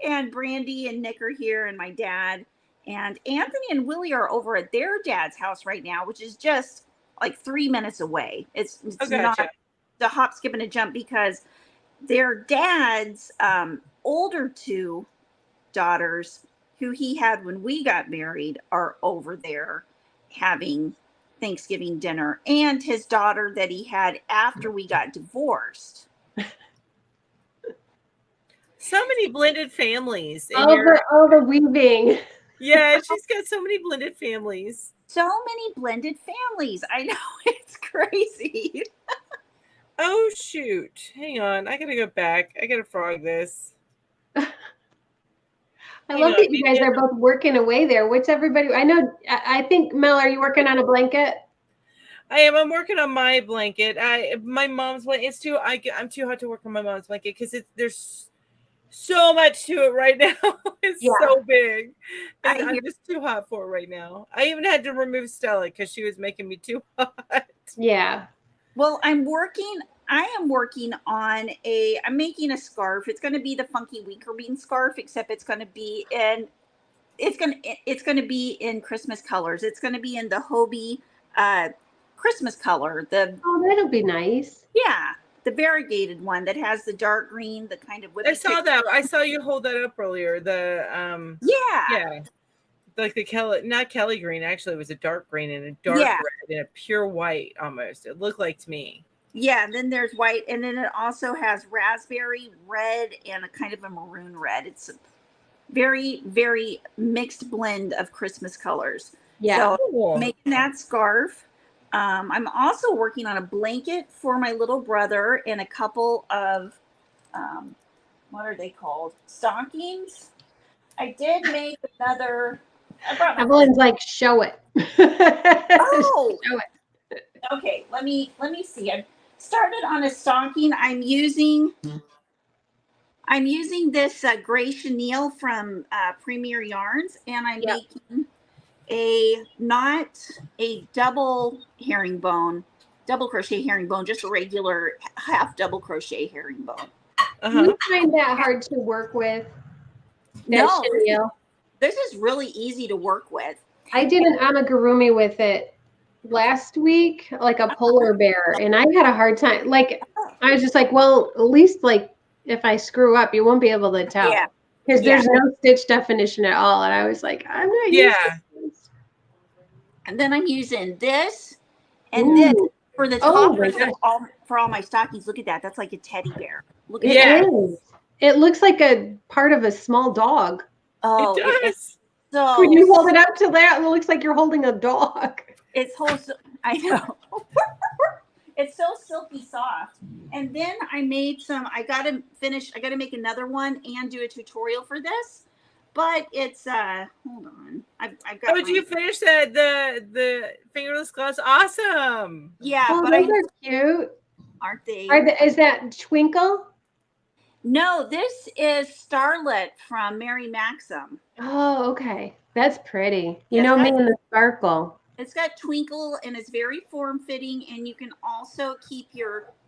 Speaker 2: and Brandy and Nick are here, and my dad. And Anthony and Willie are over at their dad's house right now, which is just like 3 minutes away. It's
Speaker 1: Oh,
Speaker 2: not
Speaker 1: gotcha.
Speaker 2: the hop, skip, and a jump because their dad's older two daughters, who he had when we got married, are over there having Thanksgiving dinner, and his daughter that he had after we got divorced.
Speaker 1: So many blended families in
Speaker 3: All the weaving.
Speaker 1: Yeah, she's got so many blended families.
Speaker 2: So many blended families. I know, it's crazy.
Speaker 1: Oh shoot. Hang on. I gotta go back. I gotta frog this.
Speaker 3: I
Speaker 1: Hang
Speaker 3: love
Speaker 1: on.
Speaker 3: that you guys are both working away there. What's everybody? I know. I think Mel, are you working on a blanket?
Speaker 1: I am. I'm working on my blanket. My mom's blanket. It's too. I'm too hot to work on my mom's blanket because there's so much to it right now. It's so big, and I'm just too hot for it right now. I even had to remove Stella because she was making me too hot.
Speaker 3: Yeah.
Speaker 2: Well, I am working on I'm making a scarf. It's going to be the funky winker bean scarf, except it's going to be in Christmas colors. It's going to be in the Hobie Christmas color.
Speaker 3: Oh, that'll be nice.
Speaker 2: Yeah, the variegated one that has the dark green, the kind of whippy.
Speaker 1: I saw that. I saw you hold that up earlier. The yeah, like the not Kelly green. Actually, it was a dark green and a dark red and a pure white almost. It looked like to me.
Speaker 2: Yeah, and then there's white, and then it also has raspberry red and a kind of a maroon red. It's a very, very mixed blend of Christmas colors.
Speaker 3: Yeah.
Speaker 2: So cool. Making that scarf. I'm also working on a blanket for my little brother and a couple of, what are they called? Stockings. I did make another.
Speaker 3: Evelyn's like, show it.
Speaker 2: Oh,
Speaker 3: show it.
Speaker 2: Okay. Let me see. I started on a stocking. I'm using this gray chenille from Premier Yarns, and I'm making not a double crochet herringbone, just a regular half double crochet herringbone.
Speaker 3: Do you find that hard to work with?
Speaker 2: No, this is really easy to work with.
Speaker 3: I did an amigurumi with it last week, like a polar bear, and I had a hard time. Like, I was just like, well, at least like if I screw up, you won't be able to tell.
Speaker 2: Yeah.
Speaker 3: Because there's no stitch definition at all. And I was like, I'm not using this.
Speaker 2: And then I'm using this and this for the top for all my stockings. Look at that. That's like a teddy bear. Look at
Speaker 3: that. It looks like a part of a small dog.
Speaker 2: Oh,
Speaker 1: it does.
Speaker 2: So
Speaker 3: when you hold it up to that, it looks like you're holding a dog.
Speaker 2: It's I know. It's so silky soft. And then I made I gotta make another one and do a tutorial for this. But it's hold on. I've got.
Speaker 1: Oh, did you finish the fingerless gloves? Awesome.
Speaker 2: Yeah,
Speaker 3: but those are cute.
Speaker 2: Aren't they?
Speaker 3: Is that Twinkle?
Speaker 2: No, this is Starlet from Mary Maxim.
Speaker 3: Oh, okay. That's pretty. You know me and the sparkle.
Speaker 2: It's got twinkle and it's very form-fitting, and you can also keep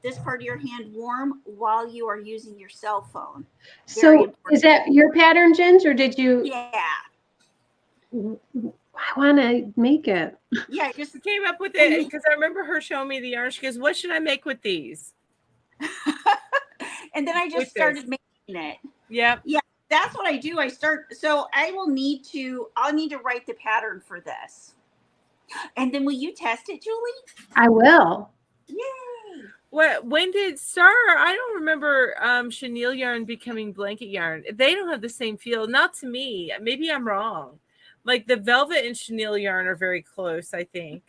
Speaker 2: this part of your hand warm while you are using your cell phone.
Speaker 3: So is that your pattern, Jens, or did you?
Speaker 2: Yeah.
Speaker 3: I want to make it.
Speaker 2: Yeah, I just
Speaker 1: came up with it because I remember her showing me the yarn. She goes, "What should I make with these?"
Speaker 2: And then I just started making it.
Speaker 1: Yep.
Speaker 2: Yeah, that's what I do. So I'll need to write the pattern for this. And then will you test it, Julie?
Speaker 3: I will.
Speaker 2: Yay.
Speaker 1: When did Star? I don't remember chenille yarn becoming blanket yarn. They don't have the same feel. Not to me. Maybe I'm wrong. Like the velvet and chenille yarn are very close, I think.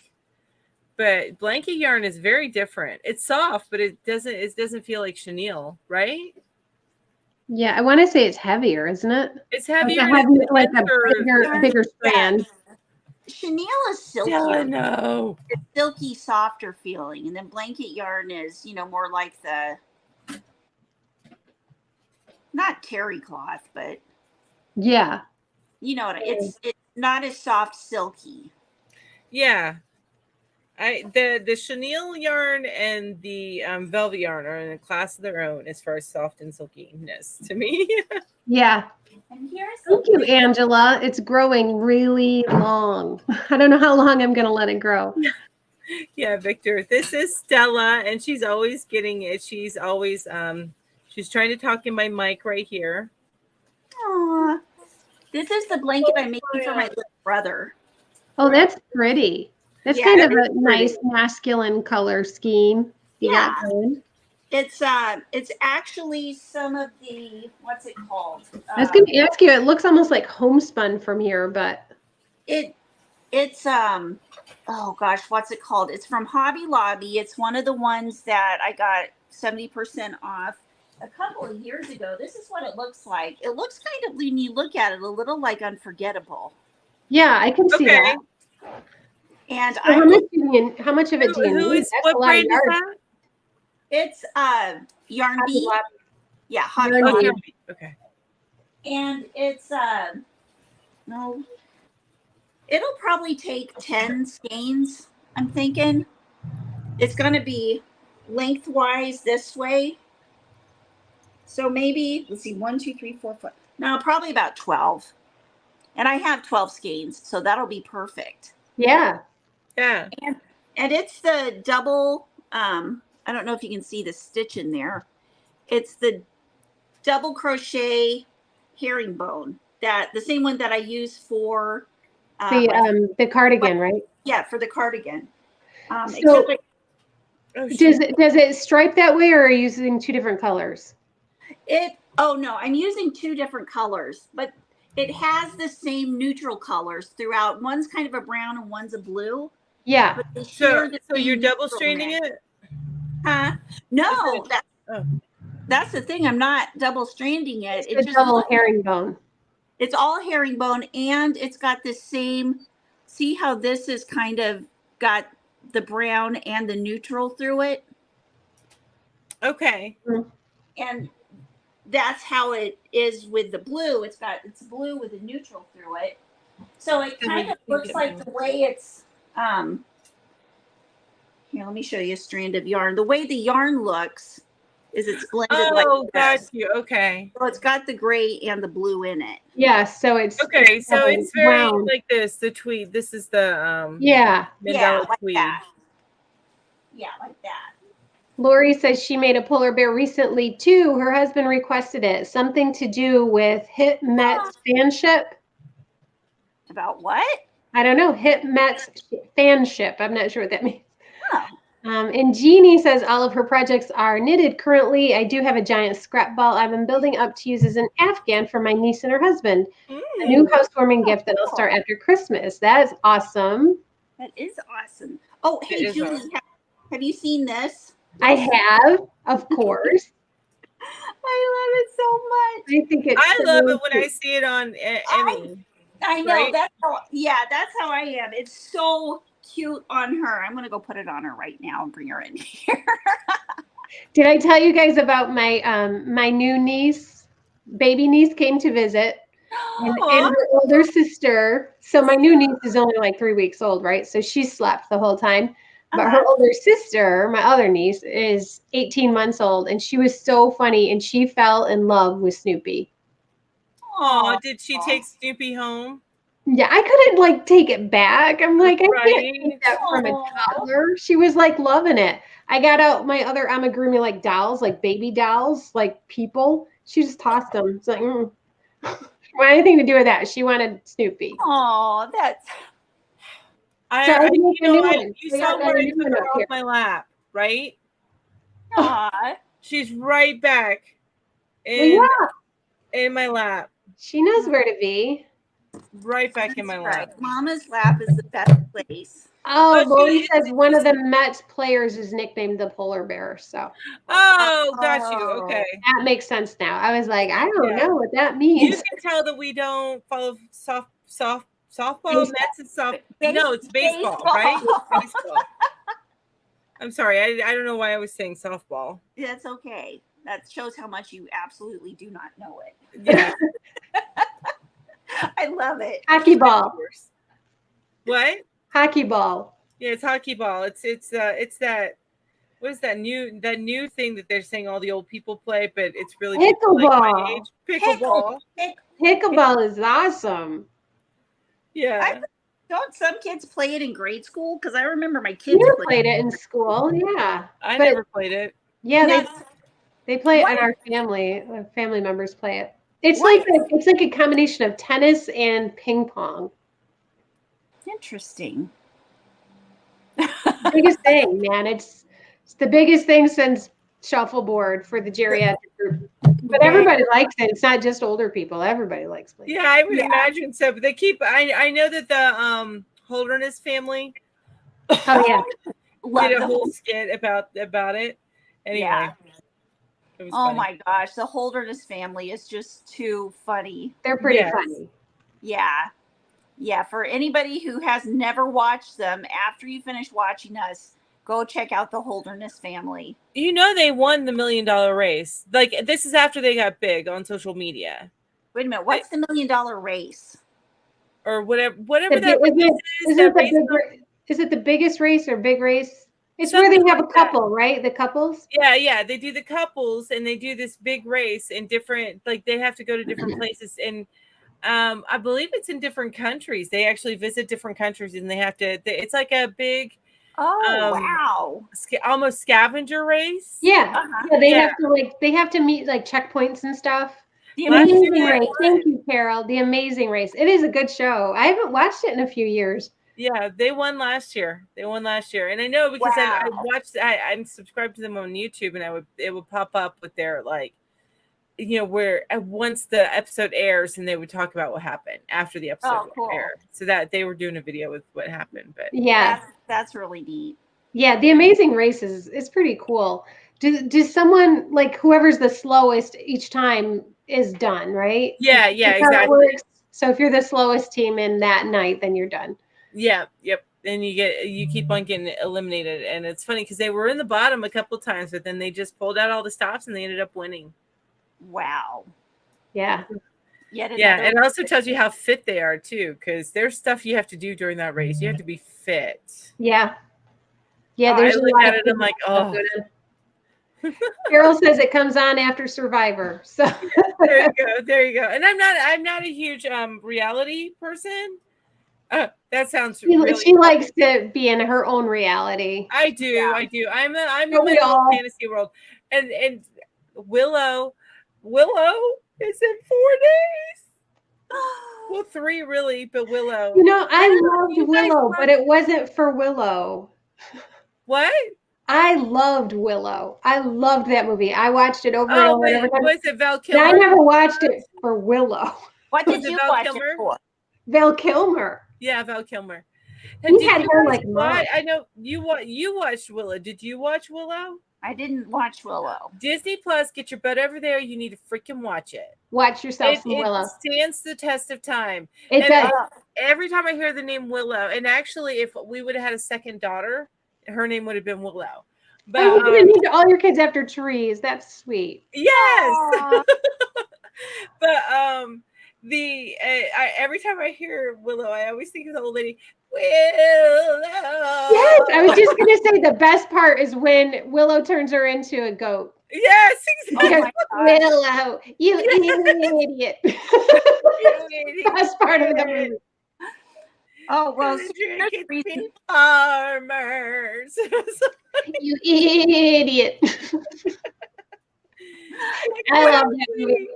Speaker 1: But blanket yarn is very different. It's soft, but it doesn't feel like chenille, right?
Speaker 3: Yeah, I want to say it's heavier, isn't it?
Speaker 1: It's
Speaker 3: Like
Speaker 1: heavier,
Speaker 3: a
Speaker 1: and it's
Speaker 3: heavy, like a
Speaker 1: denser.
Speaker 3: bigger strand.
Speaker 2: Chenille is
Speaker 1: Stella,
Speaker 2: silkier.
Speaker 1: no.
Speaker 2: It's silky, softer feeling, and then blanket yarn is, more like the not terry cloth, but
Speaker 3: Yeah.
Speaker 2: it's not as soft, silky.
Speaker 1: Yeah. The chenille yarn and the velvet yarn are in a class of their own as far as soft and silkiness to me.
Speaker 3: Yeah.
Speaker 2: And here's
Speaker 3: Thank you, Angela. It's growing really long. I don't know how long I'm going to let it grow.
Speaker 1: Yeah, Victor. This is Stella, and she's always getting it. She's always she's trying to talk in my mic right here.
Speaker 2: Aww. This is the blanket I'm making for my little brother.
Speaker 3: Oh, that's pretty. That's kind of a nice masculine color scheme you got going.
Speaker 2: It's actually some of the, what's it called?
Speaker 3: I was going to ask you, it looks almost like homespun from here, but
Speaker 2: it's oh gosh, what's it called? It's from Hobby Lobby. It's one of the ones that I got 70% off a couple of years ago. This is what it looks like. It looks kind of, when you look at it, a little like Unforgettable.
Speaker 3: yeah, I can see that.
Speaker 2: And
Speaker 3: so how much of it do you need? That's
Speaker 1: what
Speaker 3: a lot
Speaker 1: brand
Speaker 3: of yarn.
Speaker 1: is that?
Speaker 2: It's Yarn Bee. Yeah, Hobby
Speaker 3: Yarn
Speaker 2: Lobby.
Speaker 3: Bee.
Speaker 1: Okay.
Speaker 2: And it's no, it'll probably take 10 skeins, I'm thinking. It's going to be lengthwise this way. So maybe, let's see, 1, 2, 3, 4, 5. No, probably about 12. And I have 12 skeins, so that'll be perfect.
Speaker 3: Yeah.
Speaker 1: Yeah.
Speaker 2: And it's the double, I don't know if you can see the stitch in there. It's the double crochet herringbone, the same one that I use for
Speaker 3: the cardigan, right?
Speaker 2: Yeah, for the cardigan.
Speaker 3: So does it stripe that way, or are you using two different colors?
Speaker 2: Oh no, I'm using two different colors, but it has the same neutral colors throughout. One's kind of a brown and one's a blue.
Speaker 3: Yeah.
Speaker 2: But they
Speaker 1: So
Speaker 2: share the
Speaker 1: you're
Speaker 2: same
Speaker 1: double
Speaker 2: neutral
Speaker 1: straining
Speaker 2: net.
Speaker 1: it?
Speaker 2: Huh? No, that's the thing. I'm not double stranding it.
Speaker 3: It's a double herringbone.
Speaker 2: It's all herringbone, and it's got the same. See how this is kind of got the brown and the neutral through it?
Speaker 1: Okay.
Speaker 2: And that's how it is with the blue. It's blue with a neutral through it. So it kind of looks like the way it's here, let me show you a strand of yarn. The way the yarn looks is it's blended like this.
Speaker 1: Got you. Okay.
Speaker 2: So it's got the gray and the blue in it.
Speaker 3: Yeah, so it's
Speaker 1: okay. So it's very like this. The tweed. This is the
Speaker 2: yeah, like
Speaker 1: tweed.
Speaker 2: that. Yeah, like that.
Speaker 3: Lori says she made a polar bear recently too. Her husband requested it. Something to do with Hip Met's fanship.
Speaker 2: About what?
Speaker 3: I don't know. Hip Met's fanship. I'm not sure what that means.
Speaker 2: Oh.
Speaker 3: And Jeannie says all of her projects are knitted currently. I do have a giant scrap ball I've been building up to use as an Afghan for my niece and her husband. A new housewarming gift that will start after Christmas. That is awesome.
Speaker 2: That is awesome. Oh, hey, Julie, awesome. Have you seen this?
Speaker 3: I have, of course.
Speaker 2: I love it so much.
Speaker 3: I think it's
Speaker 1: I love it when I see it on Emmy.
Speaker 2: I know. Right? That's how I am. It's so cute on her. I'm gonna go put it on her right now and bring her in here.
Speaker 3: Did I tell you guys about my my new niece? Baby niece came to visit, and her older sister. So my new niece is only like 3 weeks old, right? So she slept the whole time. But her older sister, my other niece, is 18 months old, and she was so funny, and she fell in love with Snoopy.
Speaker 1: Oh, did she take Snoopy home?
Speaker 3: Yeah, I couldn't like take it back. I'm like, I can't take that from a toddler. She was like loving it. I got out my other amigurumi like dolls, like baby dolls, like people. She just tossed them. It's like, want anything to do with that? She wanted Snoopy.
Speaker 2: Oh, that's.
Speaker 1: You saw where I took her off my lap, right?
Speaker 2: Aw.
Speaker 1: She's right back
Speaker 3: Well,
Speaker 1: in
Speaker 3: yeah,
Speaker 1: in my lap.
Speaker 3: she knows where to be.
Speaker 1: Right back in my
Speaker 2: That's
Speaker 1: lap.
Speaker 2: right. Mama's lap is the best place.
Speaker 3: Oh,
Speaker 1: Oh,
Speaker 3: Lori
Speaker 1: she-
Speaker 3: says one of the Mets players is nicknamed the Polar Bear. So
Speaker 1: Oh, got you. Okay.
Speaker 3: that makes sense now. I was like, I don't
Speaker 1: Yeah.
Speaker 3: know what that
Speaker 1: You
Speaker 3: means.
Speaker 1: can tell that we don't follow softball.
Speaker 3: Baseball.
Speaker 1: Mets is soft. No, it's baseball, right? Baseball. I'm sorry. I don't know why I was saying softball.
Speaker 2: That's okay. That shows how much you absolutely do not know it.
Speaker 1: Yeah.
Speaker 2: I love it.
Speaker 3: Hockey ball.
Speaker 1: What?
Speaker 3: Hockey ball.
Speaker 1: Yeah, it's hockey ball. It's that. What is that new thing that they're saying all the old people play, but it's really people like my age. Pickleball.
Speaker 3: Pickleball is awesome.
Speaker 1: Yeah.
Speaker 2: Don't some kids play it in grade school? Because I remember my kids
Speaker 3: You played it in school, yeah.
Speaker 1: I
Speaker 3: But
Speaker 1: never played it.
Speaker 3: yeah,
Speaker 2: Now,
Speaker 3: they play it
Speaker 2: what-
Speaker 3: in our family. Family members play it. It's
Speaker 2: What?
Speaker 3: like a combination of tennis and ping pong.
Speaker 2: Interesting.
Speaker 3: Biggest thing, man. It's the biggest thing since shuffleboard for the geriatric group. But everybody likes it. It's not just older people. Everybody likes playing.
Speaker 1: Yeah, I would imagine so. But they keep. I know that the Holderness family.
Speaker 3: Oh yeah.
Speaker 1: Did a whole skit about it. Anyway.
Speaker 2: Yeah.
Speaker 1: It was
Speaker 2: Oh
Speaker 1: funny.
Speaker 2: my gosh, the Holderness family is just too funny.
Speaker 3: They're pretty
Speaker 1: Yes.
Speaker 3: funny.
Speaker 2: Yeah. Yeah, for anybody who has never watched them, after you finish watching us, go check out the Holderness family.
Speaker 1: You know they won the $1 million race. Like this is after they got big on social media.
Speaker 2: Wait a minute, what's the $1 million race?
Speaker 1: Or whatever
Speaker 3: The
Speaker 1: that
Speaker 3: big-
Speaker 1: race is. That race
Speaker 3: Is it the biggest race or big race? It's
Speaker 1: Something
Speaker 3: where they have a
Speaker 1: like that.
Speaker 3: couple, right? The couples.
Speaker 1: Yeah, they do the couples and they do this big race in different, like they have to go to different places, and I believe it's in different countries. They actually visit different countries and they have to. It's like a big,
Speaker 2: wow,
Speaker 1: almost scavenger race.
Speaker 3: Yeah,
Speaker 2: Uh-huh.
Speaker 3: yeah. They have to meet like checkpoints and stuff.
Speaker 2: The
Speaker 3: Amazing
Speaker 1: year
Speaker 3: Race. Thank you, Carol. The Amazing Race. It is a good show. I haven't watched it in a few years.
Speaker 1: Yeah, they won last year. And I know because I
Speaker 2: Wow.
Speaker 1: watched. I'm subscribed to them on YouTube, and it would pop up with their like, where once the episode airs, and they would talk about what happened after the episode
Speaker 2: cool.
Speaker 1: aired. So that they were doing a video with what happened. But
Speaker 3: Yeah,
Speaker 2: that's really neat.
Speaker 3: yeah. The Amazing Race is pretty cool. Does someone like whoever's the slowest each time is done, right?
Speaker 1: yeah,
Speaker 3: That's how it
Speaker 1: exactly.
Speaker 3: works. So if you're the slowest team in that night, then you're done.
Speaker 1: Yeah, yep. And you keep on getting eliminated, and it's funny because they were in the bottom a couple of times, but then they just pulled out all the stops and they ended up winning.
Speaker 2: Wow.
Speaker 3: Yeah.
Speaker 2: Yet
Speaker 1: Yeah,
Speaker 2: another-
Speaker 1: and it also tells you how fit they are too, because there's stuff you have to do during that race. You have to be fit.
Speaker 3: Yeah. Yeah.
Speaker 1: I
Speaker 3: There's a
Speaker 1: look
Speaker 3: lot
Speaker 1: at
Speaker 3: of
Speaker 1: it, I'm like, oh.
Speaker 3: Carol says it comes on after Survivor. So
Speaker 1: There you go. And I'm not a huge reality person. That sounds really
Speaker 3: she likes to be in her own reality.
Speaker 1: I do.
Speaker 2: Yeah.
Speaker 1: I'm in
Speaker 3: Don't we
Speaker 1: my own
Speaker 3: all?
Speaker 1: fantasy world. And Willow is in 4 days. Well, 3 really, but Willow.
Speaker 3: You know, I
Speaker 1: you
Speaker 3: loved
Speaker 1: guys
Speaker 3: Willow,
Speaker 1: watch-
Speaker 3: but it wasn't for Willow.
Speaker 1: What?
Speaker 3: I loved Willow. I loved that movie. I watched it over and
Speaker 1: Oh,
Speaker 3: over and over again.
Speaker 1: was it Val
Speaker 3: And I
Speaker 1: Kilmer?
Speaker 3: never watched it for Willow.
Speaker 2: What
Speaker 1: Was
Speaker 2: did
Speaker 1: it
Speaker 2: you
Speaker 1: Val
Speaker 2: watch
Speaker 1: Kilmer?
Speaker 2: it for?
Speaker 3: Val Kilmer.
Speaker 1: Yeah, Val Kilmer.
Speaker 3: He
Speaker 1: Did
Speaker 3: had
Speaker 1: you
Speaker 3: her
Speaker 1: guys
Speaker 3: like mom.
Speaker 1: watch- I know you watched Willow. Did you watch Willow?
Speaker 2: I didn't watch Willow.
Speaker 1: Disney Plus, get your butt over there. You need to freaking watch it.
Speaker 3: Watch yourself
Speaker 1: It
Speaker 3: some Willow.
Speaker 1: stands the test of time.
Speaker 3: It
Speaker 1: and
Speaker 3: does.
Speaker 1: Every time I hear the name Willow, and actually, if we would have had a second daughter, her name would have been Willow. But
Speaker 3: Oh, you're gonna name all your kids after trees. That's sweet.
Speaker 1: yes,
Speaker 2: Aw.
Speaker 1: but every time I hear Willow, I always think of the old lady. Willow.
Speaker 3: Yes, I was just gonna say the best part is when Willow turns her into a goat.
Speaker 1: Yes,
Speaker 2: Oh
Speaker 1: exactly.
Speaker 2: my gosh.
Speaker 3: Willow, you idiot. Best part of the movie.
Speaker 2: Oh well,
Speaker 1: The
Speaker 2: see, there's a reason-
Speaker 1: drinking farmers.
Speaker 3: You idiot. I love that movie.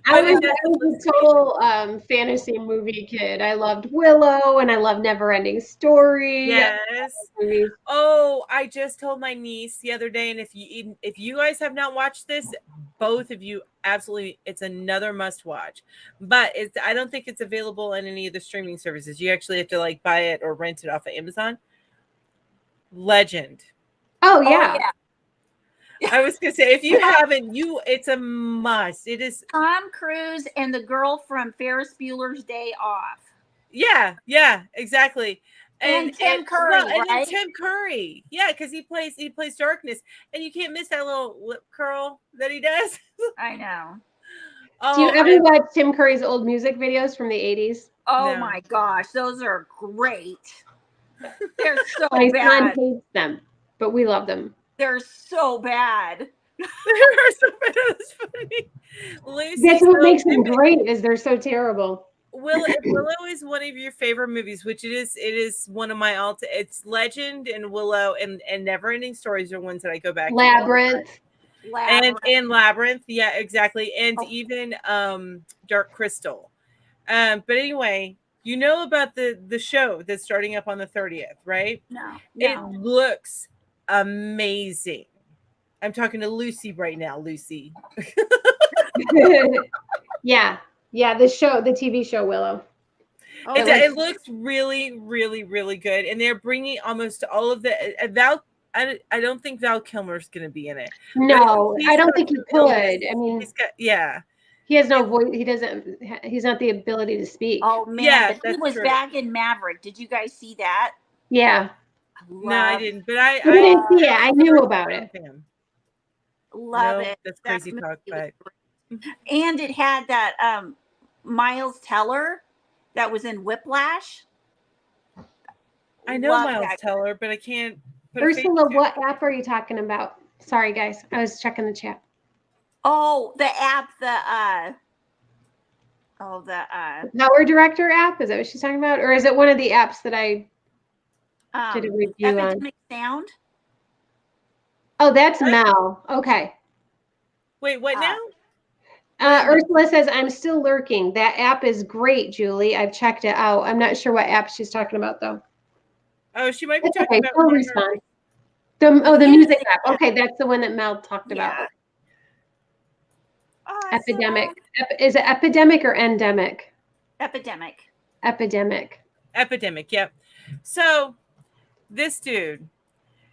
Speaker 3: I was a total fantasy movie kid. I loved Willow and I loved Neverending Story.
Speaker 1: Yes.
Speaker 3: Movies.
Speaker 1: Oh, I just told my niece the other day, and if you guys have not watched this, both of you absolutely, it's another must watch. But I don't think it's available on any of the streaming services. You actually have to like buy it or rent it off of Amazon. Legend.
Speaker 3: Oh yeah.
Speaker 1: I was gonna say, if you haven't, it's a must. It is
Speaker 2: Tom Cruise and the girl from Ferris Bueller's Day Off.
Speaker 1: Yeah, exactly.
Speaker 2: And Tim Curry,
Speaker 1: and
Speaker 2: right?
Speaker 1: Tim Curry, yeah, because he plays darkness, and you can't miss that little lip curl that he does.
Speaker 2: I know.
Speaker 3: Do you ever watch Tim Curry's old music videos from the 80s?
Speaker 2: Oh my gosh, those are great. They're so
Speaker 3: My
Speaker 2: bad.
Speaker 3: son hates them, but we love them.
Speaker 2: They're so bad.
Speaker 1: They're so bad. It's funny. Lucy,
Speaker 3: That's what makes them great, is they're so terrible.
Speaker 1: Willow is one of your favorite movies, which it is one of my it's Legend and Willow and Neverending Stories are ones that I go back to.
Speaker 3: Labyrinth.
Speaker 1: And Labyrinth, yeah, exactly. And even Dark Crystal. But anyway, you know about the show that's starting up on the 30th, right?
Speaker 2: No.
Speaker 1: It looks amazing. I'm talking to Lucy right now, Lucy.
Speaker 3: Yeah, the TV show Willow.
Speaker 1: It looks really, really, really good, and they're bringing almost all of the Val. I don't think Val Kilmer's going to be in it.
Speaker 3: No, I don't think he could. I mean, he has no voice. He's not the ability to speak.
Speaker 2: Oh man, but he was back in Maverick. Did you guys see that?
Speaker 3: Yeah.
Speaker 1: No, I didn't. But I
Speaker 3: didn't see it. I knew about it.
Speaker 2: Love it.
Speaker 1: That's crazy talk, but
Speaker 2: and it had that Miles Teller that was in Whiplash.
Speaker 1: I know Miles Teller, but I can't.
Speaker 3: Ursula, what app are you talking about? Sorry, guys, I was checking the chat.
Speaker 2: Oh, the app, the
Speaker 3: Power Director app. Is that what she's talking about, or is it one of the apps that I did a review on?
Speaker 2: Epidemic Sound.
Speaker 3: Oh, that's Mel. Okay.
Speaker 1: Wait, what now?
Speaker 3: Ursula says, I'm still lurking. That app is great, Julie. I've checked it out. I'm not sure what app she's talking about, though.
Speaker 1: Oh, she might be talking about
Speaker 3: the music app. Okay, that's the one that Mel talked about. Epidemic. Is it epidemic or endemic?
Speaker 2: Epidemic.
Speaker 3: Epidemic,
Speaker 1: yep. So, this dude.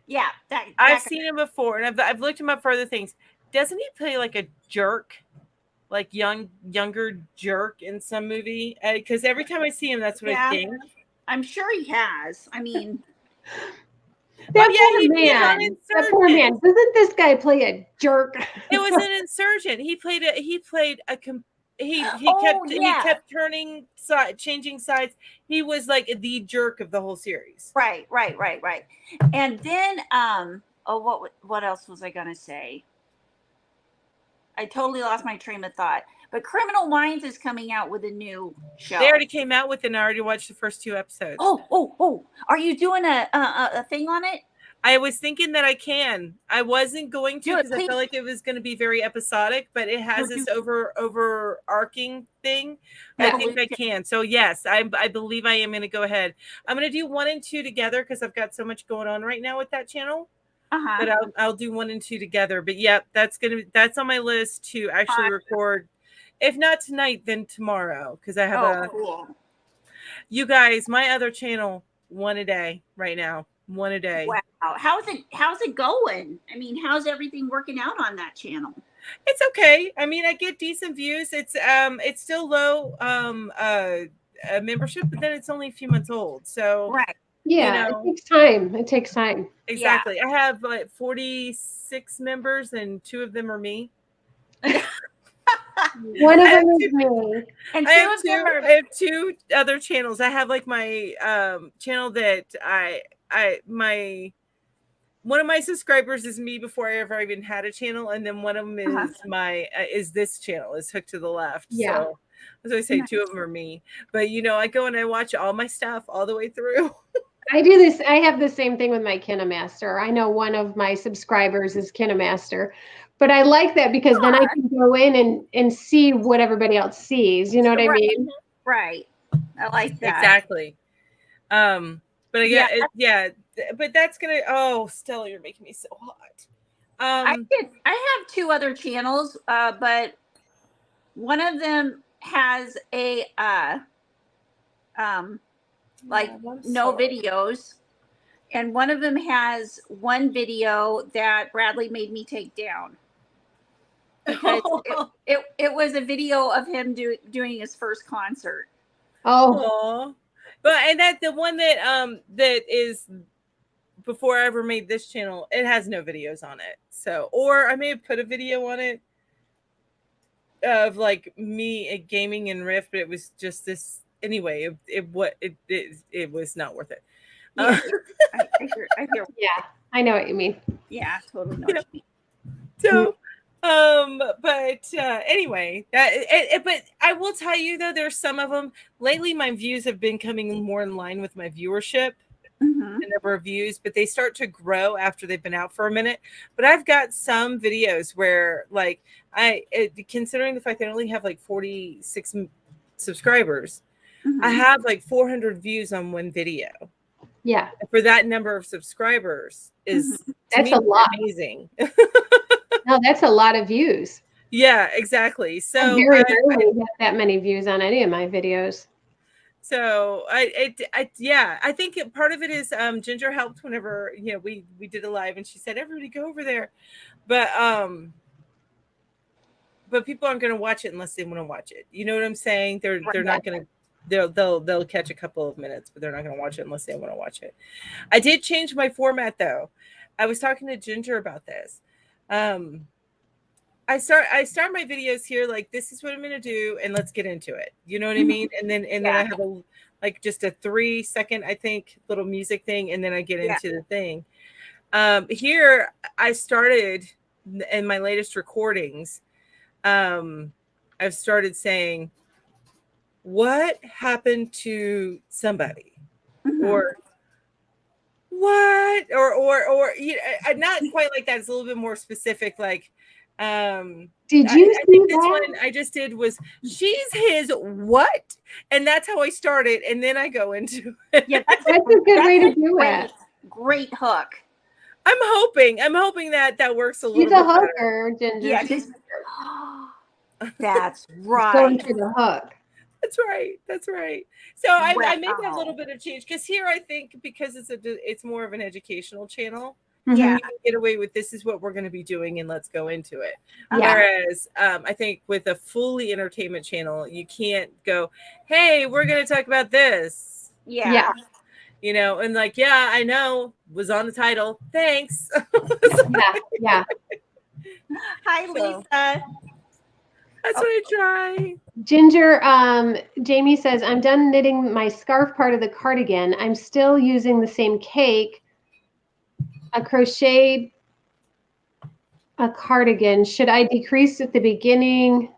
Speaker 2: Yeah.
Speaker 1: I've seen him before, and I've looked him up for other things. Doesn't he play like a jerk? Like younger jerk in some movie? Because every time I see him, that's what I think.
Speaker 2: I'm sure he has. I mean,
Speaker 3: that poor man. Doesn't this guy play a jerk?
Speaker 1: It was an insurgent. He kept changing sides. He was like the jerk of the whole series.
Speaker 2: Right. And then, what else was I gonna say? I totally lost my train of thought. But Criminal Minds is coming out with a new show.
Speaker 1: They already came out with it, and I already watched the first 2 episodes.
Speaker 2: Oh! Are you doing a thing on it?
Speaker 1: I was thinking that I can. I wasn't going to because I felt like it was going to be very episodic, but it has this overarching thing. I think I can. So yes, I believe I am going to go ahead. I'm going to do 1 and 2 together because I've got so much going on right now with that channel. But I'll do 1 and 2 together. But yeah, that's on my list to actually record. If not tonight, then tomorrow, because I have
Speaker 2: cool.
Speaker 1: You guys, my other channel, 1 a day right now. 1 a day.
Speaker 2: Wow. How's it going? I mean, how's everything working out on that channel?
Speaker 1: It's okay. I mean, I get decent views. It's still low membership, but then it's only a few months old. So
Speaker 2: right.
Speaker 3: Yeah, it takes time.
Speaker 1: Exactly. Yeah. I have 46 members and 2 of them are me.
Speaker 3: One of them is me.
Speaker 2: And
Speaker 1: I have 2 other channels. I have like my channel that one of my subscribers is me before I ever even had a channel, and then one of them is this channel, is Hooked to the Left.
Speaker 3: Yeah.
Speaker 1: So as I say, 2 of them are me. But I go and I watch all my stuff all the way through.
Speaker 3: I do this. I have the same thing with my KineMaster. I know one of my subscribers is KineMaster, But I like that because then I can go in and see what everybody else sees. You know what I mean?
Speaker 2: Right. I like that.
Speaker 1: Exactly. But but that's gonna. Oh, Stella, you're making me so hot.
Speaker 2: I have 2 other channels, but one of them has a like no videos, and one of them has one video that Bradley made me take down because it was a video of him doing his first concert.
Speaker 3: Oh,
Speaker 1: but and that the one that is before I ever made this channel, it has no videos on it. So, or I may have put a video on it of like me at gaming and Rift, but it was just this anyway. It was not worth it.
Speaker 2: Yeah, I hear.
Speaker 3: Yeah, I know what you mean.
Speaker 2: Yeah, totally know what you mean.
Speaker 1: So, but anyway, but I will tell you though, there's some of them lately. My views have been coming more in line with my viewership. The number of views, but they start to grow after they've been out for a minute. But I've got some videos where, like, considering the fact that I only have like 46 subscribers, I have like 400 views on one video.
Speaker 3: Yeah,
Speaker 1: for that number of subscribers is
Speaker 3: that's a lot.
Speaker 1: Amazing.
Speaker 3: No, that's a lot of views.
Speaker 1: Yeah, exactly. So
Speaker 3: I very rarely get that many views on any of my videos.
Speaker 1: So I think part of it is Ginger helped whenever we did a live and she said everybody go over there, but people aren't going to watch it unless they want to watch it. You know what I'm saying? They're not going to. They'll catch a couple of minutes, but they're not going to watch it unless they want to watch it. I did change my format though. I was talking to Ginger about this. I start my videos here like this is what I'm going to do and let's get into it. You know what I mean? And then I have just a 3-second I think little music thing and then I get into the thing. Here I started in my latest recordings. I've started saying what happened to somebody or what or not quite like that. It's a little bit more specific like
Speaker 3: did you
Speaker 1: I think this one I just did was she's his what? And that's how I started. And then I go into it.
Speaker 2: Yeah,
Speaker 3: that's a good way to do it.
Speaker 2: Great hook.
Speaker 1: I'm hoping that works a little bit.
Speaker 3: She's a hooker, Ginger.
Speaker 2: Yeah, that's right.
Speaker 3: Going for the hook.
Speaker 1: That's right. So I made that little bit of change because here I think because it's more of an educational channel.
Speaker 2: Yeah,
Speaker 1: you can get away with this is what we're going to be doing and let's go into it. Whereas I think with a fully entertainment channel, you can't go, hey, we're going to talk about this.
Speaker 2: Yeah.
Speaker 1: And like, yeah, I know was on the title. Thanks.
Speaker 3: Yeah.
Speaker 2: Hi, Lisa.
Speaker 1: That's what I try.
Speaker 3: Ginger, Jamie says, I'm done knitting my scarf part of the cardigan. I'm still using the same cake. A crocheted a cardigan. Should I decrease at the beginning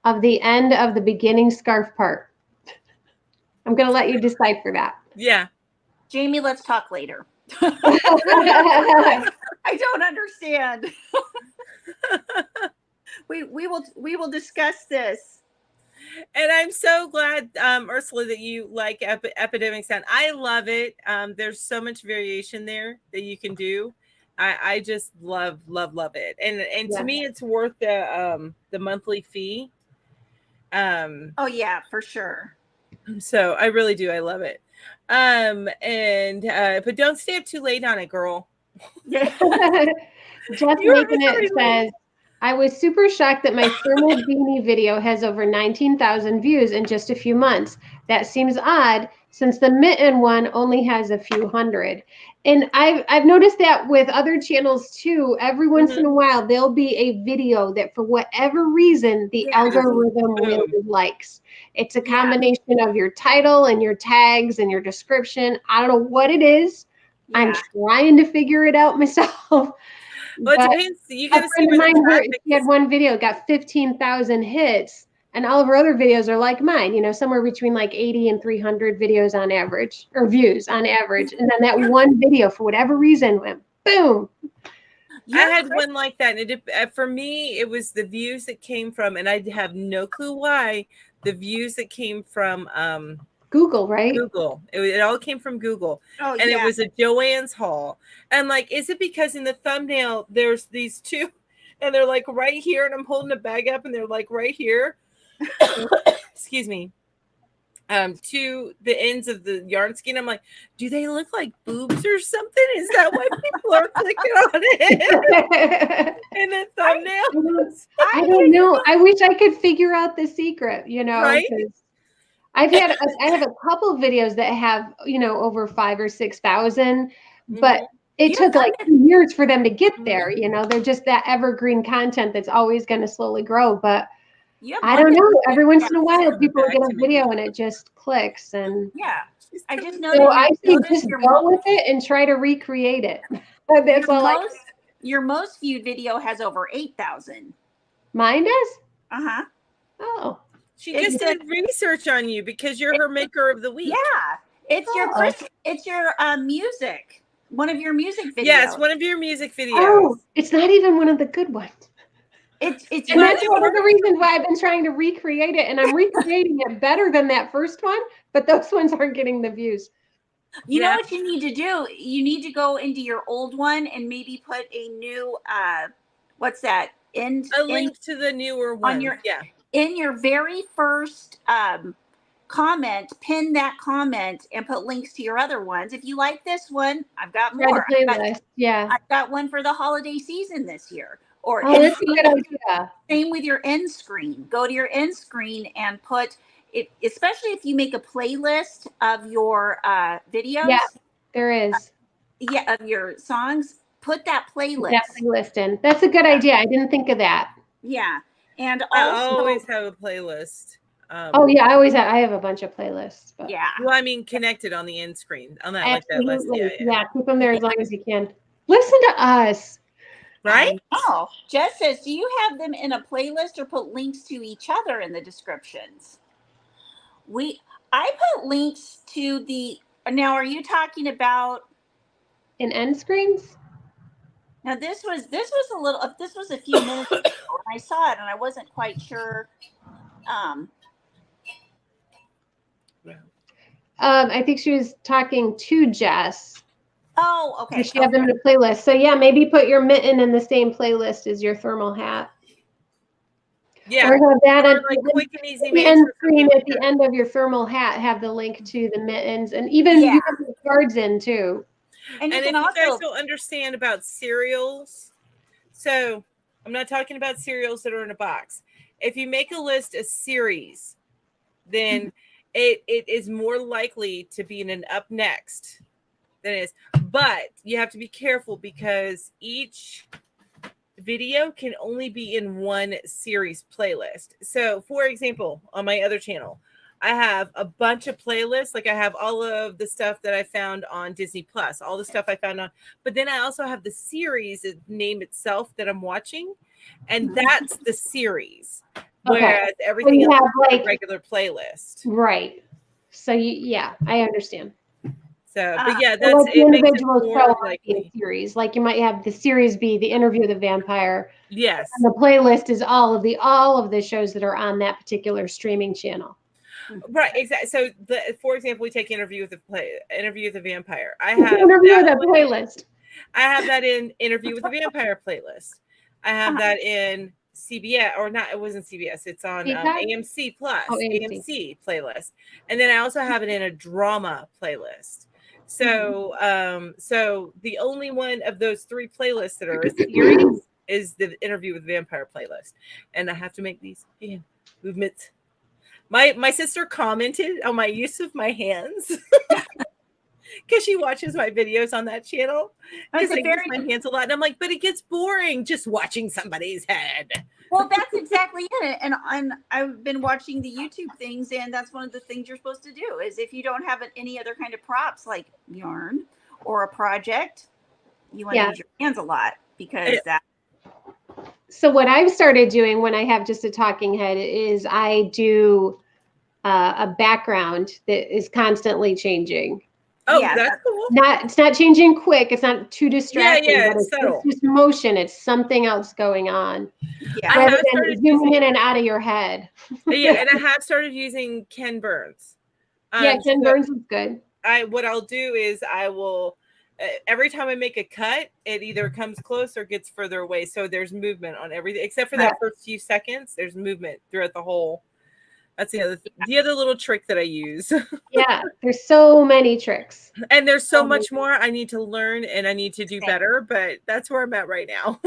Speaker 3: of the end of the beginning scarf part? I'm going to let you decide for that.
Speaker 1: Yeah.
Speaker 2: Jamie, let's talk later. I don't understand. We will discuss this.
Speaker 1: And I'm so glad, Ursula, that you like Epidemic Sound. I love it. There's so much variation there that you can do. I just love it. And to me, it's worth the monthly fee.
Speaker 2: Oh yeah, for sure.
Speaker 1: So I really do. I love it. But don't stay up too late on it, girl.
Speaker 3: Just making it says, I was super shocked that my thermal beanie video has over 19,000 views in just a few months. That seems odd since the mitten one only has a few hundred. And I've noticed that with other channels too. Every once in a while, there'll be a video that for whatever reason, the algorithm really likes. It's a combination of your title and your tags and your description. I don't know what it is. Yeah. I'm trying to figure it out myself.
Speaker 1: Well, it depends. You got to see where the traffic.
Speaker 3: She had one video, got 15,000 hits, and all of her other videos are like mine, somewhere between like 80 and 300 videos on average, or views on average. And then that one video, for whatever reason, went boom.
Speaker 1: I had one like that, and for me, it was the views that came from, and I have no clue why, the views that came from
Speaker 3: Google, right?
Speaker 1: Google. It all came from Google,
Speaker 2: Oh,
Speaker 1: and
Speaker 2: yeah.
Speaker 1: it was a Joann's haul. And like, is it because in the thumbnail there's these two, and they're like right here, and I'm holding a bag up, and they're like right here. Excuse me. To the ends of the yarn skein. I'm like, do they look like boobs or something? Is that why people are clicking on it in the thumbnails?
Speaker 3: I don't know. I wish I could figure out the secret, you know,
Speaker 1: Right?
Speaker 3: because I have a couple videos that have, you know, over 5,000 or 6,000, but it took like years for them to get there. You know, they're just that evergreen content that's always going to slowly grow. But I don't know. Every once in a while, people will get a video and it just clicks. And
Speaker 2: yeah, I just
Speaker 3: so I say just go with it and try to recreate it. That's all.
Speaker 2: Your most viewed video has over 8,000.
Speaker 3: Mine does?
Speaker 2: Uh-huh.
Speaker 3: Oh.
Speaker 1: She just did research on you because you're her maker of the week.
Speaker 2: Yeah. It's your music. One of your music videos.
Speaker 1: Yes, one of your music videos.
Speaker 3: Oh, it's not even one of the good ones.
Speaker 2: It's
Speaker 3: and that's one of the reasons why I've been trying to recreate it, and I'm recreating it better than that first one, but those ones aren't getting the views.
Speaker 2: You know what you need to do? You need to go into your old one and maybe put a new what's that?
Speaker 1: Link to the newer one.
Speaker 2: On your in your very first comment, pin that comment and put links to your other ones. If you like this one, I've got more. I've got one for the holiday season this year. Or
Speaker 3: that's a good idea.
Speaker 2: Same with your end screen. Go to your end screen and put it, especially if you make a playlist of your videos.
Speaker 3: Yeah, there is.
Speaker 2: Of your songs. Put that playlist.
Speaker 3: That playlist in. That's a good idea. I didn't think of that.
Speaker 2: Yeah, and
Speaker 1: I always have a playlist.
Speaker 3: I have a bunch of playlists. But.
Speaker 2: Yeah.
Speaker 1: Well, I mean, connected on the end screen. On that, like that list.
Speaker 3: Yeah, keep them there as long as you can. Listen to us.
Speaker 1: Right?
Speaker 2: Oh, Jess says, do you have them in a playlist or put links to each other in the descriptions? I put links to the. Now, are you talking about
Speaker 3: in end screens?
Speaker 2: Now this was a few minutes ago when I saw it and I wasn't quite sure.
Speaker 3: I think she was talking to Jess.
Speaker 2: Oh, okay.
Speaker 3: She have them in a playlist. So yeah, maybe put your mitten in the same playlist as your thermal hat.
Speaker 1: Yeah.
Speaker 3: Or have that at
Speaker 1: like quick and easy
Speaker 3: the end screen at the end of your thermal hat. Have the link to the mittens, and even you can put cards in too.
Speaker 1: And if you guys don't understand about cereals, so I'm not talking about cereals that are in a box. If you make a list of series, then it is more likely to be in an up next than it is. But you have to be careful because each video can only be in one series playlist. So, for example, on my other channel, I have a bunch of playlists. Like I have all of the stuff that I found on Disney Plus, all the stuff I found on, but then I also have the series name itself that I'm watching, and that's the series. Whereas everything else is like a regular playlist.
Speaker 3: Right. So I understand.
Speaker 1: So, but yeah, that's
Speaker 3: like
Speaker 1: it. Makes it
Speaker 3: more likely. Series. Like you might have the series be the interview with the vampire.
Speaker 1: Yes.
Speaker 3: And the playlist is all of the shows that are on that particular streaming channel.
Speaker 1: Right, exactly. So, for example, we take interview with the vampire. I have
Speaker 3: interview with a playlist.
Speaker 1: I have that in interview with the vampire playlist. I have that in CBS or not. It wasn't CBS. It's on AMC Plus. AMC playlist, and then I also have it in a drama playlist. So, so the only one of those three playlists that are a series is the interview with the vampire playlist, and I have to make these movements. My sister commented on my use of my hands because she watches my videos on that channel. She's like, use my hands a lot, and I'm like, but it gets boring just watching somebody's head.
Speaker 2: Well, that's exactly it. And I've been watching the YouTube things, and that's one of the things you're supposed to do is if you don't have any other kind of props like yarn or a project, you want to use your hands a lot because that.
Speaker 3: So what I've started doing when I have just a talking head is I do a background that is constantly changing.
Speaker 1: Oh,
Speaker 2: Yeah,
Speaker 1: that's cool.
Speaker 3: It's not changing quick. It's not too distracting,
Speaker 1: yeah,
Speaker 3: but
Speaker 1: it's subtle.
Speaker 3: it's just motion. It's something else going on
Speaker 2: yeah.
Speaker 1: I
Speaker 3: rather
Speaker 1: have
Speaker 3: than
Speaker 1: started
Speaker 3: zooming
Speaker 1: using,
Speaker 3: in and out of your head.
Speaker 1: yeah, and I have started using Ken Burns.
Speaker 3: Yeah, Ken
Speaker 1: So
Speaker 3: Burns is good.
Speaker 1: what I'll do is I will every time I make a cut, it either comes close or gets further away. So there's movement on everything except for that first few seconds. There's movement throughout the whole. That's the other little trick that I use.
Speaker 3: Yeah, there's so many tricks.
Speaker 1: And there's so much more I need to learn and I need to do better, but that's where I'm at right now.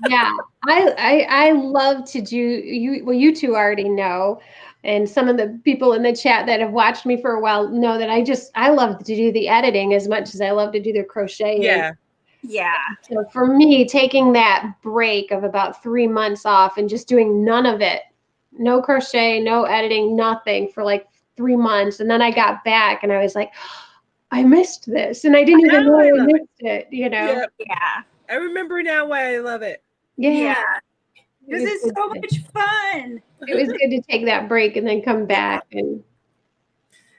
Speaker 3: Yeah, I love to do you. Well, you two already know, and some of the people in the chat that have watched me for a while know that I love to do the editing as much as I love to do the crocheting.
Speaker 1: Yeah.
Speaker 2: Yeah.
Speaker 3: So for me, taking that break of about 3 months off and just doing none of it, no crochet, no editing, nothing for like 3 months, and then I got back and I was like, I missed this, and I didn't even know I missed it. You know?
Speaker 2: Yeah.
Speaker 1: I remember now why I love it.
Speaker 2: Yeah.
Speaker 3: It
Speaker 2: This
Speaker 3: was
Speaker 2: is
Speaker 3: good
Speaker 2: so
Speaker 3: to-
Speaker 2: much fun.
Speaker 3: It was good to take that break and then come back and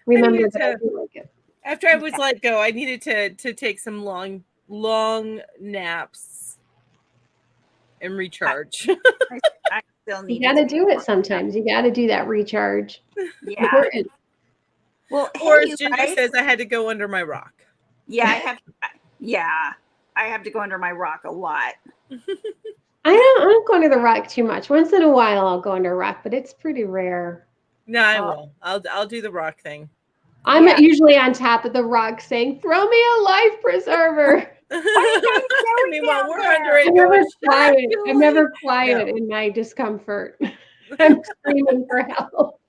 Speaker 3: remember that I do like it.
Speaker 1: After I was let go, I needed to take some long naps and recharge.
Speaker 2: I still need
Speaker 3: You got to
Speaker 2: to
Speaker 3: do it sometimes. You got to do that recharge.
Speaker 2: Yeah.
Speaker 3: Important.
Speaker 2: Well,
Speaker 1: Or
Speaker 2: hey,
Speaker 1: as Ginger says, I had to go under my rock.
Speaker 2: Yeah, I have to go under my rock a lot.
Speaker 3: I don't go under the rock too much. Once in a while, I'll go under a rock, but it's pretty rare.
Speaker 1: No, I will. I'll do the rock thing.
Speaker 3: I'm usually on top of the rock saying, "Throw me a life preserver."
Speaker 1: Meanwhile, we're under it.
Speaker 3: I'm never quiet. I'm never quiet in my discomfort. I'm screaming for help.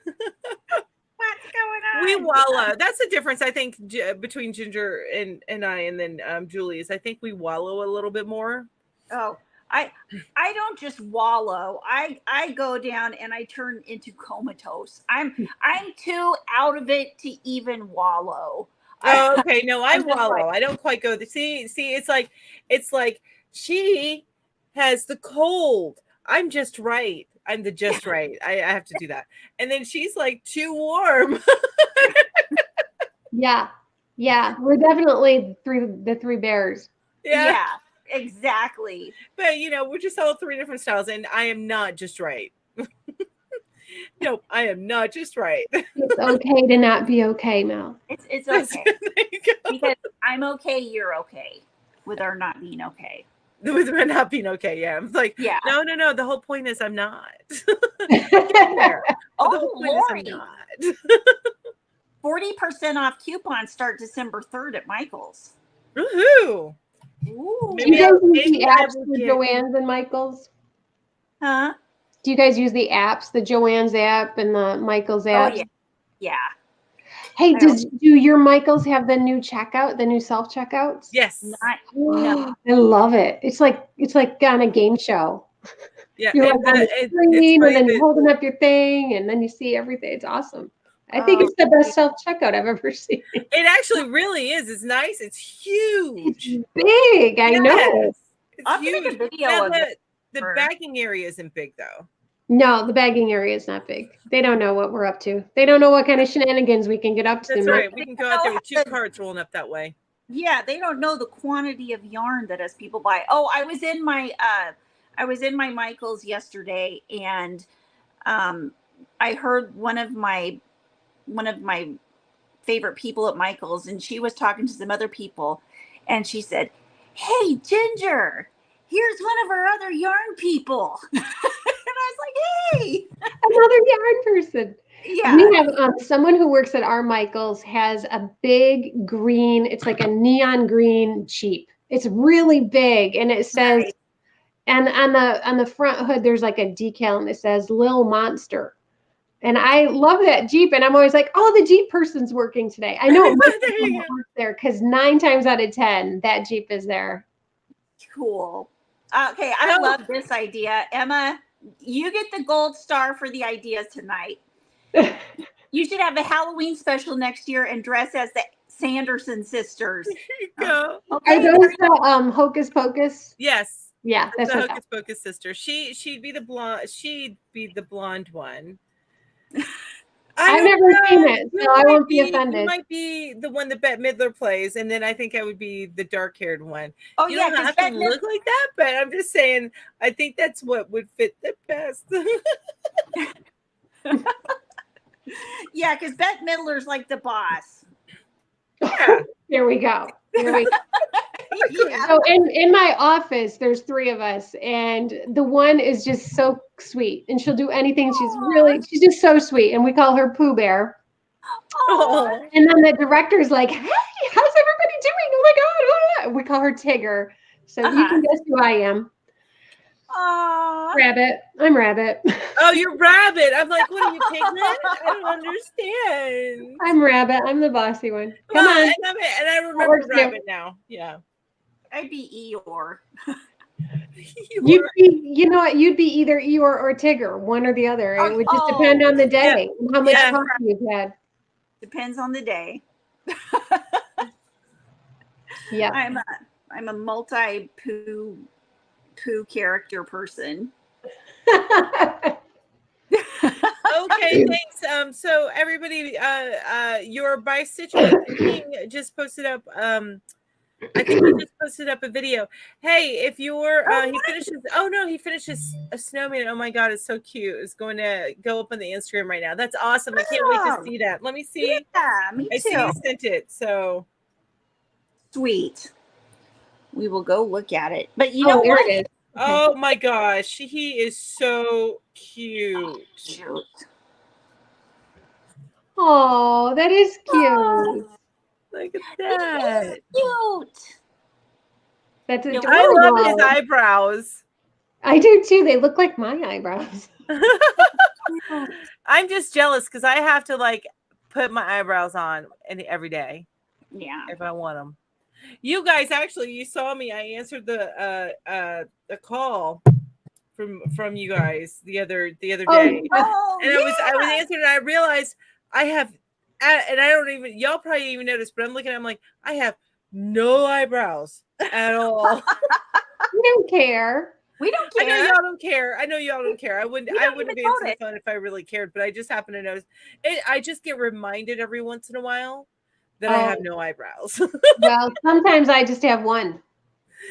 Speaker 2: What's going on?
Speaker 1: We wallow. That's the difference, I think, between Ginger and I, and then Julie, is I think we wallow a little bit more.
Speaker 2: Oh, I don't just wallow. I go down and I turn into comatose. I'm too out of it to even wallow.
Speaker 1: Oh, okay. No, I wallow. I don't quite go. See, it's like she has the cold. I'm just right. I'm the just right. I have to do that. And then she's like too warm.
Speaker 3: Yeah. We're definitely the three bears.
Speaker 2: Yeah, exactly.
Speaker 1: But we're just all three different styles, and I am not just right. Nope, I am not just right.
Speaker 3: It's okay to not be okay, Mel.
Speaker 2: It's okay. Because I'm okay, you're okay. With our not being okay.
Speaker 1: With my not being okay, yeah. I'm like, no. The whole point is I'm not.
Speaker 2: Oh, Lori. 40% off coupons start December 3rd at Michael's.
Speaker 1: Woohoo!
Speaker 3: Do you guys use the apps for Joann's and Michael's?
Speaker 2: Huh?
Speaker 3: Do you guys use the apps, the Joann's app and the Michael's app?
Speaker 2: Oh, yeah.
Speaker 3: Hey, do your Michaels have the new checkout, the new self checkouts?
Speaker 1: Yes.
Speaker 2: No.
Speaker 3: I love it. It's like on a game show.
Speaker 1: Yeah,
Speaker 3: You're like on the screen and then you're holding up your thing and then you see everything. It's awesome. I think it's the best self checkout I've ever seen.
Speaker 1: It actually really is. It's nice. It's huge.
Speaker 3: It's big. I know.
Speaker 1: It's huge.
Speaker 2: Make a video of
Speaker 1: the bagging area isn't big though.
Speaker 3: No, the bagging area is not big. They don't know what we're up to. They don't know what kind of shenanigans we can get up to.
Speaker 1: That's right. We can go out there with 2 carts rolling up that way.
Speaker 2: Yeah, they don't know the quantity of yarn that us people buy. Oh, I was in my Michael's yesterday, and I heard one of my favorite people at Michael's, and she was talking to some other people, and she said, "Hey, Ginger, here's one of our other yarn people." And I was like, "Hey,
Speaker 3: another yarn person."
Speaker 2: Yeah.
Speaker 3: We have someone who works at our Michael's has a big green, it's like a neon green Jeep. It's really big, and it says, and on the front hood there's like a decal and it says Lil Monster. And I love that Jeep, and I'm always like, "Oh, the Jeep person's working today." I know it must work there because 9 times out of 10 that Jeep is there.
Speaker 2: Cool. Okay, I love this idea, Emma. You get the gold star for the ideas tonight. You should have a Halloween special next year and dress as the Sanderson sisters.
Speaker 1: There you go.
Speaker 2: Okay.
Speaker 3: Are those the Hocus Pocus?
Speaker 1: Yes.
Speaker 3: Yeah,
Speaker 1: that's the Hocus Pocus sister. She'd be the blonde. She'd be the blonde one.
Speaker 3: I've
Speaker 1: don't
Speaker 3: never seen
Speaker 1: know.
Speaker 3: it, so I won't be
Speaker 1: You
Speaker 3: offended.
Speaker 1: might be the one that Bette Midler plays, and then I think I would be the dark-haired one.
Speaker 2: Oh
Speaker 1: You
Speaker 2: yeah,
Speaker 1: don't
Speaker 2: because
Speaker 1: have to look like that, but I'm just saying. I think that's what would fit the best.
Speaker 2: yeah, because Bette Midler's like the boss.
Speaker 1: Yeah.
Speaker 3: Here we go. Here we go.
Speaker 2: Yeah.
Speaker 3: So in my office, there's 3 of us, and the one is just so sweet, and she'll do anything. She's just so sweet, and we call her Pooh Bear.
Speaker 1: Oh.
Speaker 3: And then the director's like, "Hey, how's everybody doing? Oh my God!" We call her Tigger. So you can guess who I am.
Speaker 2: Aw.
Speaker 3: Rabbit. I'm Rabbit.
Speaker 1: Oh, you're Rabbit. I'm like, what are you, Piglet? I don't understand.
Speaker 3: I'm Rabbit. I'm the bossy one. Come on.
Speaker 1: And I remember Rabbit now. Yeah.
Speaker 2: I'd be Eeyore.
Speaker 3: You know what? You'd be either Eeyore or Tigger, one or the other. It would just depend on the day and how much coffee you've had.
Speaker 2: Depends on the day.
Speaker 3: Yeah.
Speaker 2: I'm a multi poo character person.
Speaker 1: Okay, thanks. So everybody, your bisexual king just posted up. I think he just posted up a video. Hey, if you're, he finishes. Oh no, he finishes a snowman. Oh my God, it's so cute. It's going to go up on the Instagram right now. That's awesome. I can't wait to see that. Let me see.
Speaker 2: Yeah, me too.
Speaker 1: I see you sent it. So
Speaker 2: sweet. We will go look at it. But you know
Speaker 3: here
Speaker 2: what?
Speaker 3: it is.
Speaker 1: Oh my gosh, he is so cute.
Speaker 2: Shoot.
Speaker 3: Oh, that is cute.
Speaker 2: Oh,
Speaker 1: Look at that.
Speaker 2: cute.
Speaker 3: That's adorable.
Speaker 1: I love his eyebrows.
Speaker 3: I do too. They look like my eyebrows.
Speaker 1: I'm just jealous because I have to like put my eyebrows on every day.
Speaker 2: Yeah.
Speaker 1: If I want them. You guys, actually, you saw me. I answered the call from you guys the other day, and I was answering, and I realized I have, and I don't even, y'all probably even noticed, but I'm looking, I'm like, I have no eyebrows at all.
Speaker 3: We don't care.
Speaker 2: We don't
Speaker 1: I
Speaker 2: care.
Speaker 1: know y'all don't care. I know y'all don't care. I wouldn't have answered the phone if I really cared, but I just happen to notice it. I just get reminded every once in a while that I have no eyebrows.
Speaker 3: Well, sometimes I just have one.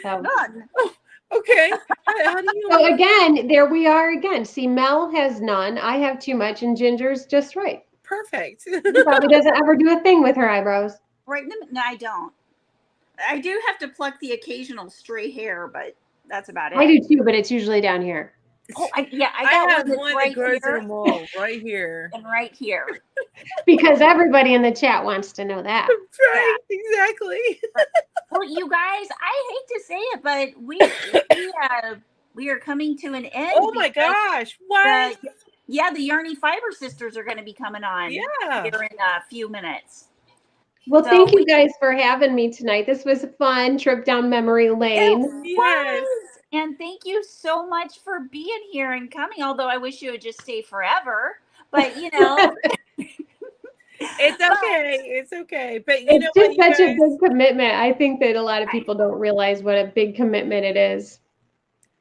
Speaker 3: So.
Speaker 2: None.
Speaker 1: Oh, okay. How do you?
Speaker 3: So again, there we are again. See, Mel has none. I have too much, and Ginger's just right.
Speaker 1: Perfect.
Speaker 3: She probably doesn't ever do a thing with her eyebrows.
Speaker 2: Right. No, I don't. I do have to pluck the occasional stray hair, but that's about it.
Speaker 3: I do too, but it's usually down here.
Speaker 2: Oh, I
Speaker 1: have
Speaker 2: got
Speaker 1: one
Speaker 2: right
Speaker 1: that grows
Speaker 2: here
Speaker 1: in a mole right here.
Speaker 2: and right here.
Speaker 3: Because everybody in the chat wants to know that.
Speaker 1: Right, exactly.
Speaker 2: Well, you guys, I hate to say it, but we are coming to an end.
Speaker 1: Oh my gosh! What?
Speaker 2: The Yarny Fiber Sisters are going to be coming on.
Speaker 1: Yeah.
Speaker 2: Here in a few minutes.
Speaker 3: Well, thank you guys for having me tonight. This was a fun trip down memory lane.
Speaker 2: Yes. And thank you so much for being here and coming. Although I wish you would just stay forever, but you know,
Speaker 1: it's okay. It's okay. But
Speaker 3: it's just such a big commitment. I think that a lot of people don't realize what a big commitment it is.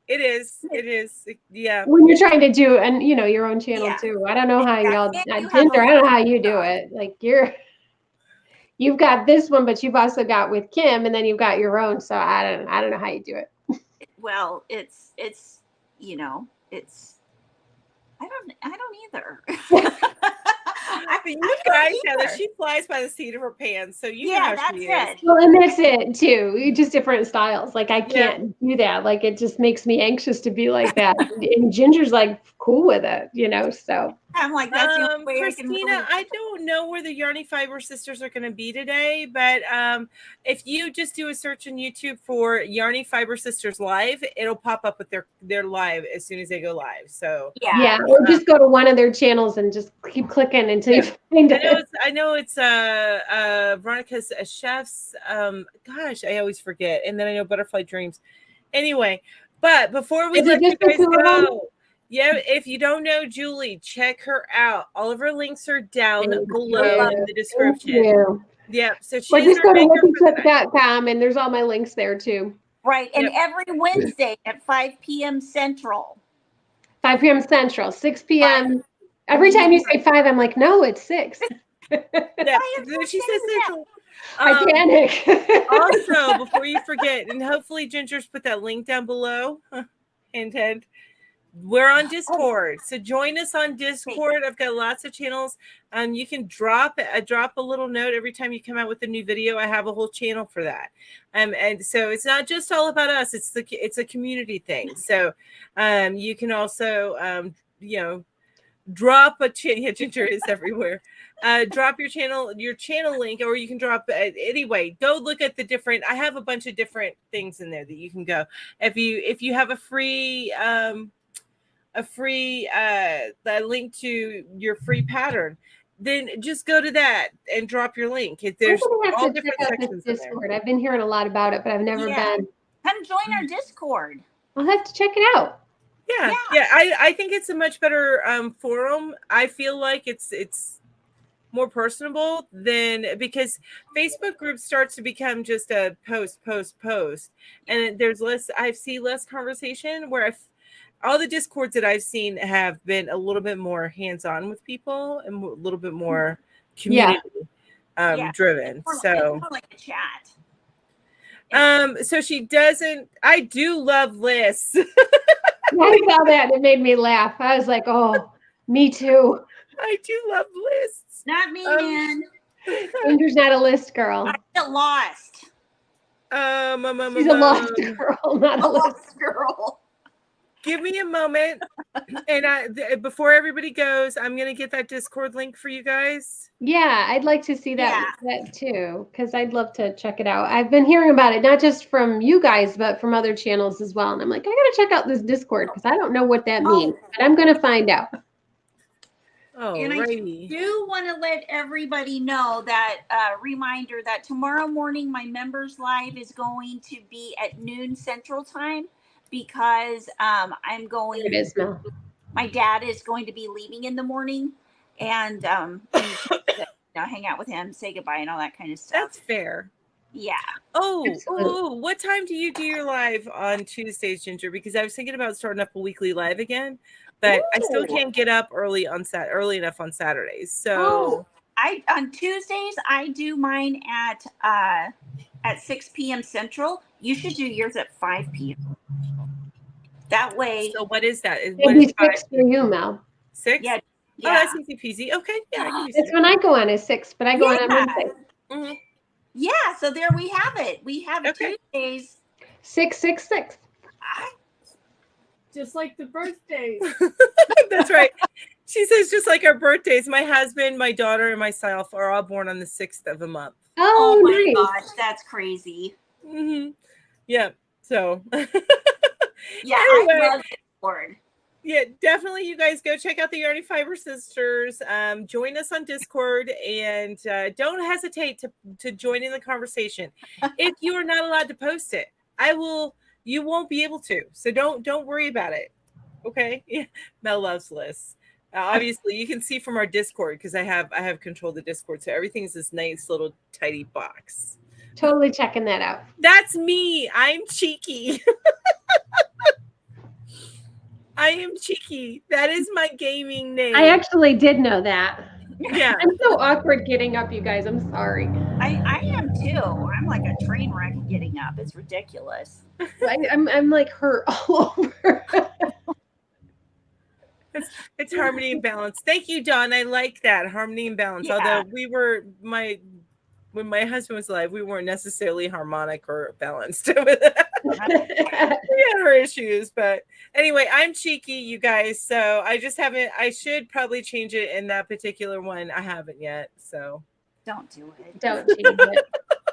Speaker 1: It is. It is. Yeah.
Speaker 3: When you're trying to do, and you know, your own channel too. I don't know how y'all, Ginger. I don't know how you do it. Like you've got this one, but you've also got with Kim, and then you've got your own. So I don't know how you do it.
Speaker 2: Well, it's you know, I don't either.
Speaker 1: You guys know that she flies by the seat of her pants, so you know how she is.
Speaker 3: Well, and that's it too. Just different styles. Like I can't do that. Like it just makes me anxious to be like that. And Ginger's like cool with it, you know. So
Speaker 2: I'm like, that's the only way
Speaker 1: Christina, I don't know where the Yarny Fiber Sisters are going to be today, but if you just do a search on YouTube for Yarny Fiber Sisters Live, it'll pop up with their live as soon as they go live. So
Speaker 3: yeah, or just go to one of their channels and just keep clicking until you find it.
Speaker 1: I know it's Veronica's chefs. Gosh, I always forget, and then I know Butterfly Dreams. Anyway, but before we let you guys go. Yeah, if you don't know Julie, check her out. All of her links are down below in the description. Yeah, so she's
Speaker 3: just go to WIPPY.com and there's all my links there too.
Speaker 2: Right, and every Wednesday at 5 p.m. Central.
Speaker 3: 5 p.m. Central, 6 p.m. Every time you say 5, I'm like, no, it's 6.
Speaker 1: Yeah, she says
Speaker 2: that?
Speaker 1: 6.
Speaker 3: I panic.
Speaker 1: Also, before you forget, and hopefully Ginger's put that link down below. Hint, hint. We're on Discord, so join us on Discord. I've got lots of channels. You can drop a little note every time you come out with a new video. I have a whole channel for that. And so it's not just all about us. It's a community thing. So you can also drop a yeah, Ginger is everywhere. Drop your channel link, or you can drop anyway. Go look at the different. I have a bunch of different things in there that you can go. If you have a free link to your free pattern, then just go to that and drop your link. There's all different sections in
Speaker 3: Discord. I've been hearing a lot about it, but I've never been.
Speaker 2: Come join our Discord.
Speaker 3: I'll have to check it out.
Speaker 1: Yeah. I think it's a much better forum. I feel like it's more personable because Facebook groups starts to become just a post, and there's less. I see less conversation. Where all the Discords that I've seen have been a little bit more hands-on with people and a little bit more community driven. So
Speaker 2: like a chat.
Speaker 1: So she doesn't. I do love lists.
Speaker 3: I saw that and it made me laugh. I was like, oh, me too.
Speaker 1: I do love lists.
Speaker 2: Not me, man.
Speaker 3: Ginger's not a list girl.
Speaker 2: I get lost.
Speaker 3: She's a lost girl, not a list
Speaker 2: girl.
Speaker 1: Give me a moment, and before everybody goes, I'm gonna get that Discord link for you guys.
Speaker 3: Yeah, I'd like to see that too, because I'd love to check it out. I've been hearing about it, not just from you guys, but from other channels as well. And I'm like, I gotta check out this Discord because I don't know what that means, but I'm gonna find out.
Speaker 2: And I do want to let everybody know that reminder that tomorrow morning my members live is going to be at noon Central Time, because I'm going.
Speaker 3: It is, Mel.
Speaker 2: My dad is going to be leaving in the morning, and hang out with him, say goodbye, and all that kind of stuff.
Speaker 1: That's fair.
Speaker 2: Yeah.
Speaker 1: Oh, what time do you do your live on Tuesdays, Ginger? Because I was thinking about starting up a weekly live again, but I still can't get up early enough on Saturdays. So
Speaker 2: on Tuesdays I do mine at 6 p.m. Central. You should do yours at 5 p.m. That way.
Speaker 1: So what is that?
Speaker 3: Maybe 6 for you, Mel.
Speaker 1: 6?
Speaker 2: Yeah.
Speaker 1: Oh, that's easy peasy. Okay. Yeah.
Speaker 3: That's when I go on is 6, but I go on Wednesday.
Speaker 2: Mm-hmm. Yeah. So there we have it. We have Tuesdays.
Speaker 3: 666.
Speaker 4: Just like the birthdays.
Speaker 1: That's right. She says just like our birthdays. My husband, my daughter, and myself are all born on the 6th of a month.
Speaker 3: Oh
Speaker 2: my
Speaker 3: nice.
Speaker 2: gosh, that's crazy.
Speaker 1: Mm-hmm. Yeah. So.
Speaker 2: Yeah,
Speaker 1: anyway,
Speaker 2: I love Discord.
Speaker 1: Yeah, definitely. You guys go check out the Yarny Fiber Sisters. Join us on Discord, and don't hesitate to join in the conversation. If you are not allowed to post it, you won't be able to. So don't worry about it. Okay. Yeah. Mel loves lists. Obviously, you can see from our Discord because I have control of the Discord, so everything's this nice little tidy box.
Speaker 3: Totally checking that out.
Speaker 1: That's me. I'm cheeky. I am cheeky. That is my gaming name.
Speaker 3: I actually did know that.
Speaker 1: Yeah.
Speaker 3: I'm so awkward getting up, you guys. I'm sorry.
Speaker 2: I am too. I'm like a train wreck getting up. It's ridiculous.
Speaker 3: I'm like hurt all over.
Speaker 1: It's harmony and balance. Thank you, Dawn. I like that. Harmony and balance.
Speaker 2: Yeah.
Speaker 1: Although when my husband was alive, we weren't necessarily harmonic or balanced. We had our issues, but anyway, I'm cheeky, you guys. So I should probably change it in that particular one. I haven't yet. So
Speaker 2: don't do it.
Speaker 3: Don't change it.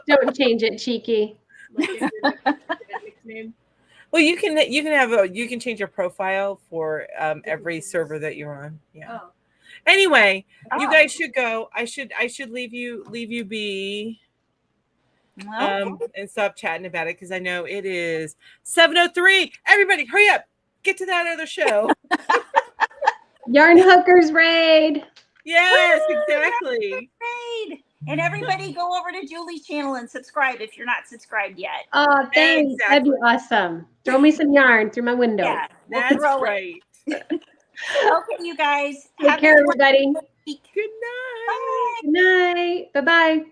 Speaker 3: Don't change it, cheeky.
Speaker 1: Well, you can change your profile for every server that you're on. Yeah. Oh. Anyway, you guys should go. I should leave you be and stop chatting about it because I know it is 7:03. Everybody, hurry up. Get to that other show.
Speaker 3: Yarn Hookers raid.
Speaker 1: Yes, exactly.
Speaker 2: Raid. And everybody go over to Julie's channel and subscribe if you're not subscribed yet.
Speaker 3: Oh, thanks. Exactly. That'd be awesome. Throw me some yarn through my window.
Speaker 2: Yeah,
Speaker 1: that's right.
Speaker 2: Okay, you guys.
Speaker 3: Take care, everybody.
Speaker 2: Week.
Speaker 1: Good night.
Speaker 2: Bye.
Speaker 3: Good night. Bye-bye.